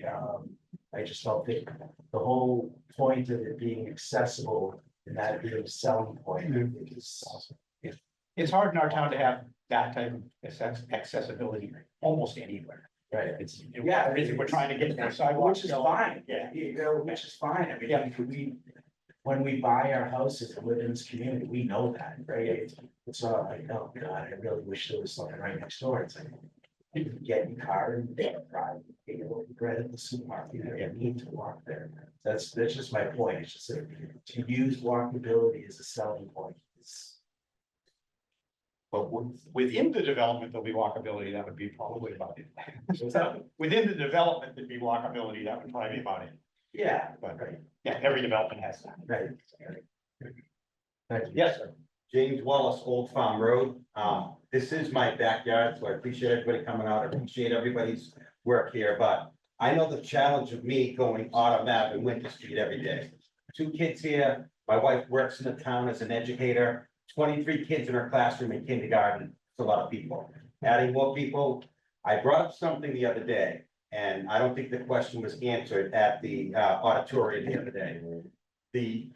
I just don't think the whole point of it being accessible and that being a selling point is. It's hard in our town to have that type of accessibility almost anywhere. Right. It's, Yeah. we're trying to get more sidewalks. Which is fine. Yeah. Which is fine. I mean, Yeah. when we buy our houses and live in this community, we know that, right? It's not like, oh God, I really wish there was something right next door. It's like, you can get in your car and drive, get your little bread at the supermarket, you don't need to walk there. That's just my point. It's just that to use walkability as a selling point is. But within the development, there'll be walkability, that would be probably about it. Within the development, there'd be walkability, that would probably be about it. Yeah, But yeah, every development has that. right. Thank you. Yes, sir. James Wallace, Old Farm Road. This is my backyard, so I appreciate everybody coming out. I appreciate everybody's work here, but I know the challenge of me going Autumn Ave and Winter Street every day. 2 kids here. My wife works in the town as an educator. 23 kids in her classroom in kindergarten. It's a lot of people. Adding more people. I brought up something the other day, and I don't think the question was answered at the auditorium the other day.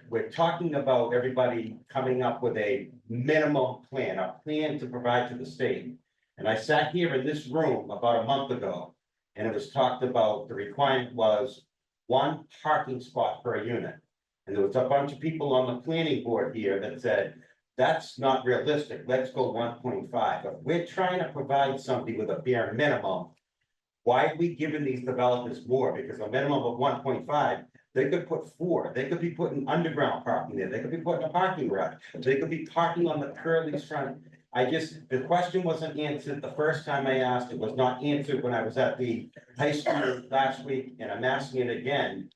We're talking about everybody coming up with a minimum plan, a plan to provide to the state. And I sat here in this room about a month ago, and it was talked about, the requirement was 1 parking spot per unit. And there was a bunch of people on the planning board here that said, that's not realistic, let's go 1.5. But we're trying to provide somebody with a bare minimum. Why are we giving these developers more? Because a minimum of 1.5 They could put 4, they could be putting underground parking there, they could be putting a parking garage, they could be parking on the Curly's front. The question wasn't answered the first time I asked, it was not answered when I was at the high school last week, and I'm asking it again.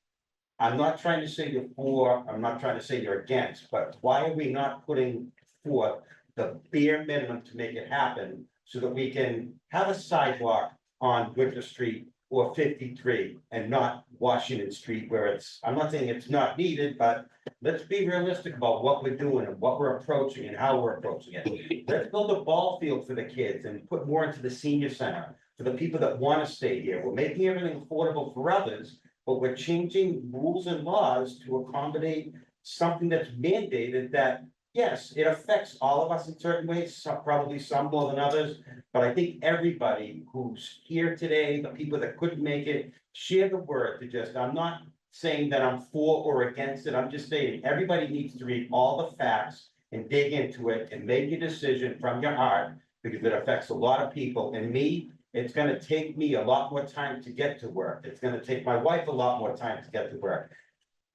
I'm not trying to say you're for, I'm not trying to say you're against, but why are we not putting forth the bare minimum to make it happen? So that we can have a sidewalk on Winter Street or 53 and not Washington Street where I'm not saying it's not needed, but let's be realistic about what we're doing and what we're approaching and how we're approaching it. Let's build a ball field for the kids and put more into the senior center for the people that want to stay here. We're making everything affordable for others, but we're changing rules and laws to accommodate something that's mandated that, yes, it affects all of us in certain ways, probably some more than others. But I think everybody who's here today, the people that couldn't make it, share the word to just, I'm not saying that I'm for or against it. I'm just saying everybody needs to read all the facts and dig into it and make a decision from your heart because it affects a lot of people. And me, it's gonna take me a lot more time to get to work. It's gonna take my wife a lot more time to get to work.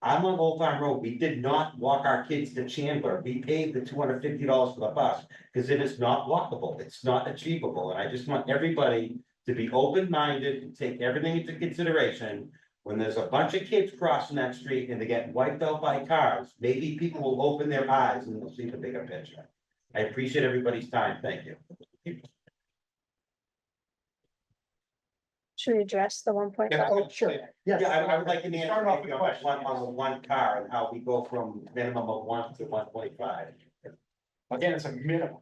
I'm on Old Farm Road. We did not walk our kids to Chandler. We paid the $250 for the bus because it is not walkable. It's not achievable. And I just want everybody to be open-minded and take everything into consideration. When there's a bunch of kids crossing that street and they're getting wiped out by cars, maybe people will open their eyes and they'll see the bigger picture. I appreciate everybody's time. Thank you. Should we address the 1.5? Oh, sure, yes. Yeah, I would like an answer Start off maybe with on questions. on the one car and how we go from minimum of 1 to 1.5. Again, it's a minimum.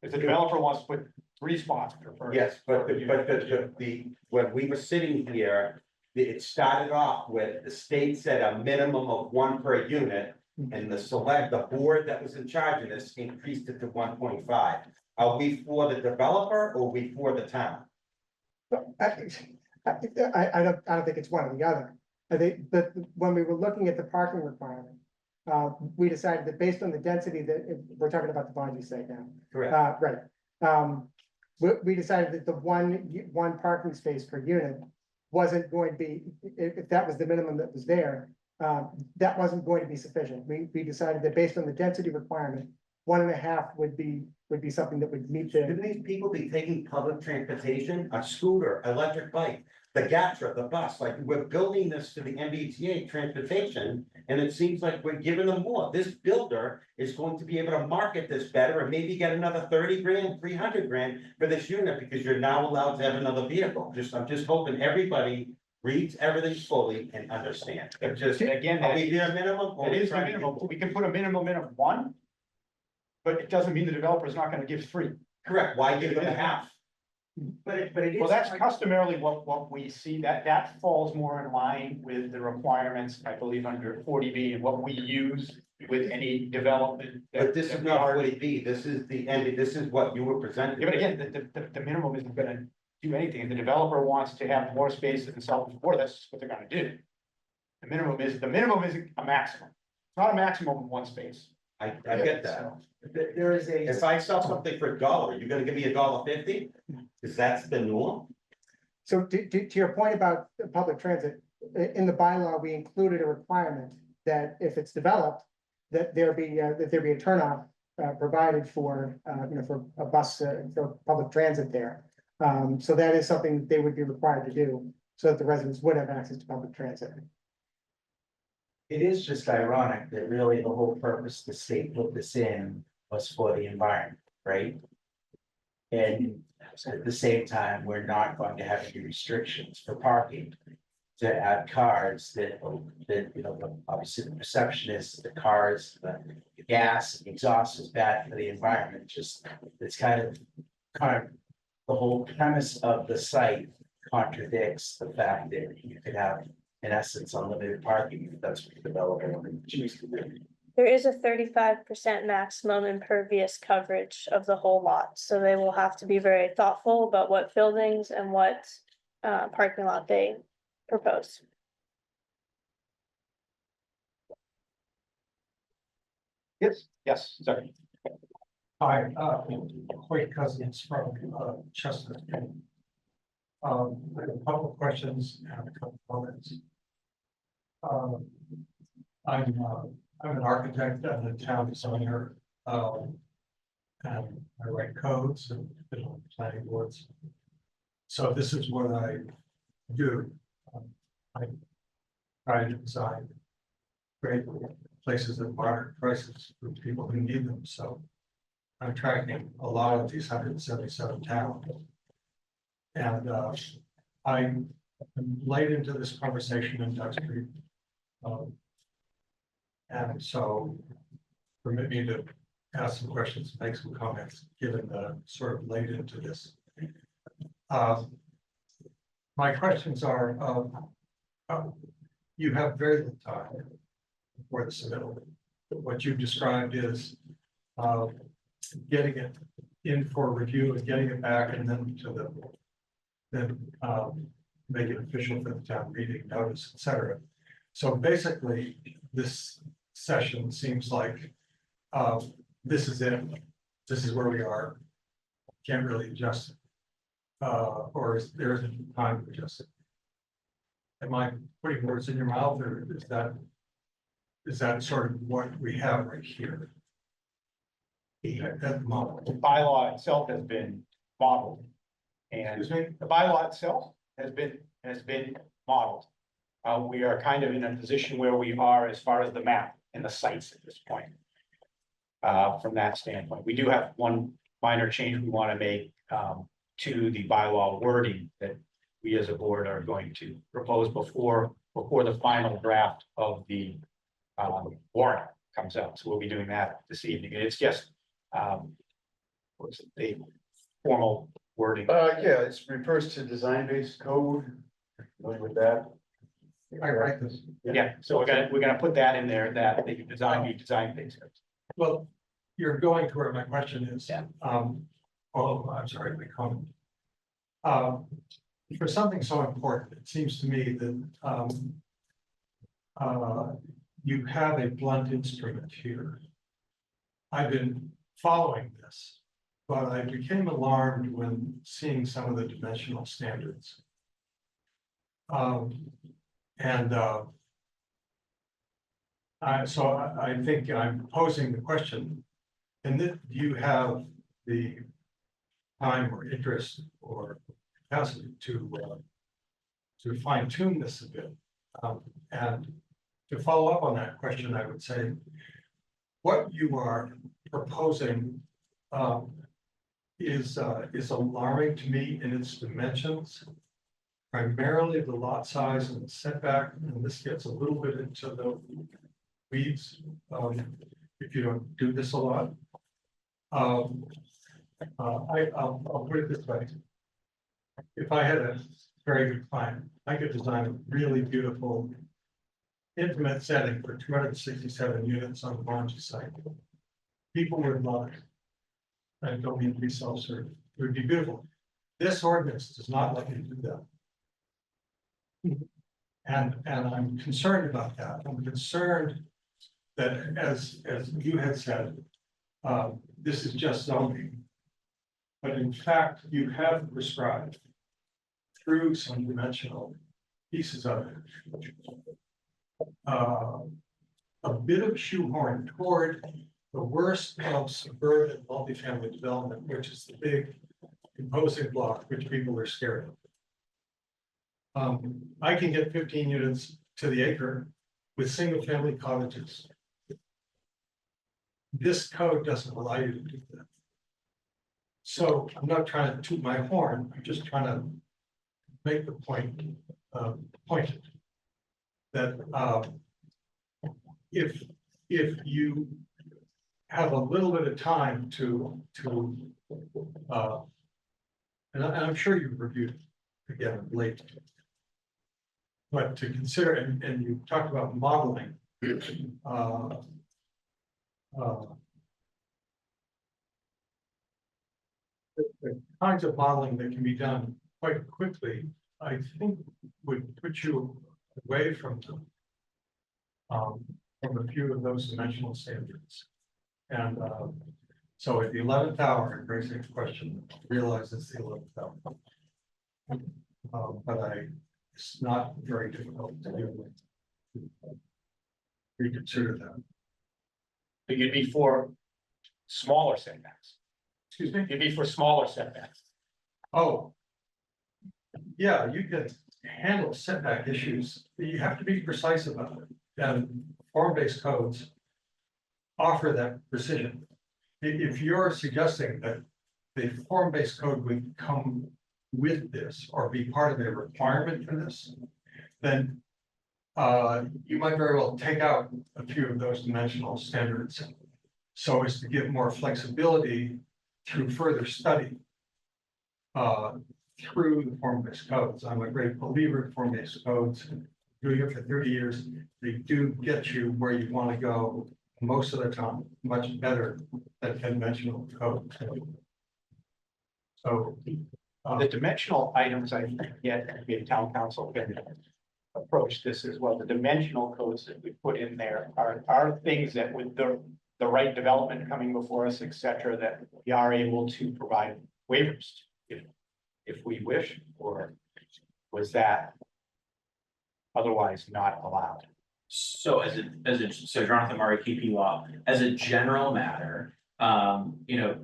If the developer wants to put 3 spots per. Yes, but when we were sitting here, it started off with, the state said a minimum of 1 per unit. And the board that was in charge of this increased it to 1.5. Are we for the developer or are we for the town? I don't think it's one or the other. I think, but when we were looking at the parking requirement, we decided that based on the density that, we're talking about the Bonji site now. Correct. Right. We decided that the one parking space per unit wasn't going to be, if that was the minimum that was there, that wasn't going to be sufficient. We decided that based on the density requirement, 1.5 would be something that would meet the. Shouldn't these people be taking public transportation, a scooter, electric bike, the Gatra, the bus? Like, we're building this to the MBTA transportation, and it seems like we're giving them more. This builder is going to be able to market this better and maybe get another 30 grand, 300 grand for this unit because you're now allowed to have another vehicle. I'm just hoping everybody reads everything fully and understands. Again, Are we there minimum? or it we is the trying to minimum. do- We can put a minimum in of 1. But it doesn't mean the developer is not gonna give 3. Correct, why give them a half? But it is. Well, that's customarily what we see, that falls more in line with the requirements, I believe, under 40B and what we use with any development. But this that is we not are- 40B, this is the end, this is what you were presenting. Yeah, but again, the minimum isn't gonna do anything. If the developer wants to have more spaces and sell them for, that's what they're gonna do. The minimum isn't a maximum. It's not a maximum of 1 space. I get that. There is a. If I sell something for $1, you're gonna give me $1.50? Cause that's the norm? So to your point about public transit, in the bylaw, we included a requirement that if it's developed, that there be a turnoff provided for, for a bus, for public transit there. So that is something they would be required to do, so that the residents would have access to public transit. It is just ironic that really the whole purpose the state put this in was for the environment, right? And at the same time, we're not going to have any restrictions for parking. To add cars that, obviously the perception is the cars, the gas, the exhaust is bad for the environment, it's kind of the whole premise of the site contradicts the fact that you could have, in essence, unlimited parking, if that's what the developer would choose to do. There is a 35% maximum impervious coverage of the whole lot, so they will have to be very thoughtful about what buildings and what parking lot they propose. Yes, sorry. Hi, Hoyt Cousins from Chestnut. I have a couple of questions and a couple of comments. I'm an architect and a town designer, and I write codes and been on planning boards. So this is what I do. I try to design great places at moderate prices for people who need them, so I'm tracking a lot of these 177 towns. And I'm late into this conversation in Duxbury. And so permit me to ask some questions, make some comments, given the sort of late into this. My questions are, you have very little time for the submittal. What you've described is getting it in for review and getting it back and then to the, then make it official for the town meeting notice, et cetera. So basically, this session seems like this is it. This is where we are. Can't really adjust it. Or there isn't time to adjust it. Am I putting words in your mouth, or is that sort of what we have right here? At the moment. The bylaw itself has been modeled. And the bylaw itself has been modeled. We are kind of in a position where we are as far as the map and the sites at this point. From that standpoint, we do have one minor change we want to make to the bylaw wording that we as a board are going to propose before the final draft of the warrant comes out. So we'll be doing that this evening. And it's just what's it, the formal wording. Yeah, it refers to design-based code. Going with that. I write this. Yeah, so we're gonna put that in there, that the design things. Well, you're going to where my question is. Yeah. Oh, I'm sorry, my comment. For something so important, it seems to me that you have a blunt instrument here. I've been following this, but I became alarmed when seeing some of the dimensional standards. So I think I'm posing the question, and do you have the time or interest or capacity to fine tune this a bit? And to follow up on that question, I would say, what you are proposing is alarming to me in its dimensions. Primarily the lot size and the setback, and this gets a little bit into the weeds if you don't do this a lot. I'll put it this way. If I had a very good client, I could design a really beautiful intimate setting for 267 units on the Bonji site. People would love it. I don't mean to be self-serving. It would be beautiful. This ordinance does not let you do that. And I'm concerned about that. I'm concerned that as you had said, this is just zoning. But in fact, you have prescribed through some dimensional pieces of it, a bit of shoehorn toward the worst of suburban multifamily development, which is the big imposing block, which people are scared of. I can get 15 units to the acre with single family cottages. This code doesn't allow you to do that. So I'm not trying to toot my horn, I'm just trying to make the point, pointed. That if you have a little bit of time and I'm sure you've reviewed it again late. But to consider, and you talked about modeling. The kinds of modeling that can be done quite quickly, I think would put you away from a few of those dimensional standards. And so at the 11th hour, it brings into question, realize it's the 11th hour. But it's not very difficult to do. reconsider that. But you'd be for smaller setbacks. Excuse me? You'd be for smaller setbacks. Oh. Yeah, you can handle setback issues, you have to be precise about it, and form-based codes offer that precision. If you're suggesting that the form-based code would come with this or be part of a requirement for this, then you might very well take out a few of those dimensional standards so as to give more flexibility through further study through the form-based codes. I'm a great believer in form-based codes. Doing it for 30 years, they do get you where you want to go most of the time, much better than conventional code. So The dimensional items, I get, the town council can approach this as well. The dimensional codes that we put in there are things that with the right development coming before us, et cetera, that we are able to provide waivers if we wish, or was that otherwise not allowed? So so Jonathan Murray, KP Law, as a general matter, you know,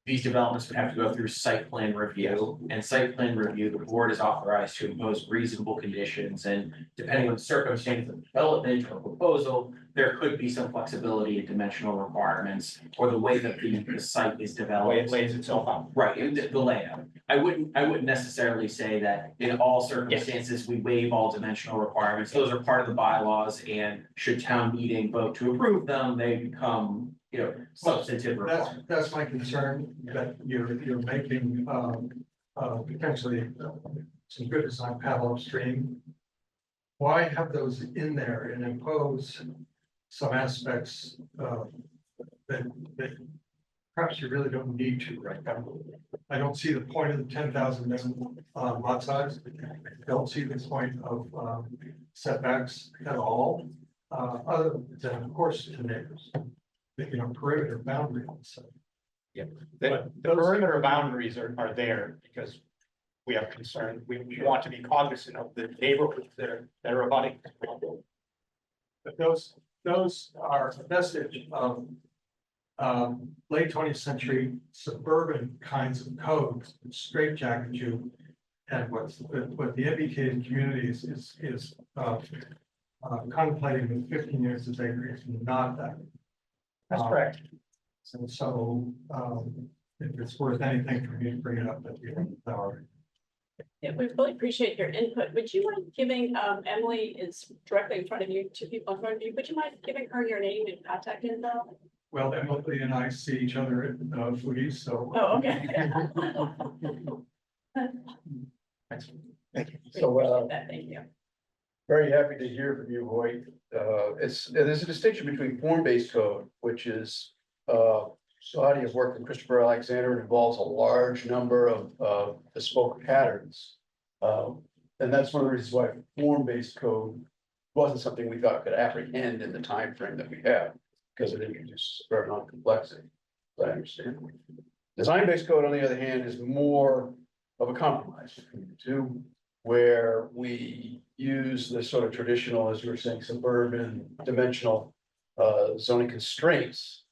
these developments would have to go through site plan review, and site plan review, the board is authorized to impose reasonable conditions, and depending on the circumstance of development or proposal, there could be some flexibility in dimensional requirements or the way that the site is The way developed. it lays itself out. Right, and the layout. I wouldn't necessarily say that in all circumstances, we waive all dimensional requirements. Those are part of the bylaws, and should town meeting vote to approve them, they become, you know, substantive requirements. that's my concern, that you're making potentially some good design paddle upstream. Why have those in there and impose some aspects that perhaps you really don't need to right now? I don't see the point of the 10,000 lot size. I don't see the point of setbacks at all, other than, of course, the neighbors. You know, perimeter boundary on the site. The perimeter boundaries are there because we have concern. We want to be cognizant of the neighborhoods that are abutting. But those are a vestige of late 20th century suburban kinds of codes, that straitjacket you. And what the MBTA community is contemplating in 15 years of acres, not that. That's correct. And so, if it's worth anything for me to bring it up, that you have the power. Yeah, we really appreciate your input. Would you mind giving, Emily is directly in front of you, two people in front of you, would you mind giving her your name and contact info? Well, Emily and I see each other at foodies, so. Oh, okay. Thank you. So, Appreciate that, thank you. Very happy to hear from you, Hoyt. There's a distinction between form-based code, which is body of work from Christopher Alexander. It involves a large number of bespoke patterns. And that's one of the reasons why form-based code wasn't something we thought could apprehend in the time frame that we have, because it introduces a fair amount of complexity. But I understand. Design-based code, on the other hand, is more of a compromise between the two, where we use the sort of traditional, as you were saying, suburban dimensional zoning constraints,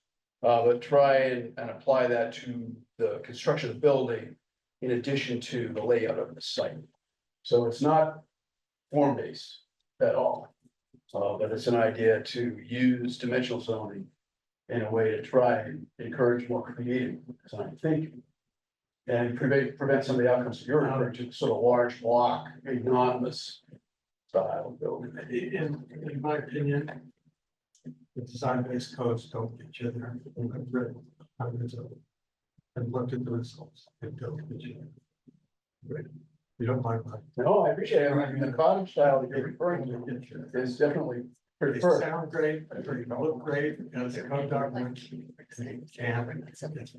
but try and apply that to the construction of the building in addition to the layout of the site. So it's not form-based at all, but it's an idea to use dimensional zoning in a way to try and encourage more creative design thinking. And prevent some of the outcomes that you're referring to, sort of large block, anonymous style building. In my opinion, the design-based codes don't get you there. I've read hundreds of them and looked at the results. They don't get you there. Right. You don't mind that? No, I appreciate it. I mean, the cottage style that you're referring to is definitely They preferred. sound great, they look great, as a code document, and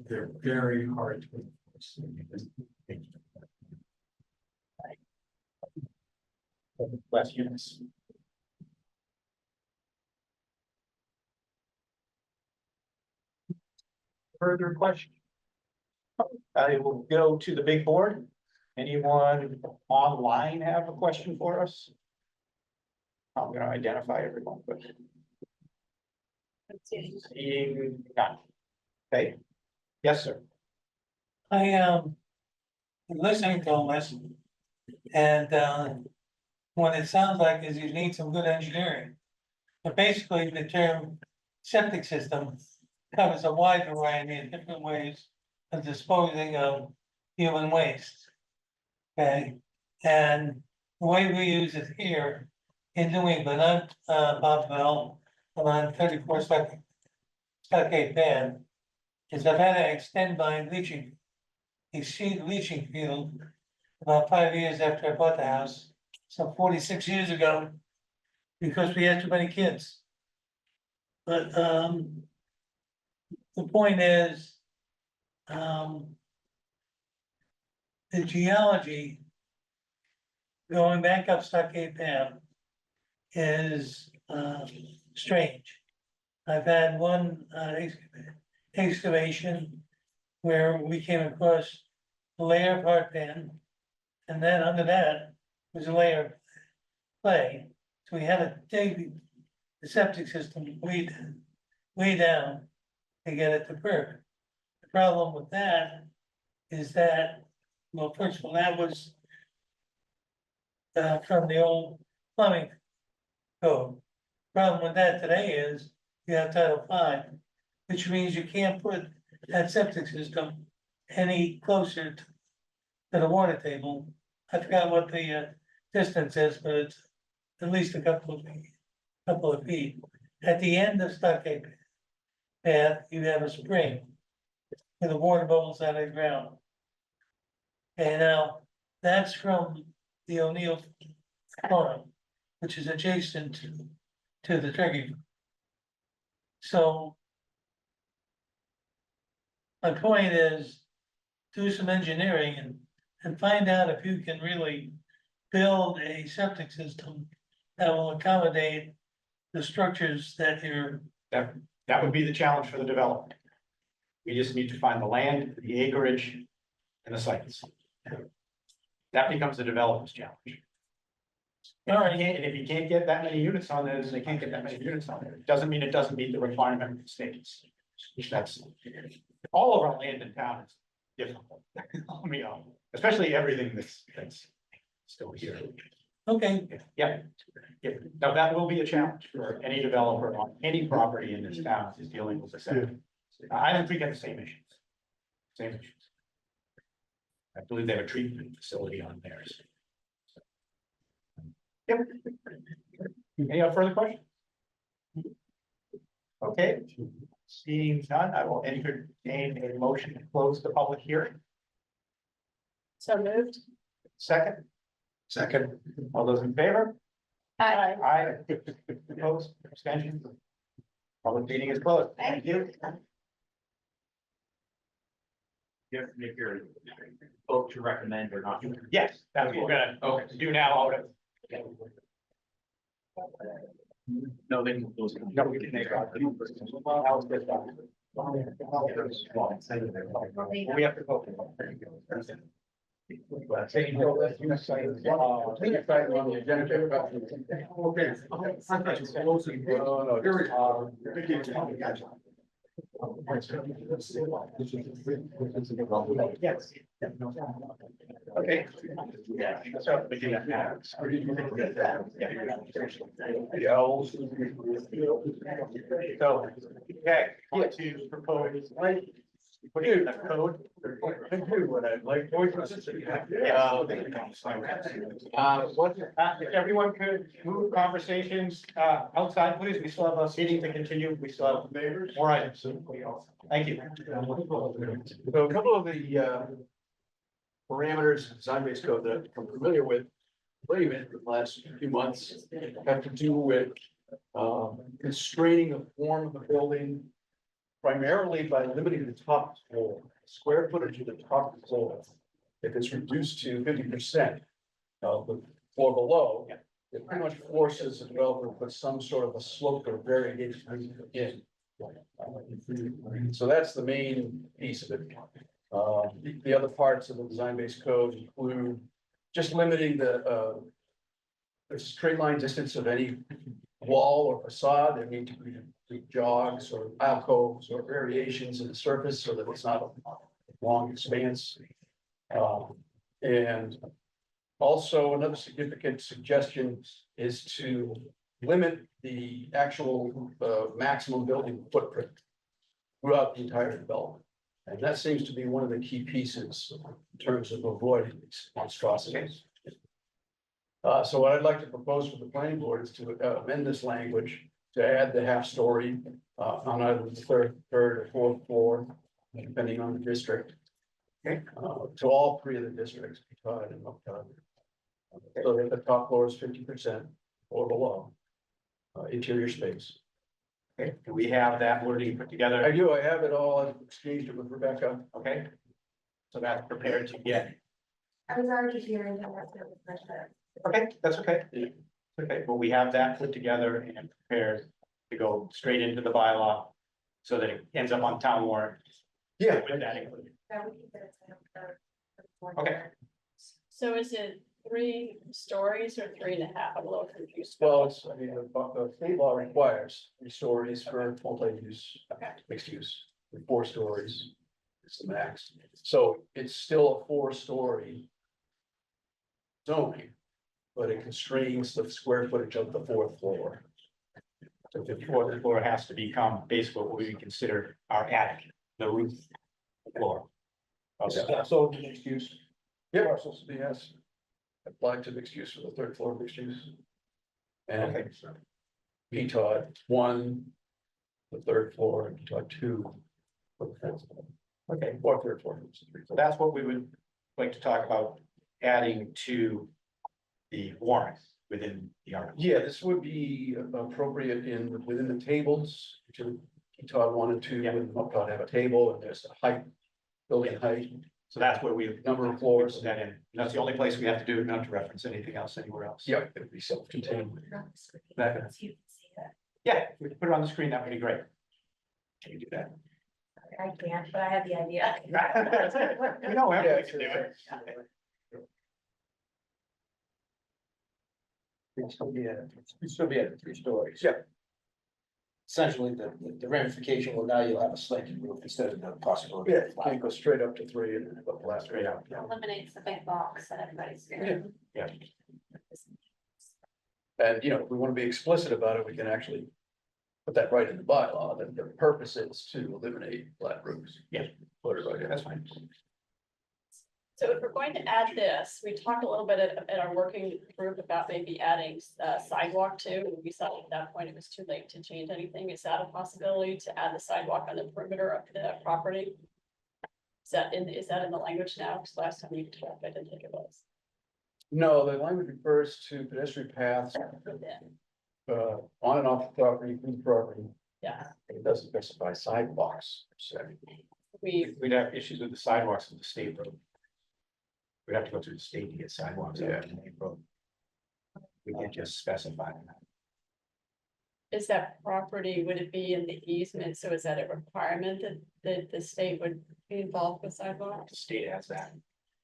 they're very hard to enforce. Questions? Further questions? I will go to the big board. Anyone online have a question for us? I'm gonna identify everyone, but seeing none. Okay, yes, sir. I listening to all this. And what it sounds like is you need some good engineering. But basically, the term septic system covers a wide variety of different ways of disposing of human waste. Okay, and the way we use it here in New England, I'm Bob Bell, I'm on 34 Stockade Band, is I've had to extend my seed leaching field about 5 years after I bought the house, some 46 years ago, because we had too many kids. But the point is, the geology going back up Stockade Dam is strange. I've had one excavation where we came across a layer of hard pan, and then under that was a layer of clay. So we had to dig the septic system way down to get it to perk. The problem with that is that, well, first of all, that was from the old plumbing code. Problem with that today is you have Title V, which means you can't put that septic system any closer to the water table. I forgot what the distance is, but it's at least a couple of feet. At the end of Stockade Path, you have a spring where the water bubbles out of the ground. And now that's from the O'Neill Farm, which is adjacent to the turkey. So my point is, do some engineering and find out if you can really build a septic system that will accommodate the structures that you're. That would be the challenge for the development. We just need to find the land, the acreage, and the sites. That becomes the developer's challenge. All right. And if you can't get that many units on there, they can't get that many units on there. It doesn't mean it doesn't meet the requirement of the states. That's, all of our land in town is difficult. I mean, especially everything that's still here. Okay, Yeah. Yeah. Now, that will be a challenge for any developer on any property in this town is dealing with the same. I don't think we get the same issues. Same issues. I believe they have a treatment facility on theirs. Yep. Any further questions? Okay, seeing none, I will entertain a motion to close the public hearing. So moved. Second, all those in favor? Aye. Aye. Opposed, abstentions? Public meeting is closed. Thank you. You have to make your vote to recommend or not. Yes, that's what we're gonna do now. Out of. No, they can close it. No, we can make our. We have to vote. Yes. Okay. Yeah. So, okay, want to propose, right? Put it in the code. If everyone could move conversations outside, please, we still have a meeting to continue, we still have neighbors, more items. Thank you. So a couple of the parameters of design-based code that I'm familiar with, in the last few months, have to do with constraining the form of the building primarily by limiting the top floor, square footage of the top floor. If it's reduced to 50% of the floor below, it pretty much forces the developer to put some sort of a slope or variation in. So that's the main piece of it. The other parts of the design-based code include just limiting the the straight line distance of any wall or facade. There need to be jogs or alcoves or variations in the surface so that it's not a long expanse. And also another significant suggestion is to limit the actual maximum building footprint throughout the entire development. And that seems to be one of the key pieces in terms of avoiding these monstrosities. So what I'd like to propose for the planning board is to amend this language to add the half story on either the third or fourth floor, depending on the district. To all three of the districts, Todd and Moptod. So that the top floor is 50% or below interior space. Okay, do we have that wording put together? I do, I have it all, I've exchanged it with Rebecca. Okay. So that's prepared to get, I was already hearing that that's gonna be much better. okay, that's okay. Okay, well, we have that put together and prepared to go straight into the bylaw. So that it ends up on town warrant. Yeah. With that included. That would keep it at Okay. So is it 3 stories or 3.5? I'm a little confused. Well, it's, I mean, the state law requires 3 stories for multi-use, Okay. mixed use, and 4 stories. Is the max, so it's still a 4-story. Zoning, but it constrains the square footage of the 4th floor. So the fourth floor has to become basically what we consider our attic, the roof floor. Yeah, so mixed use. Yeah, parcels, yes. Applied to mixed use for the 3rd floor mixed use. And Okay. PTOD 1, the 3rd floor, and PTOD 2. For the 4th floor. Okay, Or 3rd floor. so that's what we would like to talk about adding to the warrant within the article. Yeah, this would be appropriate within the tables, to PTOD 1 and 2, and MUPCOG have a table, and there's a height, building height, So that's where we. number of floors. Put that in. That's the only place we have to do, not to reference anything else anywhere else. Yep, it would be self-contained. That- So you can see that. Yeah, if we could put it on the screen, that would be great. Can you do that? I can't, but I had the idea. We know everybody can do it. It's still be at 3 stories. Yeah. Essentially, the ramification, well, now you'll have a slanted roof instead of the possibility. Yeah, you can't go straight up to 3 and then go flat. Straight out. Eliminates the big box that everybody's doing. Yeah. And, you know, if we want to be explicit about it, we can actually put that right in the bylaw, that the purpose is to eliminate flat roofs. Yeah. Put it right in. That's fine. So if we're going to add this, we talked a little bit at our working group about maybe adding sidewalk too. We saw at that point it was too late to change anything. Is that a possibility to add the sidewalk on the perimeter of the property? Is that in the language now? Because last time you talked, I didn't think it was. No, the language refers to pedestrian paths, on and off the property, through the property. Yeah, It doesn't specify sidewalks, so. We'd have issues with the sidewalks of the state road. We'd have to go through the state to get sidewalks out of the main road. We can't just specify that. is that property, would it be in the easement? So is that a requirement that the state would be involved with sidewalks? The state has that.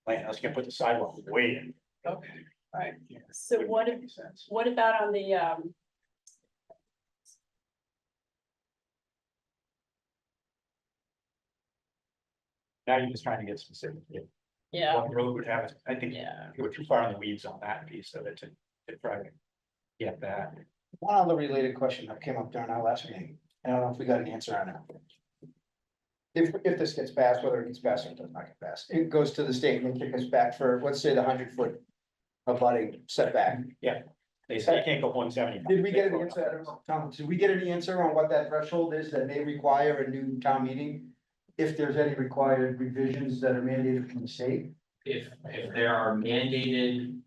Like, let's get put the sidewalk way in. Okay, all right. So Wouldn't what make if, any sense. what about on the Now you're just trying to get specific. yeah, What road would have it, I think yeah. we're too far in the weeds on that piece of it to try to get that. One other related question that came up during our last meeting, I don't know if we got an answer on it. If this gets passed, whether it gets passed or it does not get passed, it goes to the state and they kick us back for, let's say, the 100-foot abutting setback. They say you can't go 170. Did we get an answer? I don't know, Tom, did we get any answer on what that threshold is that may require a new town meeting? If there's any required revisions that are mandated from the state? If there are mandated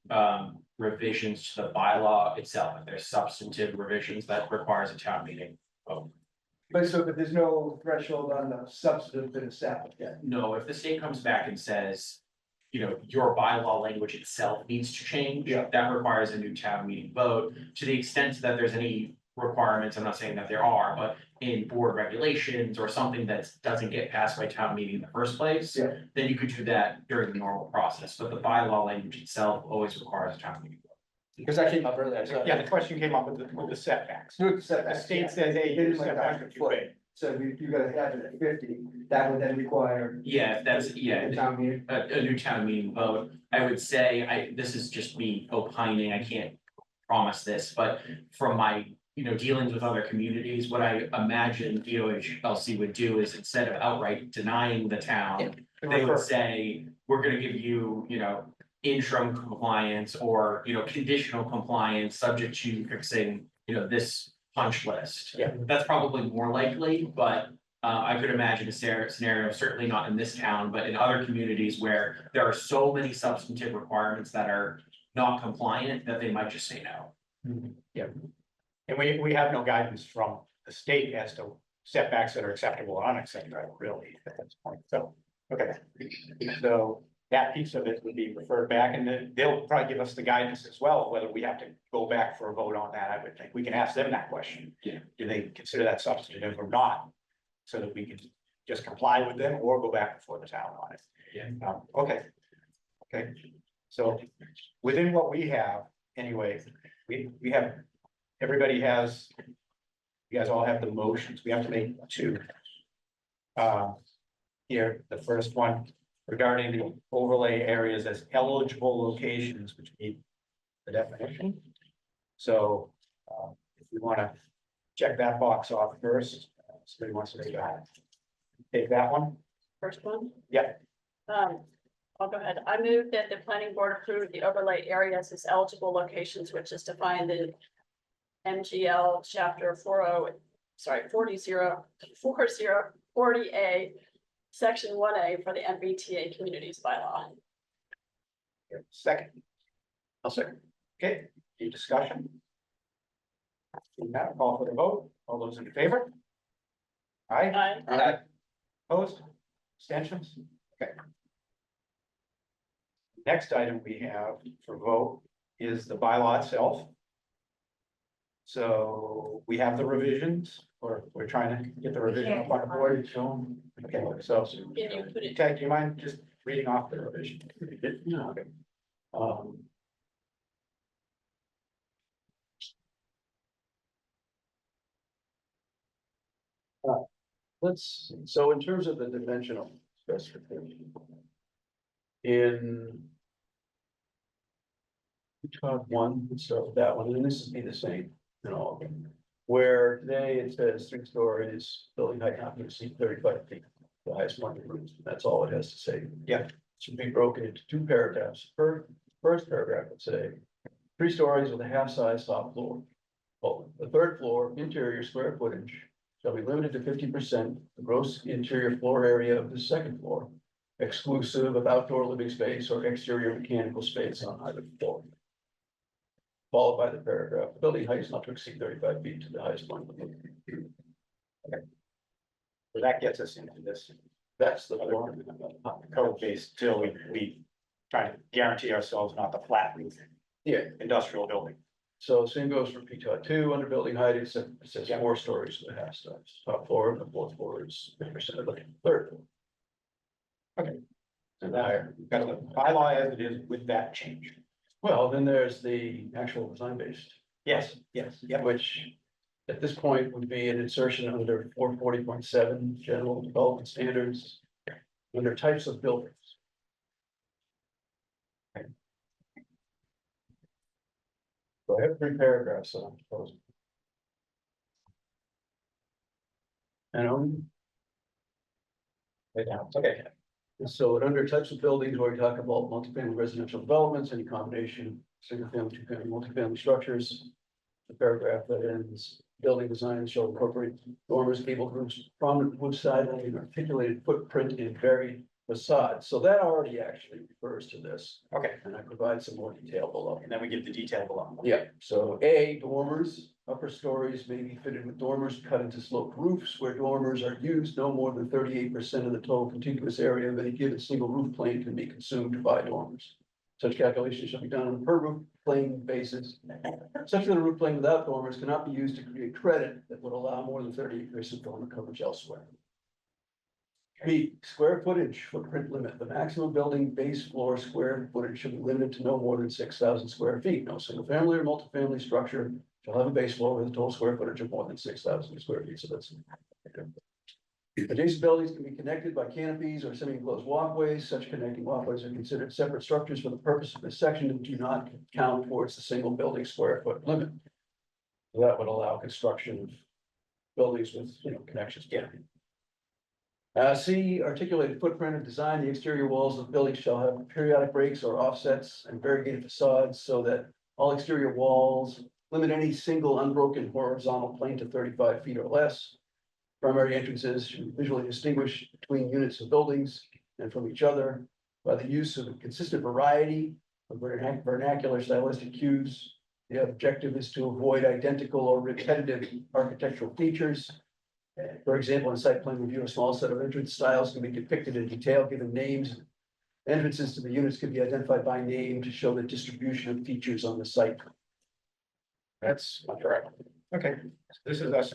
revisions to the bylaw itself, if there's substantive revisions that requires a town meeting. Oh, But there's no threshold on the substantive that is set yet. no, if the state comes back and says, you know, your bylaw language itself needs to change, Yeah. that requires a new town meeting vote. To the extent that there's any requirements, I'm not saying that there are, but in board regulations or something that doesn't get passed by town meeting in the first place, Yeah. then you could do that during the normal process, but the bylaw language itself always requires a town meeting. Because that came up earlier, so. Yeah, the question came up with the setbacks. With The setbacks, state yeah. says, hey, Minimum your setbacks are 100 too foot. big. So you gotta have it at 50, that would then require. Yeah, if that's, yeah, the town meeting. a new town meeting vote, I would say, this is just me opining, I can't promise this, but from my, dealings with other communities, what I imagine DOHLC would do is instead of outright denying the town, they would say, we're gonna give you, interim compliance or, conditional compliance, subject to fixing, this punch list. Yeah. That's probably more likely, but I could imagine a scenario, certainly not in this town, but in other communities where there are so many substantive requirements that are not compliant that they might just say no. Yeah. And we have no guidance from the state as to setbacks that are acceptable or unacceptable, really, at this point. So, okay. So that piece of it would be referred back, and then they'll probably give us the guidance as well, whether we have to go back for a vote on that. I would think we can ask them that question. Yeah. Do they consider that substantive or not? So that we can just comply with them or go back before the town on it. Yeah. Okay. Okay, so within what we have, anyway, we have, everybody has, you guys all have the motions, we have to make two. Here, the first one regarding the overlay areas as eligible locations, which meet the definition. So, if we want to check that box off first, somebody wants to take that one? First one? Yeah. I'll go ahead. I move that the planning board approve the overlay areas as eligible locations, which is defined in MGL chapter 40A, section 1A for the MBTA communities bylaw. Second. I'll second. Okay, any discussion? Seeing none, call for the vote. All those in favor? Aye. Aye. Opposed? Abstentions? Okay. Next item we have for vote is the bylaw itself. So we have the revisions, or we're trying to get the revision up on the board, so. Okay, so. Can you put it? Ted, do you mind just reading off the revision? No. Okay. Let's, so in terms of the dimensional specification. In. Top one, let's start with that one, and this would be the same in all of them. Where today it says 3 stories, building height not to exceed 35 feet, the highest point of the roof, that's all it has to say. Yeah. It should be broken into 2 paragraphs. First paragraph would say 3 stories with a half-size top floor. Well, the 3rd floor interior square footage shall be limited to 50% the gross interior floor area of the 2nd floor, exclusive of outdoor living space or exterior mechanical space on either floor. Followed by the paragraph, building height is not to exceed 35 feet to the highest point of the roof. Okay. So that gets us into this That's the other floor. code base till we try to guarantee ourselves not the flat roof Yeah, industrial building. so same goes for P-TOD 2, under building height, it says Yeah. 4 stories to the half size. Top floor, and the 4th floor is 50% of the 3rd floor. Okay. So that, we've got the bylaw as it is with that change. Well, then there's the actual design based, Yes, yeah. which at this point would be an insertion under 440.7 general development standards. Under types of buildings. So I have 3 paragraphs that I'm proposing. And Okay. so under types of buildings, where we talk about multifamily residential developments, any combination, single family, 2-family, multifamily structures. The paragraph that ends, building design shall incorporate dormers, gable roofs, prominent wood siding, articulated footprint in varied facades. So that already actually refers to this. Okay, And I provide some more detail below. and then we give the detail below. Yeah, so A, dormers, upper stories may be fitted with dormers cut into sloped roofs where dormers are used. No more than 38% of the total contiguous area of any given single roof plane can be consumed by dormers. Such calculations shall be done on a per roof plane basis. Such that a roof plane without dormers cannot be used to create credit that would allow more than 38% dormer coverage elsewhere. B, square footage footprint limit. The maximum building base floor square footage should be limited to no more than 6,000 square feet. No single family or multifamily structure shall have a base floor with a total square footage of more than 6,000 square feet. So that's. Adjacent buildings can be connected by canopies or semi-enclosed walkways. Such connecting walkways are considered separate structures for the purpose of this section and do not count towards the single building square foot limit. So that would allow construction of buildings with, connections. C, articulated footprint of design. The exterior walls of buildings shall have periodic breaks or offsets and variegated facades so that all exterior walls limit any single unbroken horizontal plane to 35 feet or less. Primary entrances should visually distinguish between units of buildings and from each other by the use of a consistent variety of vernacular stylistic cues. The objective is to avoid identical or repetitive architectural features. For example, in site plan review, a small set of entrance styles can be depicted in detail, given names. Entrances to the units can be identified by name to show the distribution of features on the site. That's correct. Okay, this is us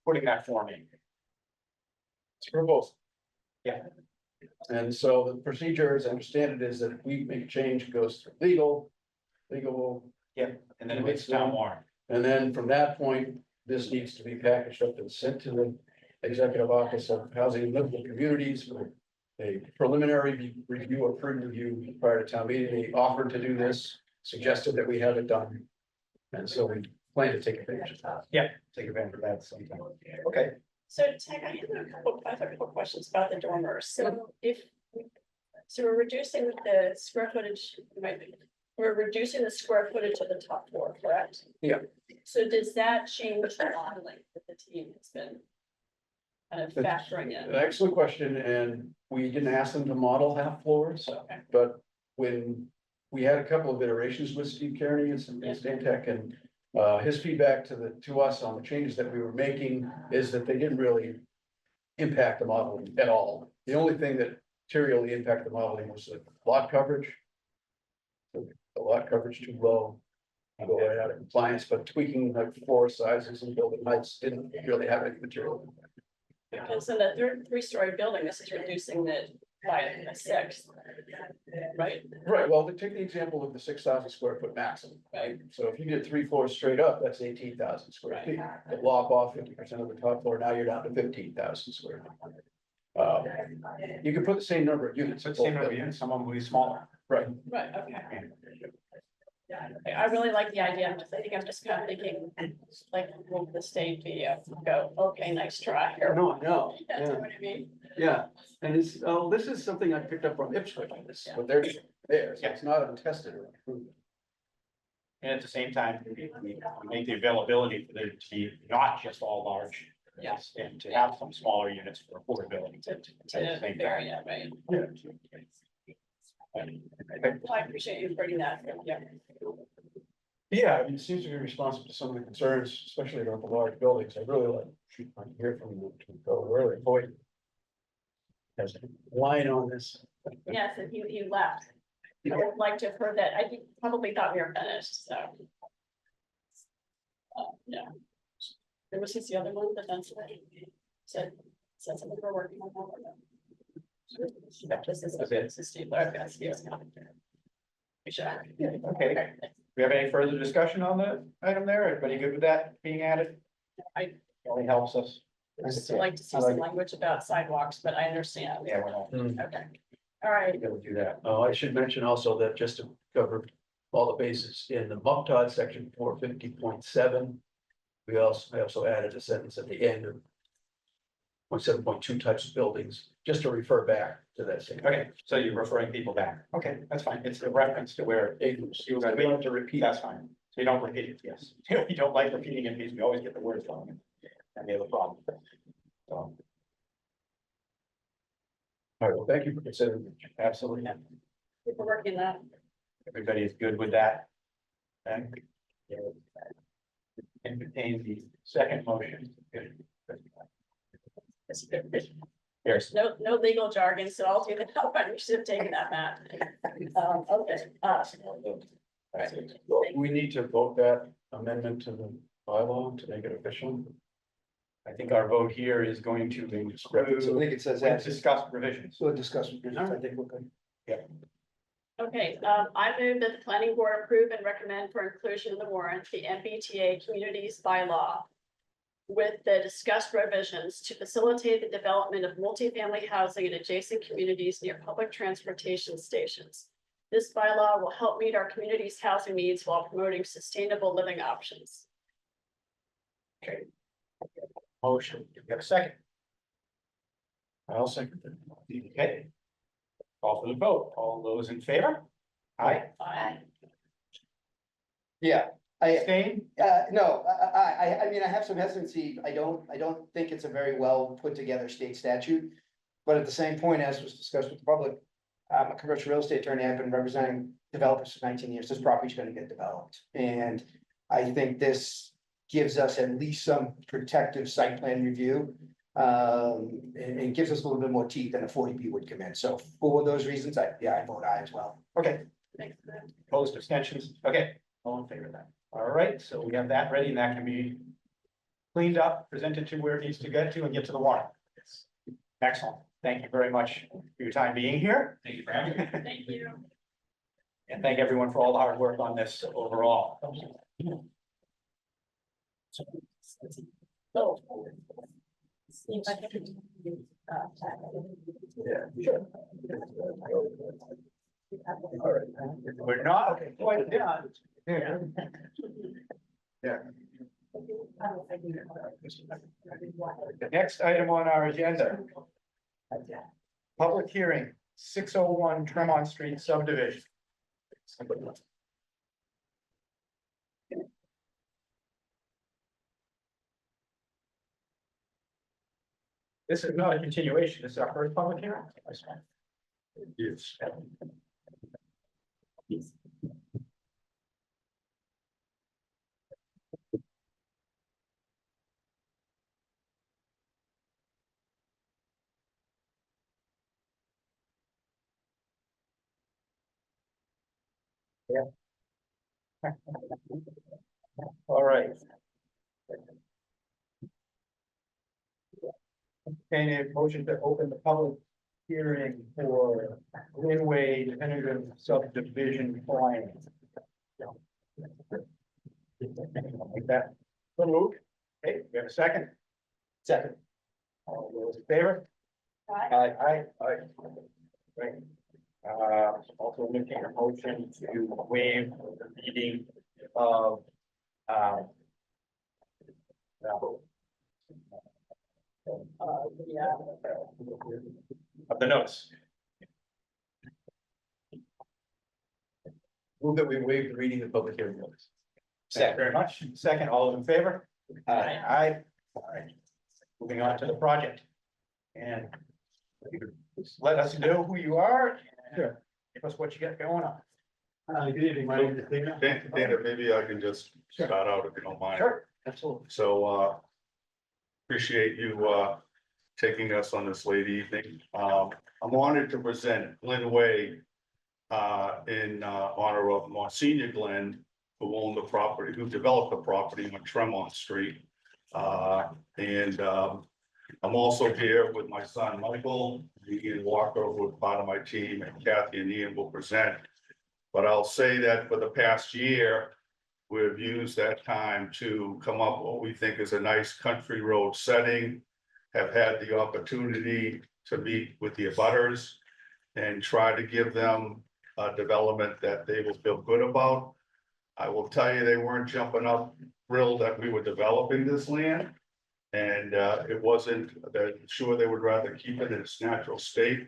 putting that form in. It's for both. Yeah. And so the procedure, as I understand it, is that if we make a change, it goes through legal. Legal will. And then it makes town warrant. And then from that point, this needs to be packaged up and sent to the Executive Office of Housing and Livable Communities for a preliminary review or pre-review prior to town meeting. They offered to do this, suggested that we have it done. And so we plan to take advantage of that. Yeah, take advantage of that sometime. Okay. So Tech, I have a couple questions about the dormers. So so we're reducing the square footage, we're reducing the square footage of the top floor, correct? Yeah. So does that change the modeling that the team has been kind of factoring in? Excellent question, and we didn't ask them to model half floors, Okay. but when we had a couple of iterations with Steve Kearney and Stantec, and his feedback to us on the changes that we were making is that they didn't really impact the modeling at all. The only thing that materially impacted the modeling was the lot coverage. The lot coverage too low, go right out of compliance, but tweaking like floor sizes and building heights didn't really have any material. Because in the three-story building, this is reducing it by a sixth, right? Right, well, take the example of the 6,000 square foot maximum, right? So if you did 3 floors straight up, that's 18,000 square feet. To lop off 50% of the top floor, now you're down to 15,000 square feet. You can put the same number of units. Same number of units, some of them will be smaller. Right. Right, okay. I really like the idea. I think I'm just kind of thinking, like, will the state be, go, okay, nice try here. No, You know what I mean? yeah, and this is something I picked up from Ipswich, but they're there, so it's not untested or proven. And at the same time, we make the availability for them to be not just all large. Yes. And to have some smaller units for affordability. To vary it, right? Well, I appreciate you bringing that, yeah. Yeah, I mean, it seems to be responsive to some of the concerns, especially about the large buildings. I really like to hear from you to go early, Boyd. Has a line on this. Yes, and he left. I would like to have heard that. I probably thought we were finished, so. Yeah. There was just the other one, but that's what said something we're working on. This is Steve, I've got Steve's comment. Okay, we have any further discussion on the item there? Everybody good with that being added? Only helps us. I'd still like to see some language about sidewalks, but I understand. Yeah, well, Okay, all right. We'll do that. Oh, I should mention also that just to cover all the bases in the MUCTOD section 450.7. I also added a sentence at the end of 7.2 types of buildings, just to refer back to that same. okay, so you're referring people back. Okay, that's fine. It's a reference to where you We don't have to repeat. that's fine. So you don't repeat it, yes. You don't like repeating it because we always get the words wrong. And the other problem. So, All right, well, thank you for considering. absolutely. We're working that. Everybody is good with that? Okay. Entertain the second motion. Yes. No legal jargon, so I'll do the help. I should have taken that, Matt. Okay. We need to vote that amendment to the bylaw to make it official. I think our vote here is going to So I include think it says with that, discussed revisions. so discuss, I think we're good. Okay, I move that the planning board approve and recommend for inclusion in the warrant, the MBTA communities bylaw. With the discussed revisions to facilitate the development of multifamily housing in adjacent communities near public transportation stations. This bylaw will help meet our community's housing needs while promoting sustainable living options. Motion, do we have a second? I'll second that. Okay. Call for the vote, all those in favor? Aye. Aye. Yeah, I, Abstain? no, I mean, I have some hesitancy. I don't think it's a very well put together state statute. But at the same point, as was discussed with the public, I'm a commercial real estate attorney. I've been representing developers for 19 years. This property's gonna get developed. And I think this gives us at least some protective site plan review. And gives us a little bit more teeth than a 40B would come in. So for those reasons, I vote aye as well. Okay, Thanks. opposed, abstentions, okay, all in favor of that. All right, so we have that ready and that can be cleaned up, presented to where it needs to get to and get to the warrant. Excellent, thank you very much for your time being here. Thank you for having me. Thank you. And thank everyone for all the hard work on this overall. See if I can. Yeah, sure. All right, we're not quite done. Yeah. The next item on our agenda. Public hearing, 601 Tremont Street subdivision. This is not a continuation, this is our first public hearing. Yes. All right. Okay, a motion to open the public hearing for Greenway definitive subdivision plan. Like that. So moved. Okay, we have a second? Second. All those in favor? Aye. Aye. Right. Also making a motion to waive the reading of, Yeah. of the notes. Move that we waive the reading of public hearing notice. Thank you very much. Second, all those in favor? Aye. Aye. All right. Moving on to the project. And let us know who you are. Sure. Give us what you got going on. Good evening, my name is Dana. Dana, maybe I can just start out if you don't mind. Sure, absolutely. So, appreciate you, taking us on this late evening. I'm honored to present Glenn Way, in, honor of Monsignor Glenn, who owned the property, who developed the property on Tremont Street. I'm also here with my son, Michael, Ian Walker, who are part of my team, and Kathy and Ian will present. But I'll say that for the past year, we've used that time to come up with what we think is a nice country road setting. Have had the opportunity to meet with the abutters and try to give them a development that they will feel good about. I will tell you, they weren't jumping up thrilled that we were developing this land. And it wasn't, they're sure they would rather keep it in its natural state.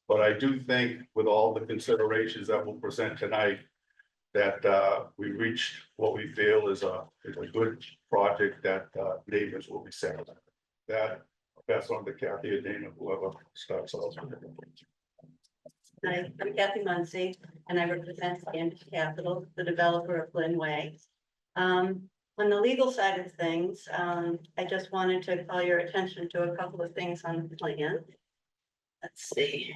But I do think with all the considerations that we'll present tonight, that we reached what we feel is a good project that neighbors will be settled. That, that's on to Kathy or Dana, whoever starts off. Hi, I'm Kathy Muncy, and I represent Standish Capital, the developer of Glen Way. On the legal side of things, I just wanted to call your attention to a couple of things on the plan. Let's see.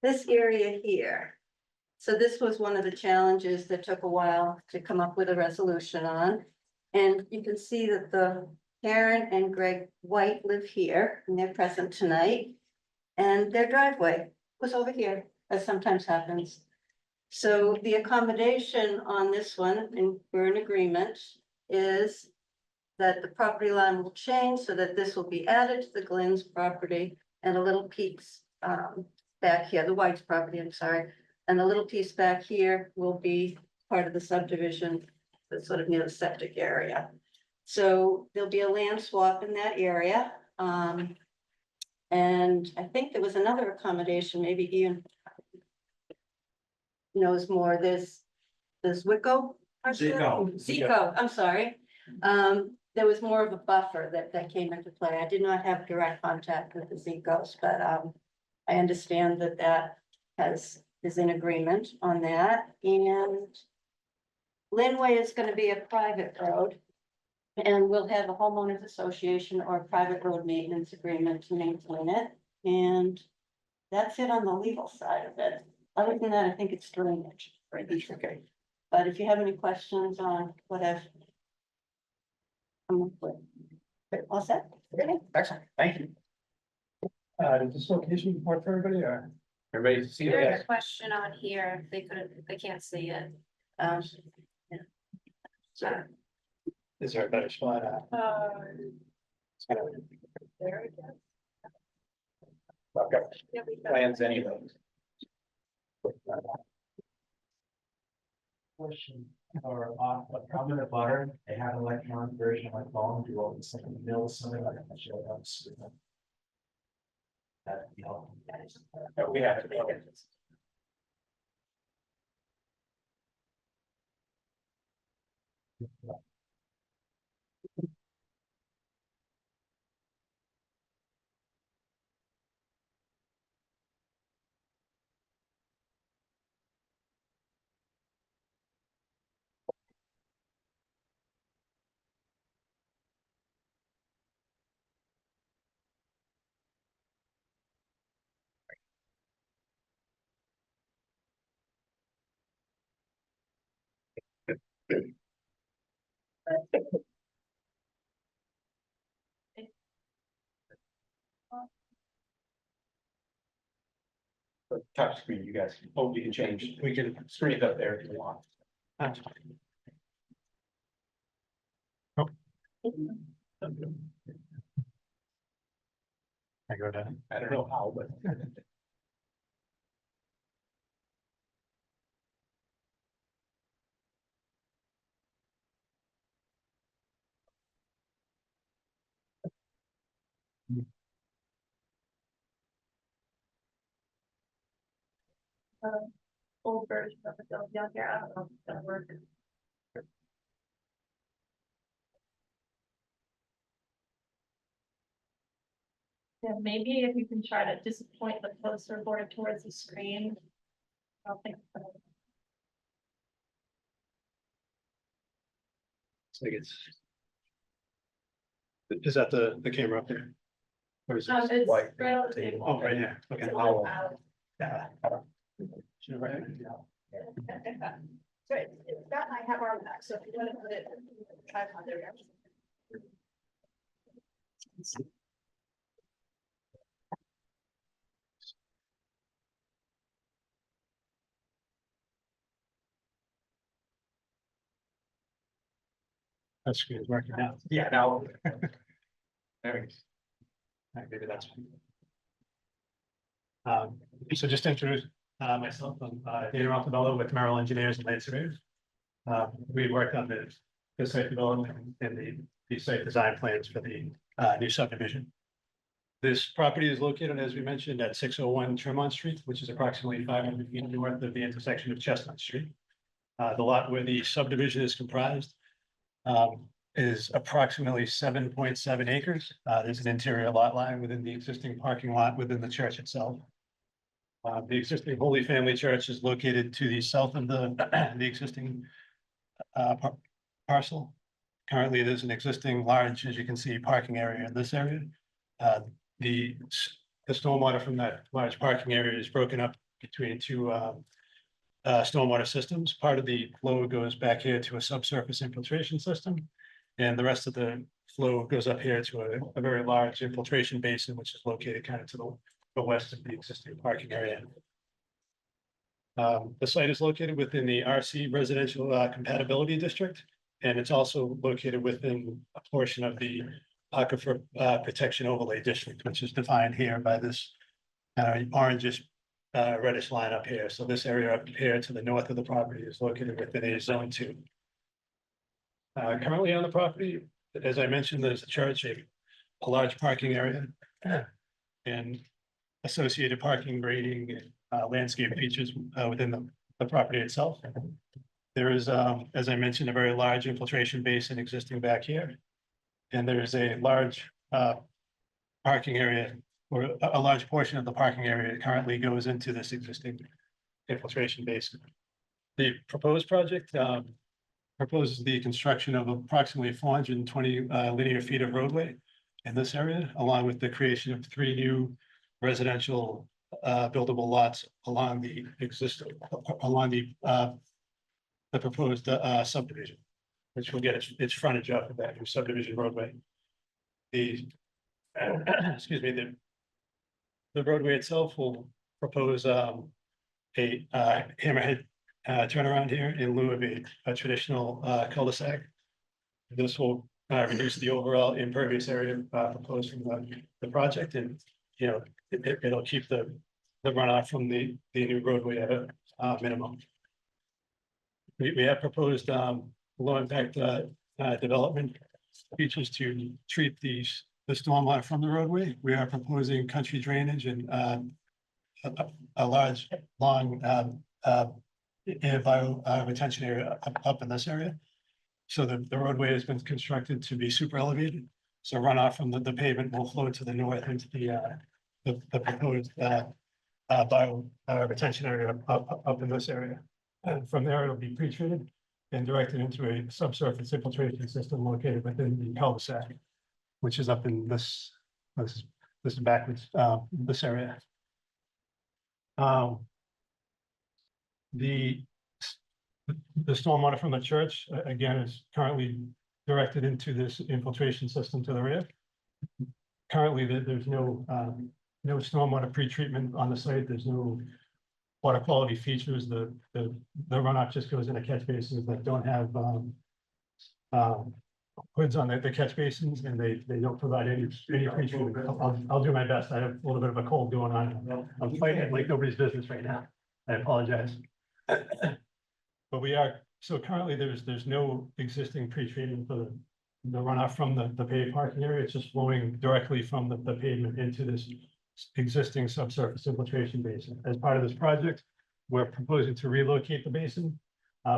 This area here. So this was one of the challenges that took a while to come up with a resolution on. And you can see that the Karen and Greg White live here and they're present tonight. And their driveway was over here, as sometimes happens. So the accommodation on this one, and we're in agreement, is that the property line will change so that this will be added to the Glenn's property and a little piece back here, the White's property, I'm sorry. And the little piece back here will be part of the subdivision that's sort of near the septic area. So there'll be a land swap in that area. And I think there was another accommodation, maybe Ian knows more. There's Wicco. Zico, I'm sorry. There was more of a buffer that came into play. I did not have direct contact with the Zicos, but I understand that is in agreement on that. And Linway is gonna be a private road. And we'll have a homeowners association or a private road maintenance agreement to maintain it. And that's it on the legal side of it. Other than that, I think it's drainage. Okay. But if you have any questions on what I've come up with. All set? Okay, excellent, thank you. Does this location work for everybody or? Everybody see it? There's a question on here, they can't see it. Is there a better spot? There it is. Okay, Yeah, we got- plans anyway. Question or I'm in a butter, they have an electronic version of my phone, do all this like in the middle of something like that, show us. That, you know. We have to. Touch screen, you guys, you can change, we can screen it up there if you want. That's fine. Oh. I go down, I don't know how, but. Old version of the bill down here, I don't know if it's gonna work. Yeah, maybe if you can try to just point the poster board towards the screen. I don't think. It's like it's. Is that the camera up there? Or is It's it white? relative. Oh, right here, okay. It's a little out. Yeah. Should I write it? So that might have our back, so if you want to put it. There we go. That screen is working now. Yeah, now. There we go. Maybe that's. So just to introduce myself, I'm Dana Roccavello with Merrill Engineers and Land Surveyors. We worked on the site development and the site design plans for the new subdivision. This property is located, as we mentioned, at 601 Tremont Street, which is approximately 500 feet north of the intersection of Chestnut Street. The lot where the subdivision is comprised is approximately 7.7 acres. There's an interior lot line within the existing parking lot within the church itself. The existing Holy Family Church is located to the south of the existing parcel. Currently, there's an existing large, as you can see, parking area in this area. The stormwater from that large parking area is broken up between two stormwater systems. Part of the flow goes back here to a subsurface infiltration system. And the rest of the flow goes up here to a very large infiltration basin, which is located kind of to the west of the existing parking area. The site is located within the RC Residential Compatibility District, and it's also located within a portion of the Aquifer Protection Overlay District, which is defined here by this orangish reddish line up here. So this area up here to the north of the property is located within a zone 2. Currently on the property, as I mentioned, there's a church, a large parking area, and associated parking grading, landscape features within the property itself. There is, as I mentioned, a very large infiltration basin existing back here. And there is a large parking area, or a large portion of the parking area currently goes into this existing infiltration basin. The proposed project proposes the construction of approximately 420 linear feet of roadway in this area, along with the creation of 3 new residential buildable lots along the proposed subdivision, which will get its frontage up of that new subdivision roadway. Excuse me, the roadway itself will propose a hammerhead turnaround here in lieu of a traditional cul-de-sac. This will reduce the overall impervious area proposed from the project, and it'll keep the runoff from the new roadway at a minimum. We have proposed low impact development features to treat the stormwater from the roadway. We are proposing country drainage and a large, long bio retention area up in this area. So the roadway has been constructed to be super elevated. So runoff from the pavement will flow to the north into the proposed bio retention area up in this area. And from there, it'll be pre-treated and directed into a subsurface infiltration system located within the cul-de-sac, which is up in this backwards, this area. The stormwater from the church, again, is currently directed into this infiltration system to the rear. Currently, there's no stormwater pretreatment on the site. There's no water quality features. The runoff just goes into catch basins that don't have hoods on the catch basins, and they don't provide any pretreatment. I'll do my best. I have a little bit of a cold going on. I'm fighting it like nobody's business right now. I apologize. But we are, so currently there's no existing pretreatment for the runoff from the paved parking area. It's just flowing directly from the pavement into this existing subsurface infiltration basin. As part of this project, we're proposing to relocate the basin,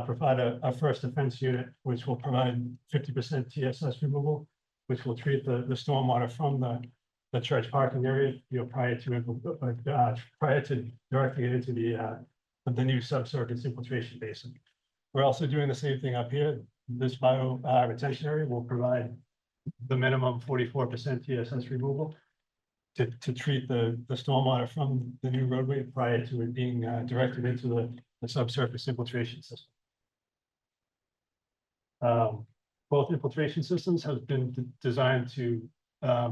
provide a first defense unit, which will provide 50% TSS removal, which will treat the stormwater from the church parking area, prior to directing it into the new subsurface infiltration basin. We're also doing the same thing up here. This bio retention area will provide the minimum 44% TSS removal to treat the stormwater from the new roadway prior to it being directed into the subsurface infiltration system. Both infiltration systems have been designed to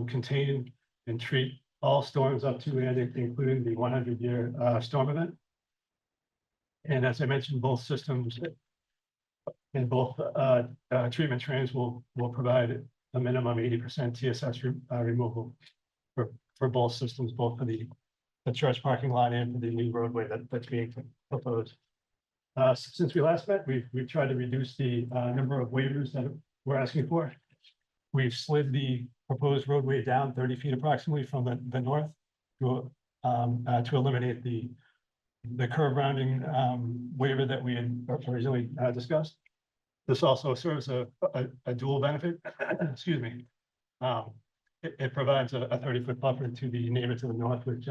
contain and treat all storms up to and including the 100-year storm event. And as I mentioned, both systems and both treatment trains will provide a minimum 80% TSS removal for both systems, both for the church parking lot and for the new roadway that's being proposed. Since we last met, we've tried to reduce the number of waivers that we're asking for. We've slid the proposed roadway down 30 feet approximately from the north to eliminate the curb rounding waiver that we had originally discussed. This also serves a dual benefit. Excuse me. It provides a 30-foot buffer to the neighbor to the north, which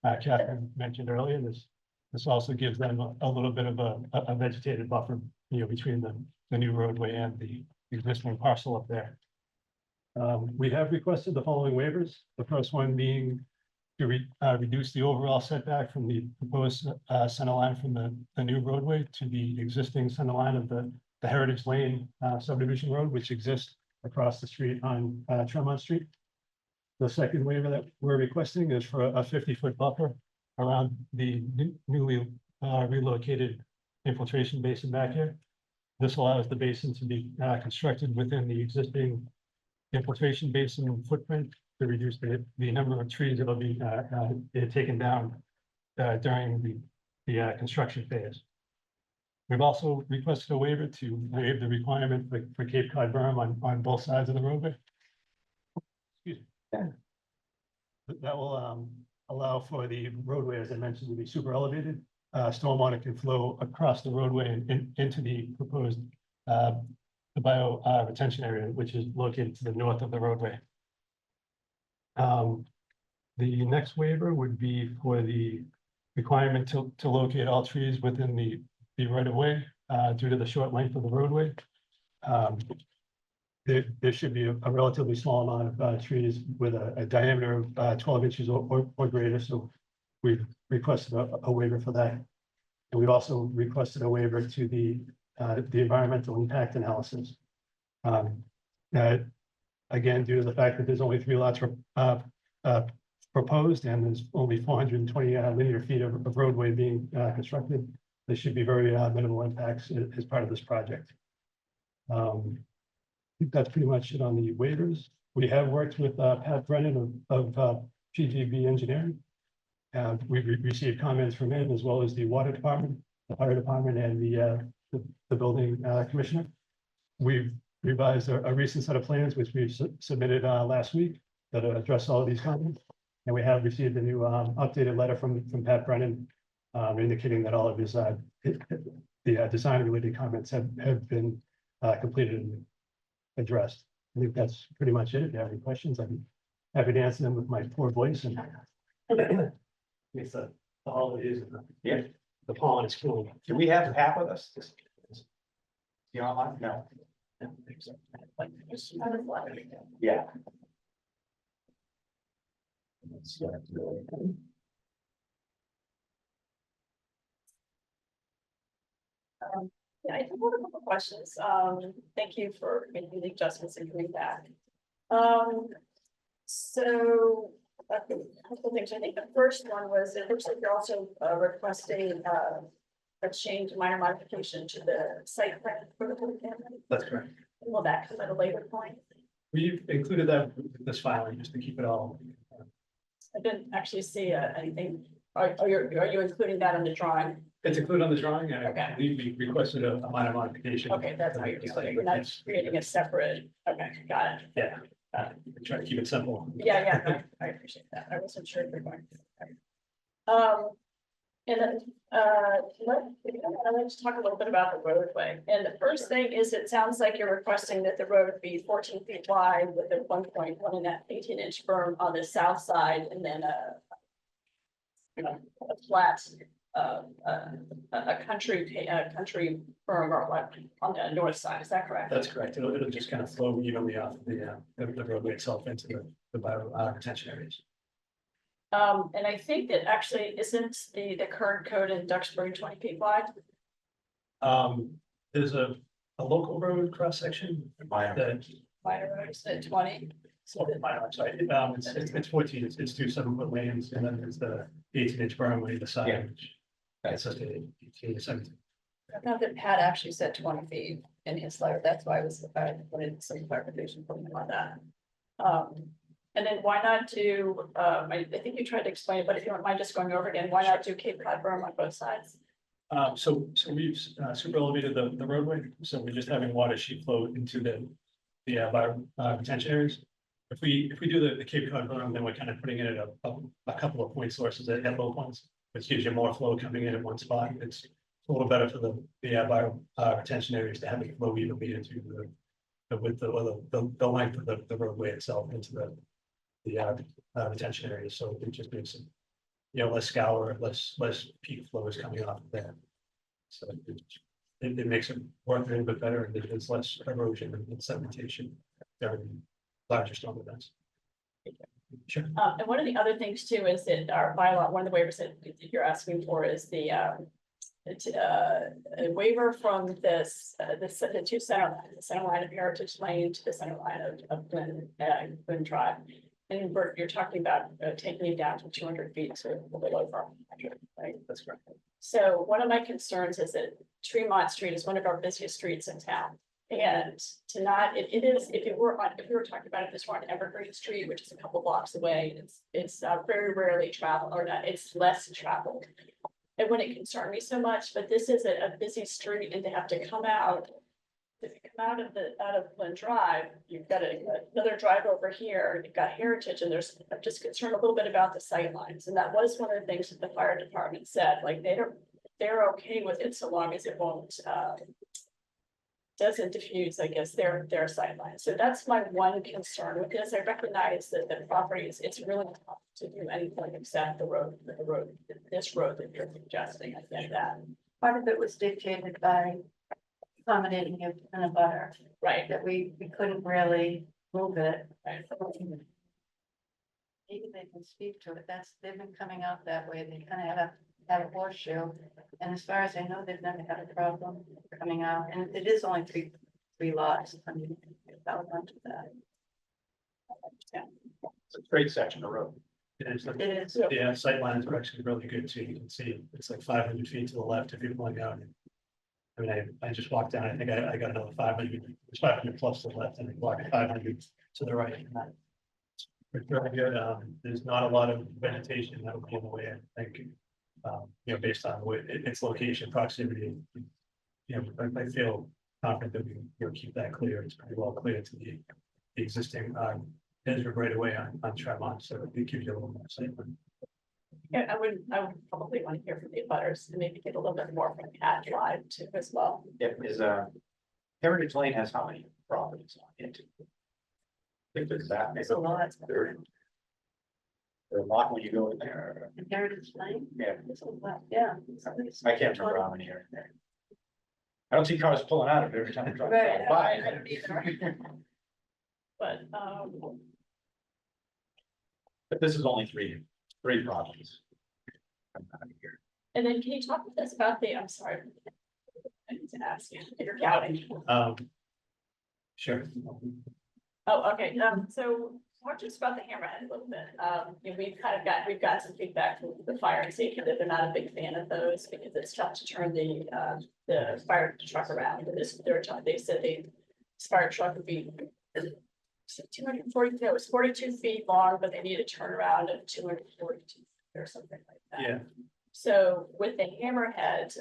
Catherine mentioned earlier. This also gives them a little bit of a vegetated buffer, between the new roadway and the existing parcel up there. We have requested the following waivers. The first one being to reduce the overall setback from the proposed center line from the new roadway to the existing center line of the the Heritage Lane subdivision road, which exists across the street on Tremont Street. The second waiver that we're requesting is for a 50-foot buffer around the newly relocated infiltration basin back here. This allows the basin to be constructed within the existing infiltration basin footprint to reduce the number of trees that'll be taken down during the construction phase. We've also requested a waiver to waive the requirement for Cape Cod berm on both sides of the roadway. Excuse me. That will allow for the roadway, as I mentioned, to be super elevated. Stormwater can flow across the roadway and into the proposed the bio retention area, which is located to the north of the roadway. The next waiver would be for the requirement to locate all trees within the right of way due to the short length of the roadway. There should be a relatively small amount of trees with a diameter of 12 inches or greater, so we've requested a waiver for that. And we've also requested a waiver to the environmental impact analysis. Again, due to the fact that there's only 3 lots proposed and there's only 420 linear feet of roadway being constructed, there should be very minimal impacts as part of this project. I think that's pretty much it on the waivers. We have worked with Pat Brennan of GGB Engineering. We've received comments from him as well as the water department, the fire department, and the building commissioner. We've revised a recent set of plans which we've submitted last week that address all of these comments. And we have received a new updated letter from Pat Brennan indicating that all of his the design related comments have been completed and addressed. I think that's pretty much it. If you have any questions, I'm happy to answer them with my poor voice and it's the holidays and the pollen is killing. Do we have Pat with us? You online? No. Yeah. Yeah, I have a couple of questions. Thank you for making the adjustments and coming back. So a couple of things. I think the first one was, it looks like you're also requesting a change, minor modification to the site plan for the whole family. That's correct. Will that come at a later point? We've included that with this filing just to keep it all. I didn't actually see anything. Are you including that in the drawing? It's included on the drawing, and Okay. I believe we requested a minor modification. Okay, that's how you're doing it. You're not creating a separate, okay, got it. Yeah, we try to keep it simple. Yeah, no, I appreciate that. I wasn't sure if you're going to. And then, let's talk a little bit about the roadway. And the first thing is, it sounds like you're requesting that the road be 14 feet wide with a 1.1 and that 18-inch berm on the south side, and then a flat, a country berm or what on the north side. Is that correct? That's correct. It'll just kind of flow evenly off the roadway itself into the bio retention areas. And I think that actually isn't the current code in Duxbury 20 feet wide. There's a local road cross section. Minor road is at 20. I'm sorry, it's 14, it's 2 7-foot lanes, and then there's the 18-inch berm on either side. Yeah. Which that's just 18 to 17. I thought that Pat actually said 20 feet in his letter. That's why I wanted some clarification from him on that. And then why not do, I think you tried to explain it, but if you don't mind just going over again, why not do Cape Cod berm on both sides? So we've super elevated the roadway, so we're just having water sheet flow into the bio retention areas. If we do the Cape Cod berm, then we're kind of putting it at a couple of point sources at low points, which gives you more flow coming in at one spot. It's a little better for the bio retention areas to have it flow evenly into the width or the length of the roadway itself into the retention area. So it just makes it, less scour, less peak flow is coming off of that. So it makes it work a little bit better, and there's less erosion and sedimentation during larger storm events. Sure. And one of the other things too is that our bylaw, one of the waivers that you're asking for is the a waiver from the two center lines, the center line of Heritage Lane to the center line of Glen Drive. And you're talking about taking it down to 200 feet to a little over 100, right? That's correct. So one of my concerns is that Tremont Street is one of our busiest streets in town. And to not, it is, if we were talking about if this were on Evergreen Street, which is a couple blocks away, it's very rarely traveled, or not, it's less traveled. It wouldn't concern me so much, but this is a busy street and they have to come out. If you come out of Glen Drive, you've got another drive over here, you've got Heritage, and I'm just concerned a little bit about the sight lines. And that was one of the things that the fire department said, like they're okay with it so long as it won't, doesn't diffuse, I guess, their sight lines. So that's my one concern with this. I recognize that the property it's really tough to do anything except this road that you're suggesting. I think that. Part of it was dictated by accommodating it in a butter, Right. that we couldn't really move it. Right. Maybe they can speak to it. They've been coming out that way. They kind of have a horseshoe. And as far as I know, they've never had a problem coming out. And it is only three lots. I mean, about onto that. Yeah. It's a great section of road. It is. Yeah, sight lines are actually really good too. You can see it's like 500 feet to the left if you're going out. I mean, I just walked down, I think I got another 500, it's 500 plus to the left and I walked 500 to the right. It's really good. There's not a lot of vegetation that would be in the way, I think. You know, based on its location, proximity, you know, I feel confident that we can keep that clear. It's pretty well clear to the existing edge of right away on Tremont, so it gives you a little more sight. Yeah, I would probably want to hear from the abutters and maybe get a little bit more from Cat Drive too as well. It is Heritage Lane has how many properties on it? I think there's that. There's a lot. There's a lot when you go in there. Heritage Lane? Yeah. There's a lot, yeah. I can't remember how many are in there. I don't see cars pulling out of it every time I drive Right. by. I don't either. But this is only three properties. And then can you talk with us about I'm sorry. I need to ask you, if you're counting. Sure. Oh, okay, so talk to us about the hammerhead a little bit. You know, we've got some feedback from the fire and safety that they're not a big fan of those because it's tough to turn the fire truck around. And they said this fire truck would be 240, no, it's 42 feet long, but they need a turnaround of 242 or something like that. Yeah. So with the hammerhead,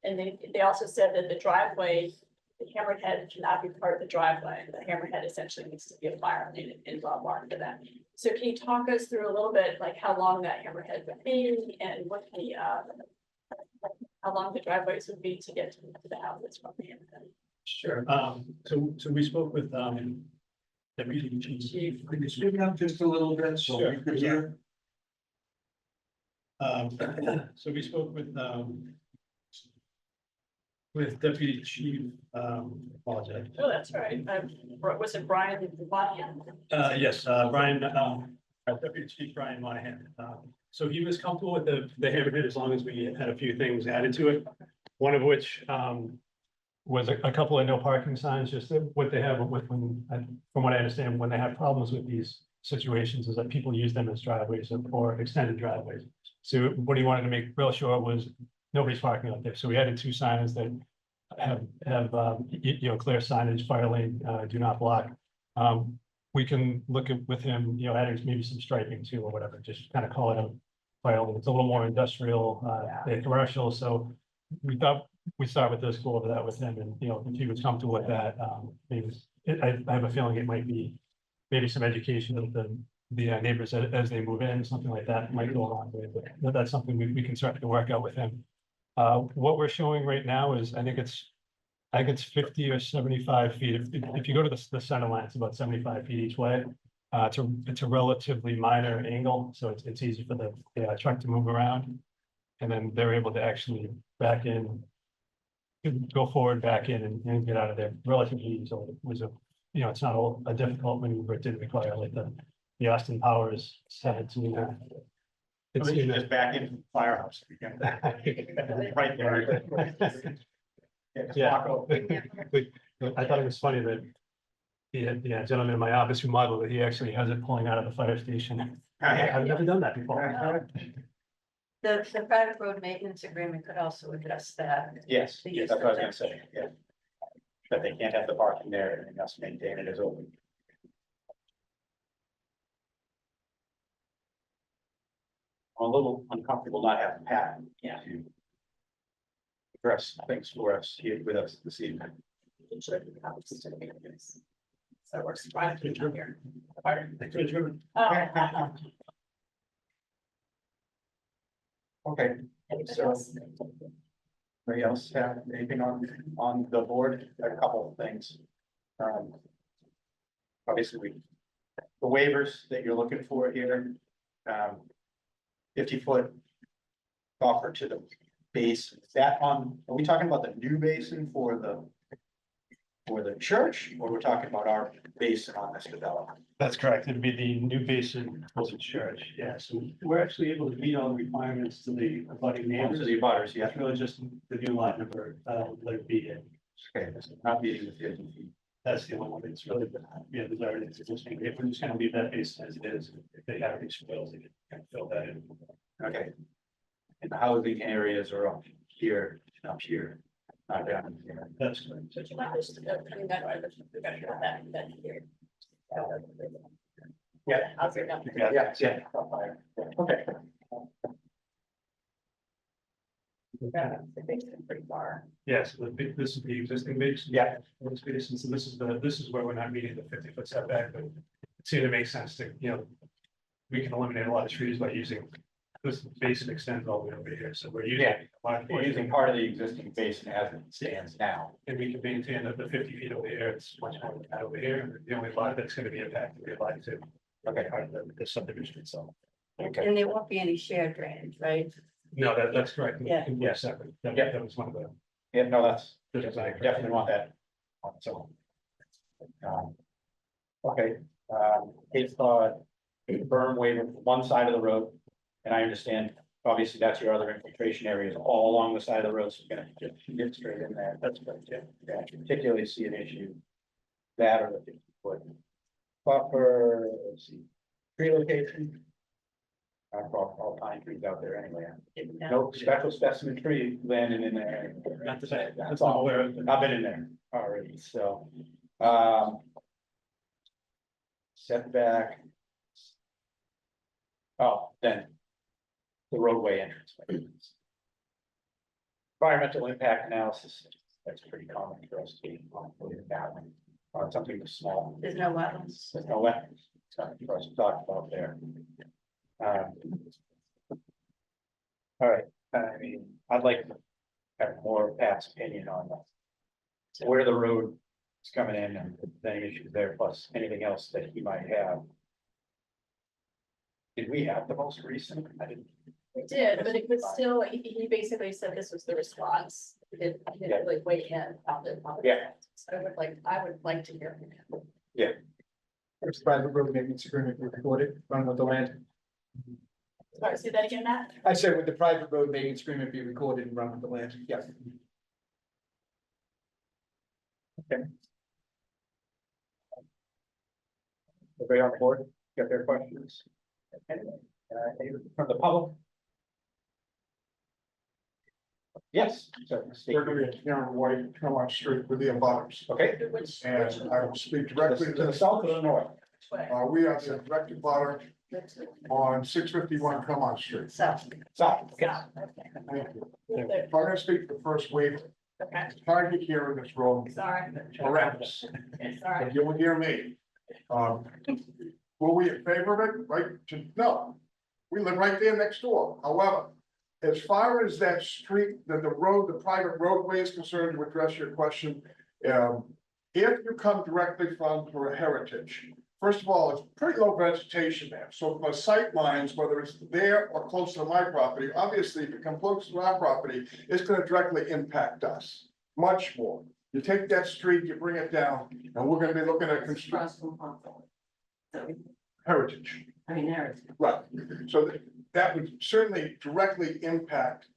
and they also said that the driveway, the hammerhead cannot be part of the driveway. The hammerhead essentially needs to be a fire lane and blah, blah, for that. So can you talk us through a little bit, like how long that hammerhead would be and what the, how long the driveways would be to get to the houses from the hammerhead? Sure. So we spoke with Deputy Chief. Could you speak up just a little bit so we could hear? So we spoke with Deputy Chief, apologize. Oh, that's right. Was it Brian Monahan? Yes, Brian, Deputy Chief Brian Monahan. So he was comfortable with the hammerhead as long as we had a few things added to it. One of which was a couple of no parking signs, just what they have with when, from what I understand, when they have problems with these situations is that people use them as driveways or extended driveways. So what he wanted to make real sure was nobody's parking out there. So we added two signs that have you know, clear signage, fire lane, do not block. We can look at with him, you know, adding maybe some striping too or whatever, just kind of call it a fire lane. It's a little more industrial than commercial. So we thought we'd start with this, go over that with him, and you know, if he was comfortable with that, maybe I have a feeling it might be maybe some education of the neighbors as they move in, something like that might go a long way, but that's something we can start to work out with him. What we're showing right now is, I think it's 50 or 75 feet. If you go to the center line, it's about 75 feet each way. It's a relatively minor angle, so it's easy for the truck to move around. And then they're able to actually back in, go forward, back in and get out of there relatively easy. So it was you know, it's not a difficult maneuver. It didn't require like the Austin Powers 17 So you just back into the firehouse. Right there. Yeah, just Yeah. walk over. I thought it was funny that he had, yeah, a gentleman in my office who modeled it. He actually has it pulling out of the fire station. I've never done that before. The private road maintenance agreement could also address that. Yes, The yes, use that's what I of was gonna say, yeah. That they can't have the parking there and they must maintain it as open. I'm a little uncomfortable not having Pat. Yeah. To address things for us here with us this evening. So it works fine here. Okay, Anybody so else? anybody else have anything on the board? A couple of things. Obviously, the waivers that you're looking for here, 50-foot buffer to the basin, is that on, are we talking about the new basin for the church, or we're talking about our basin on this development? That's correct. It'd be the new basin for the church. Yeah, so we're actually able to meet all the requirements to the abutting To neighbors. the butters, yeah, It's really just the new lot number, let it be in. okay, this is not meeting the 50 feet. That's the only one that's really, yeah, there's already existing. If we're just gonna leave that basin as it is, if they have any swales, they can fill that in. Okay. And the housing areas are up here, not down here. That's correct. So do you want this to go, I mean, that, we're gonna go that here. Yeah. I'll bring up. Yeah. Okay. Yeah, the basement pretty far. Yes, this is the existing basin. Yeah. This basin, so this is where we're not meeting the 50-foot setback, but it seemed to make sense to, we can eliminate a lot of trees by using, this basin extends all the way over here, so we're using. Yeah. We're using part of the existing basin as it stands now. And we can maintain the 50 feet over here, it's much more than that over here, the only lot that's gonna be impacted, we like to. Okay. Part of the subdivision itself. Okay. And there won't be any shared drainage, right? No, that's correct. Yeah. Yeah, separate. That was one of the. Yeah, no, that's, There's I a- definitely want that. So. Okay, Cape Cod, berm waiver for one side of the road. And I understand, obviously, that's your other infiltration areas all along the side of the road, so you're gonna just get straight in there. That's good, yeah. Yeah, I particularly see an issue. That or the 50-foot buffer, let's see, tree location. I've brought all pine trees out there anyway. No special specimen tree landing in there. Not to say, That's all. I've been in there already, so. Setback. Oh, then. The roadway entrance. Environmental impact analysis, that's pretty common for us to be on that one. Something that's small. There's no wetlands. There's no wetlands, something for us to talk about there. All right, I mean, I'd like to have more Pat's opinion on that. Where the road is coming in and any issues there, plus anything else that he might have. Did we have the most recent? I didn't. We did, but it was still, he basically said this was the response. He didn't really weigh in on the. Yeah. So I would like to hear from him. Yeah. There's private road maintenance agreement recorded, run with the land. Sorry, say that again, Matt? I said, would the private road maintenance agreement be recorded and run with the land? Yes. Everybody on board, got their questions? From the public? Yes. We're gonna be Karen White, Tremont Street with the abutters. Okay. And I will speak directly To the south or the north? we are the direct abutter on 651 Tremont Street. South. South, okay. Thank you. I'm gonna speak to the first waiver. Okay, It's hard to hear in this room, sorry. perhaps, Sorry. but you'll hear me. Were we in favor of it? Right? No, we live right there next door. However, as far as that street, the road, the private roadway is concerned, to address your question, if you come directly from Heritage, first of all, it's pretty low vegetation there. So from sight lines, whether it's there or close to my property, obviously, if you come close to our property, it's gonna directly impact us much more. You take that street, you bring it down, and we're gonna be looking at construction. Heritage. I mean, there. Right, so that would certainly directly impact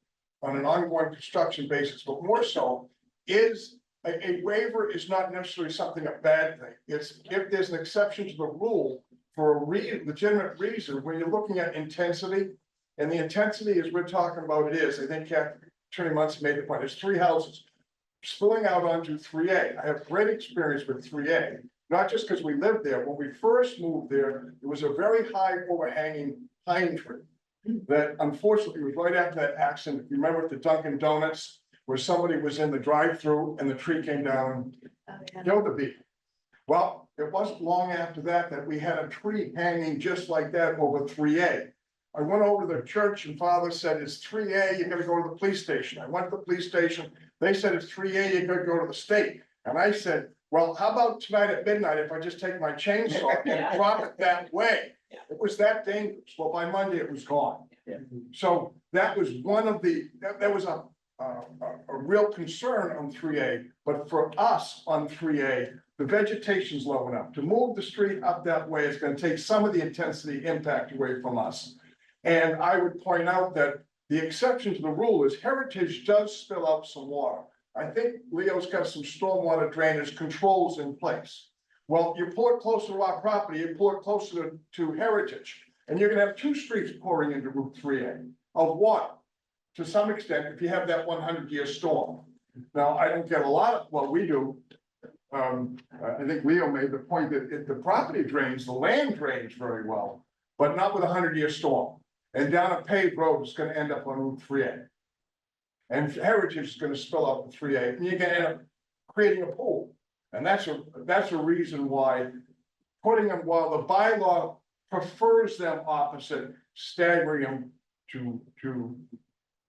on an ongoing construction basis, but more so is a waiver is not necessarily something a bad thing. It's if there's an exception to the rule for a legitimate reason, when you're looking at intensity, and the intensity as we're talking about it is, I think Attorney Munson made the point, there's 3 houses spilling out onto 3A. I have great experience with 3A, not just because we lived there. When we first moved there, there was a very high overhanging pine tree that unfortunately was right after that accident. If you remember at the Dunkin' Donuts, where somebody was in the drive-through and the tree came down and killed the people. Well, it wasn't long after that that we had a tree hanging just like that over 3A. I went over to the church and father said, it's 3A, you gotta go to the police station. I went to the police station. They said, it's 3A, you gotta go to the state. And I said, well, how about tonight at midnight if I just take my chainsaw and drop it that way? It was that dangerous. Well, by Monday it was gone. So that was one of the, that was a real concern on 3A, but for us on 3A, the vegetation's low enough. To move the street up that way is gonna take some of the intensity impact away from us. And I would point out that the exception to the rule is Heritage does spill out some water. I think Leo's got some stormwater drainage controls in place. Well, you pull it closer to our property, you pull it closer to Heritage, and you're gonna have 2 streets pouring into Route 3A of water. To some extent, if you have that 100-year storm. Now, I don't get a lot of, well, we do. I think Leo made the point that if the property drains, the land drains very well, but not with a 100-year storm. And down a paved road, it's gonna end up on Route 3A. And Heritage is gonna spill out to 3A, and you're gonna end up creating a pool. And that's a reason why putting them, while the bylaw prefers them opposite, staggering them to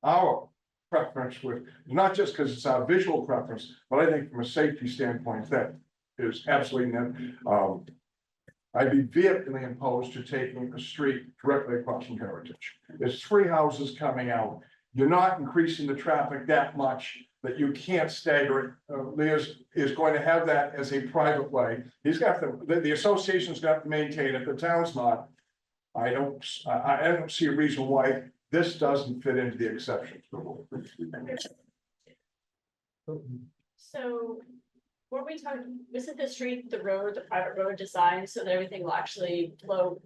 our preference with, not just because it's our visual preference, but I think from a safety standpoint, that is absolutely I'd be vehemently opposed to taking a street directly across from Heritage. There's 3 houses coming out. You're not increasing the traffic that much that you can't stagger it. Leo's is going to have that as a private way. He's got the association's got to maintain it. The town's not. I don't see a reason why this doesn't fit into the exceptions. So were we talking, isn't the street, the road, the private road designed so that everything will actually flow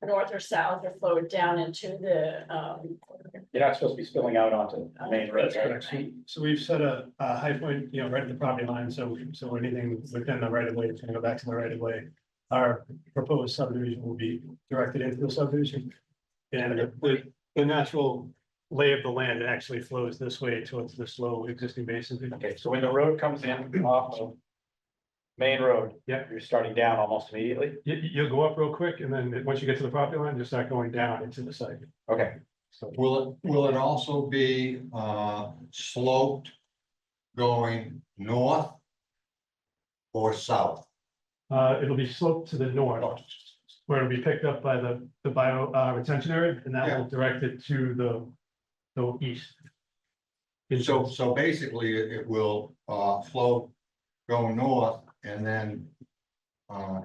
north or south or flow down into the You're not supposed to be spilling out onto the main road. That's correct. So we've set a high point, right at the property line, so anything within the right of way is gonna go back to the right of way. Our proposed subdivision will be directed into the subdivision. And the natural lay of the land actually flows this way towards this low existing basin. Okay, so when the road comes in off of main road, you're starting down almost immediately? You'll go up real quick, and then once you get to the property line, you start going down into the site. Okay. So Will it also be sloped going north or south? It'll be sloped to the north, where it'll be picked up by the bio retention area, and that will direct it to the east. So basically, it will flow going north and then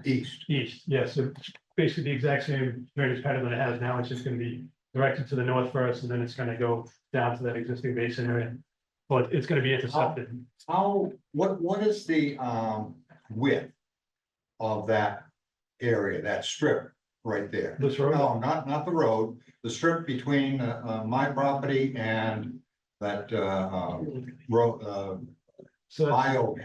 east. East, yes, so basically the exact same drainage pattern that it has now. It's just gonna be directed to the north first, and then it's gonna go down to that existing basin area. But it's gonna be intercepted. What is the width of that area, that strip right there? This road? No, not the road, the strip between my property and that road, So bio.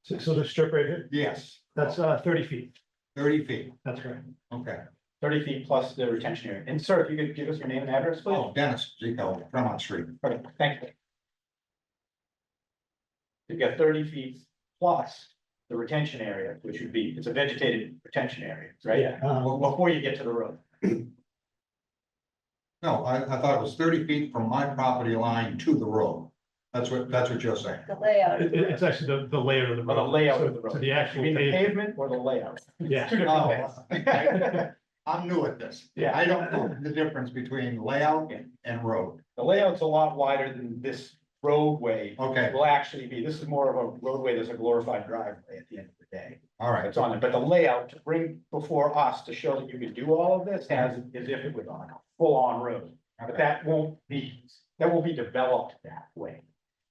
So the strip right here, Yes, that's 30 feet. 30 feet, That's right. okay. 30 feet plus the retention area. And sir, if you could give us your name and address, please? Oh, Dennis Zico, Fremont Street. Okay, thank you. You've got 30 feet plus the retention area, which would be, it's a vegetated retention area, right? Yeah. Before you get to the road. No, I thought it was 30 feet from my property line to the road. That's what you're saying. The layout. It's actually the layout of the road. Or the layout So- of the road. So the actual You mean the pavement. pavement or the layout? Yeah. Two different things. I'm new at this. Yeah. I don't know the difference between layout and road. The layout's a lot wider than this roadway. Okay. Will actually be, this is more of a roadway that's a glorified driveway at the end of the day. All right. It's on it, but the layout to bring before us to show that you can do all of this as if it was on a full-on road. But Okay. that won't be developed that way.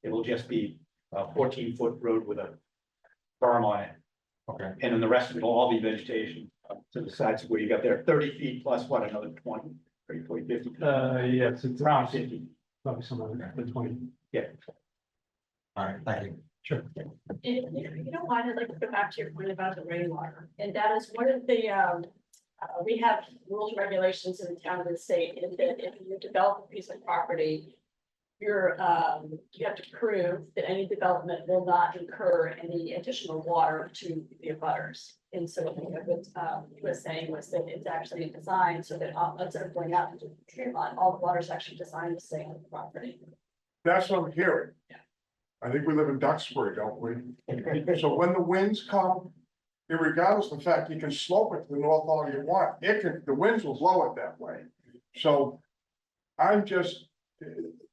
It will just be a 14-foot road with a berm on it. Okay. And then the rest of it will all be vegetation to the sides of where you got there, 30 feet plus what, another 20, 30, 40, 50? Yes, it's Around 50. probably somewhere in 20. Yeah. All right, thank you. Sure. If you don't mind, I'd like to go back to your point about the rainwater, and that is one of the, we have rules and regulations in the town and the state, and that if you develop a piece of property, you have to prove that any development will not incur any additional water to the abutters. And so I think what he was saying was that it's actually designed so that instead of going out into the tree line, all the water is actually designed to stay on the property. That's what I'm hearing. Yeah. I think we live in Duxbury, don't we? So when the winds come, regardless of the fact you can slope it to the north all you want, the winds will blow it that way. So I'm just,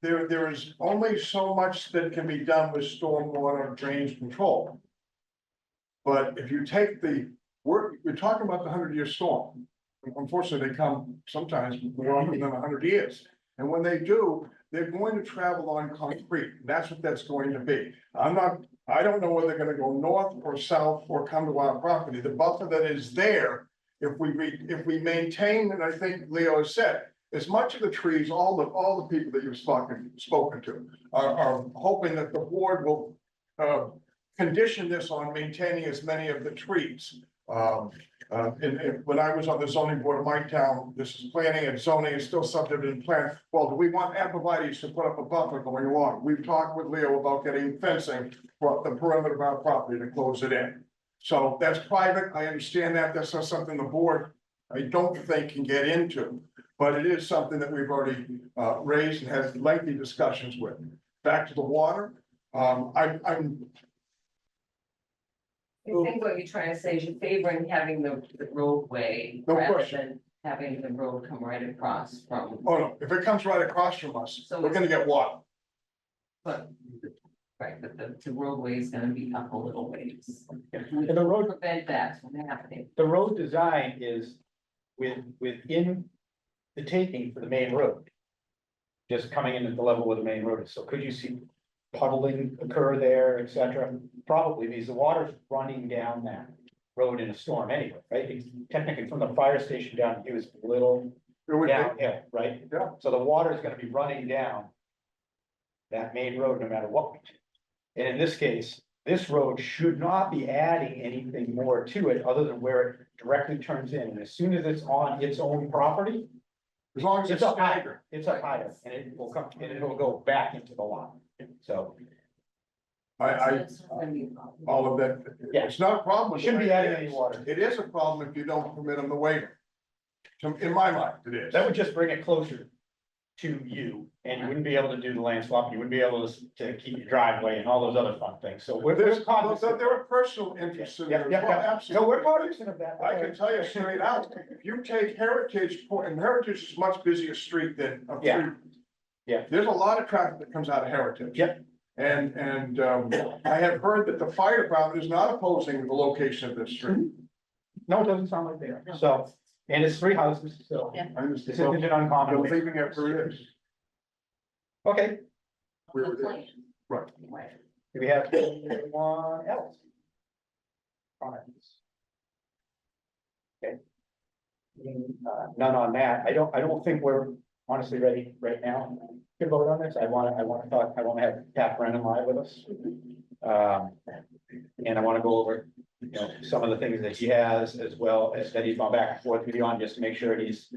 there is only so much that can be done with stormwater drainage control. But if you take we're talking about the 100-year storm. Unfortunately, they come sometimes more often than 100 years. And when they do, they're going to travel on concrete. That's what that's going to be. I don't know whether they're gonna go north or south or come to our property. The buffer that is there, if we maintain, and I think Leo has said, as much of the trees, all the people that you've spoken to are hoping that the board will condition this on maintaining as many of the trees. And when I was on the zoning board of my town, this is planning and zoning is still subdivision plan. Well, do we want arborvitae's to put up a buffer going along? We've talked with Leo about getting fencing for the perimeter of our property to close it in. So that's private. I understand that. That's not something the board, I don't think, can get into. But it is something that we've already raised and had lengthy discussions with. Back to the water. I think what you're trying to say is you're favoring having the roadway No rather question. than having the road come right across from. Oh, no, if it comes right across from us, So we're gonna get water. But, right, but the roadway is gonna be up a little ways. And the road, Prevent that from happening. the road design is within the taking for the main road. Just coming in at the level where the main road is. So could you see puddling occur there, et cetera? Probably because the water's running down that road in a storm anyway, right? It's technically from the fire station down, it was a little downhill, right? Yeah. So the water is gonna be running down that main road no matter what we do. And in this case, this road should not be adding anything more to it other than where it directly turns in. And as soon as it's on its own property, As long as it's it's up staggered. higher, it's up higher, and it will come, and it'll go back into the lot. So, All of that, Yeah. it's not a problem. Shouldn't be adding any water. It is a problem if you don't permit them the waiver. In my mind, it is. that would just bring it closer to you, and you wouldn't be able to do the land swap, you wouldn't be able to keep your driveway and all those other fun things, so we're cognizant. There are personal interests in there as Yeah, well, yeah. absolutely. No, we're cognizant of that. I can tell you straight out, if you take Heritage Point, and Heritage is a much busier street than. Yeah. Yeah. There's a lot of traffic that comes out of Heritage. Yep. And I have heard that the fire department is not opposing the location of this street. No, it doesn't sound like they are, so, and it's 3 houses, so. Yeah. I This understand. isn't an uncommon. They're leaving it where it is. Okay, Where it is. Right. do we have anyone else? Comments? Okay. None on that. I don't think we're honestly ready right now to vote on this. I wanna have Pat Brennan live with us. And I wanna go over, some of the things that he has, as well as that he's gone back and forth with you on, just to make sure he's,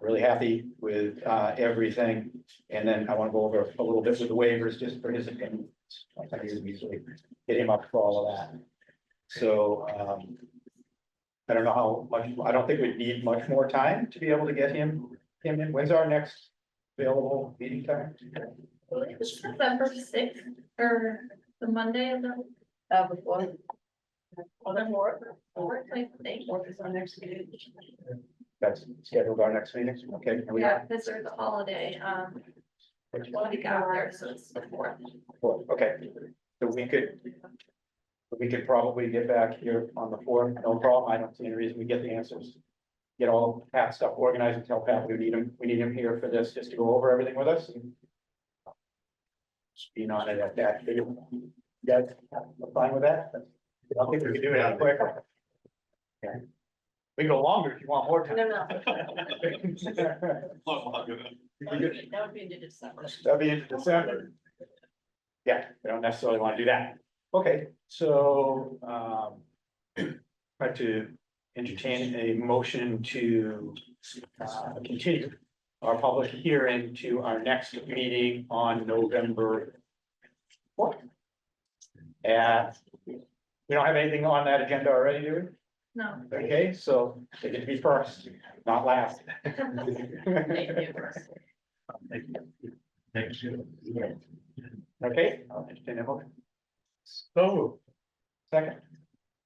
really happy with, everything. And then I wanna go over a little bit with the waivers, just for his opinion. I think he's usually hit him up for all of that. So, I don't know how much, I don't think we'd need much more time to be able to get him in. When's our next available meeting time? It's November 6th, or the Monday of the. Before. Or the fourth, Is our next meeting. That's scheduled our next meeting, okay? And we yeah, have, because there's a holiday, one week after, so it's the fourth. okay, so we could. We could probably get back here on the fourth, no problem, I don't see any reason we get the answers. Get all Pat's stuff organized and tell Pat we need him here for this, just to go over everything with us. And just being on it at that, you guys are fine with that? I don't think we can do it any quicker. Okay. We can go longer if you want more time. No. That'd That would be into December. be into December. Yeah, we don't necessarily want to do that. Okay, so, try to entertain a motion to, continue our public hearing to our next meeting on November 4th. And we don't have anything on that agenda already, do we? No. Okay, so it can be first, not last. Okay, I'll entertain a motion. So, second.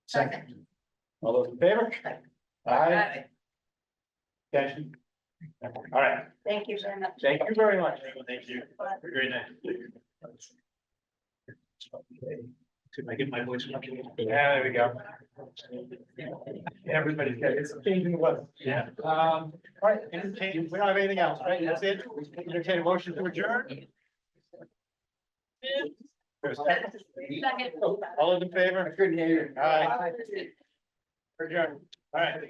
Second. All those in favor? Aye. Attention. All right, Thank you very much. thank you very much. Thank you. Have a great night. Could I get my voice? Yeah, there we go. Everybody's got, it's changing the weather. Yeah. All right, entertain, we don't have anything else, right? That's it. Entertain a motion to adjourn. All those in favor? Good to hear you. Aye. Adjourn. All right.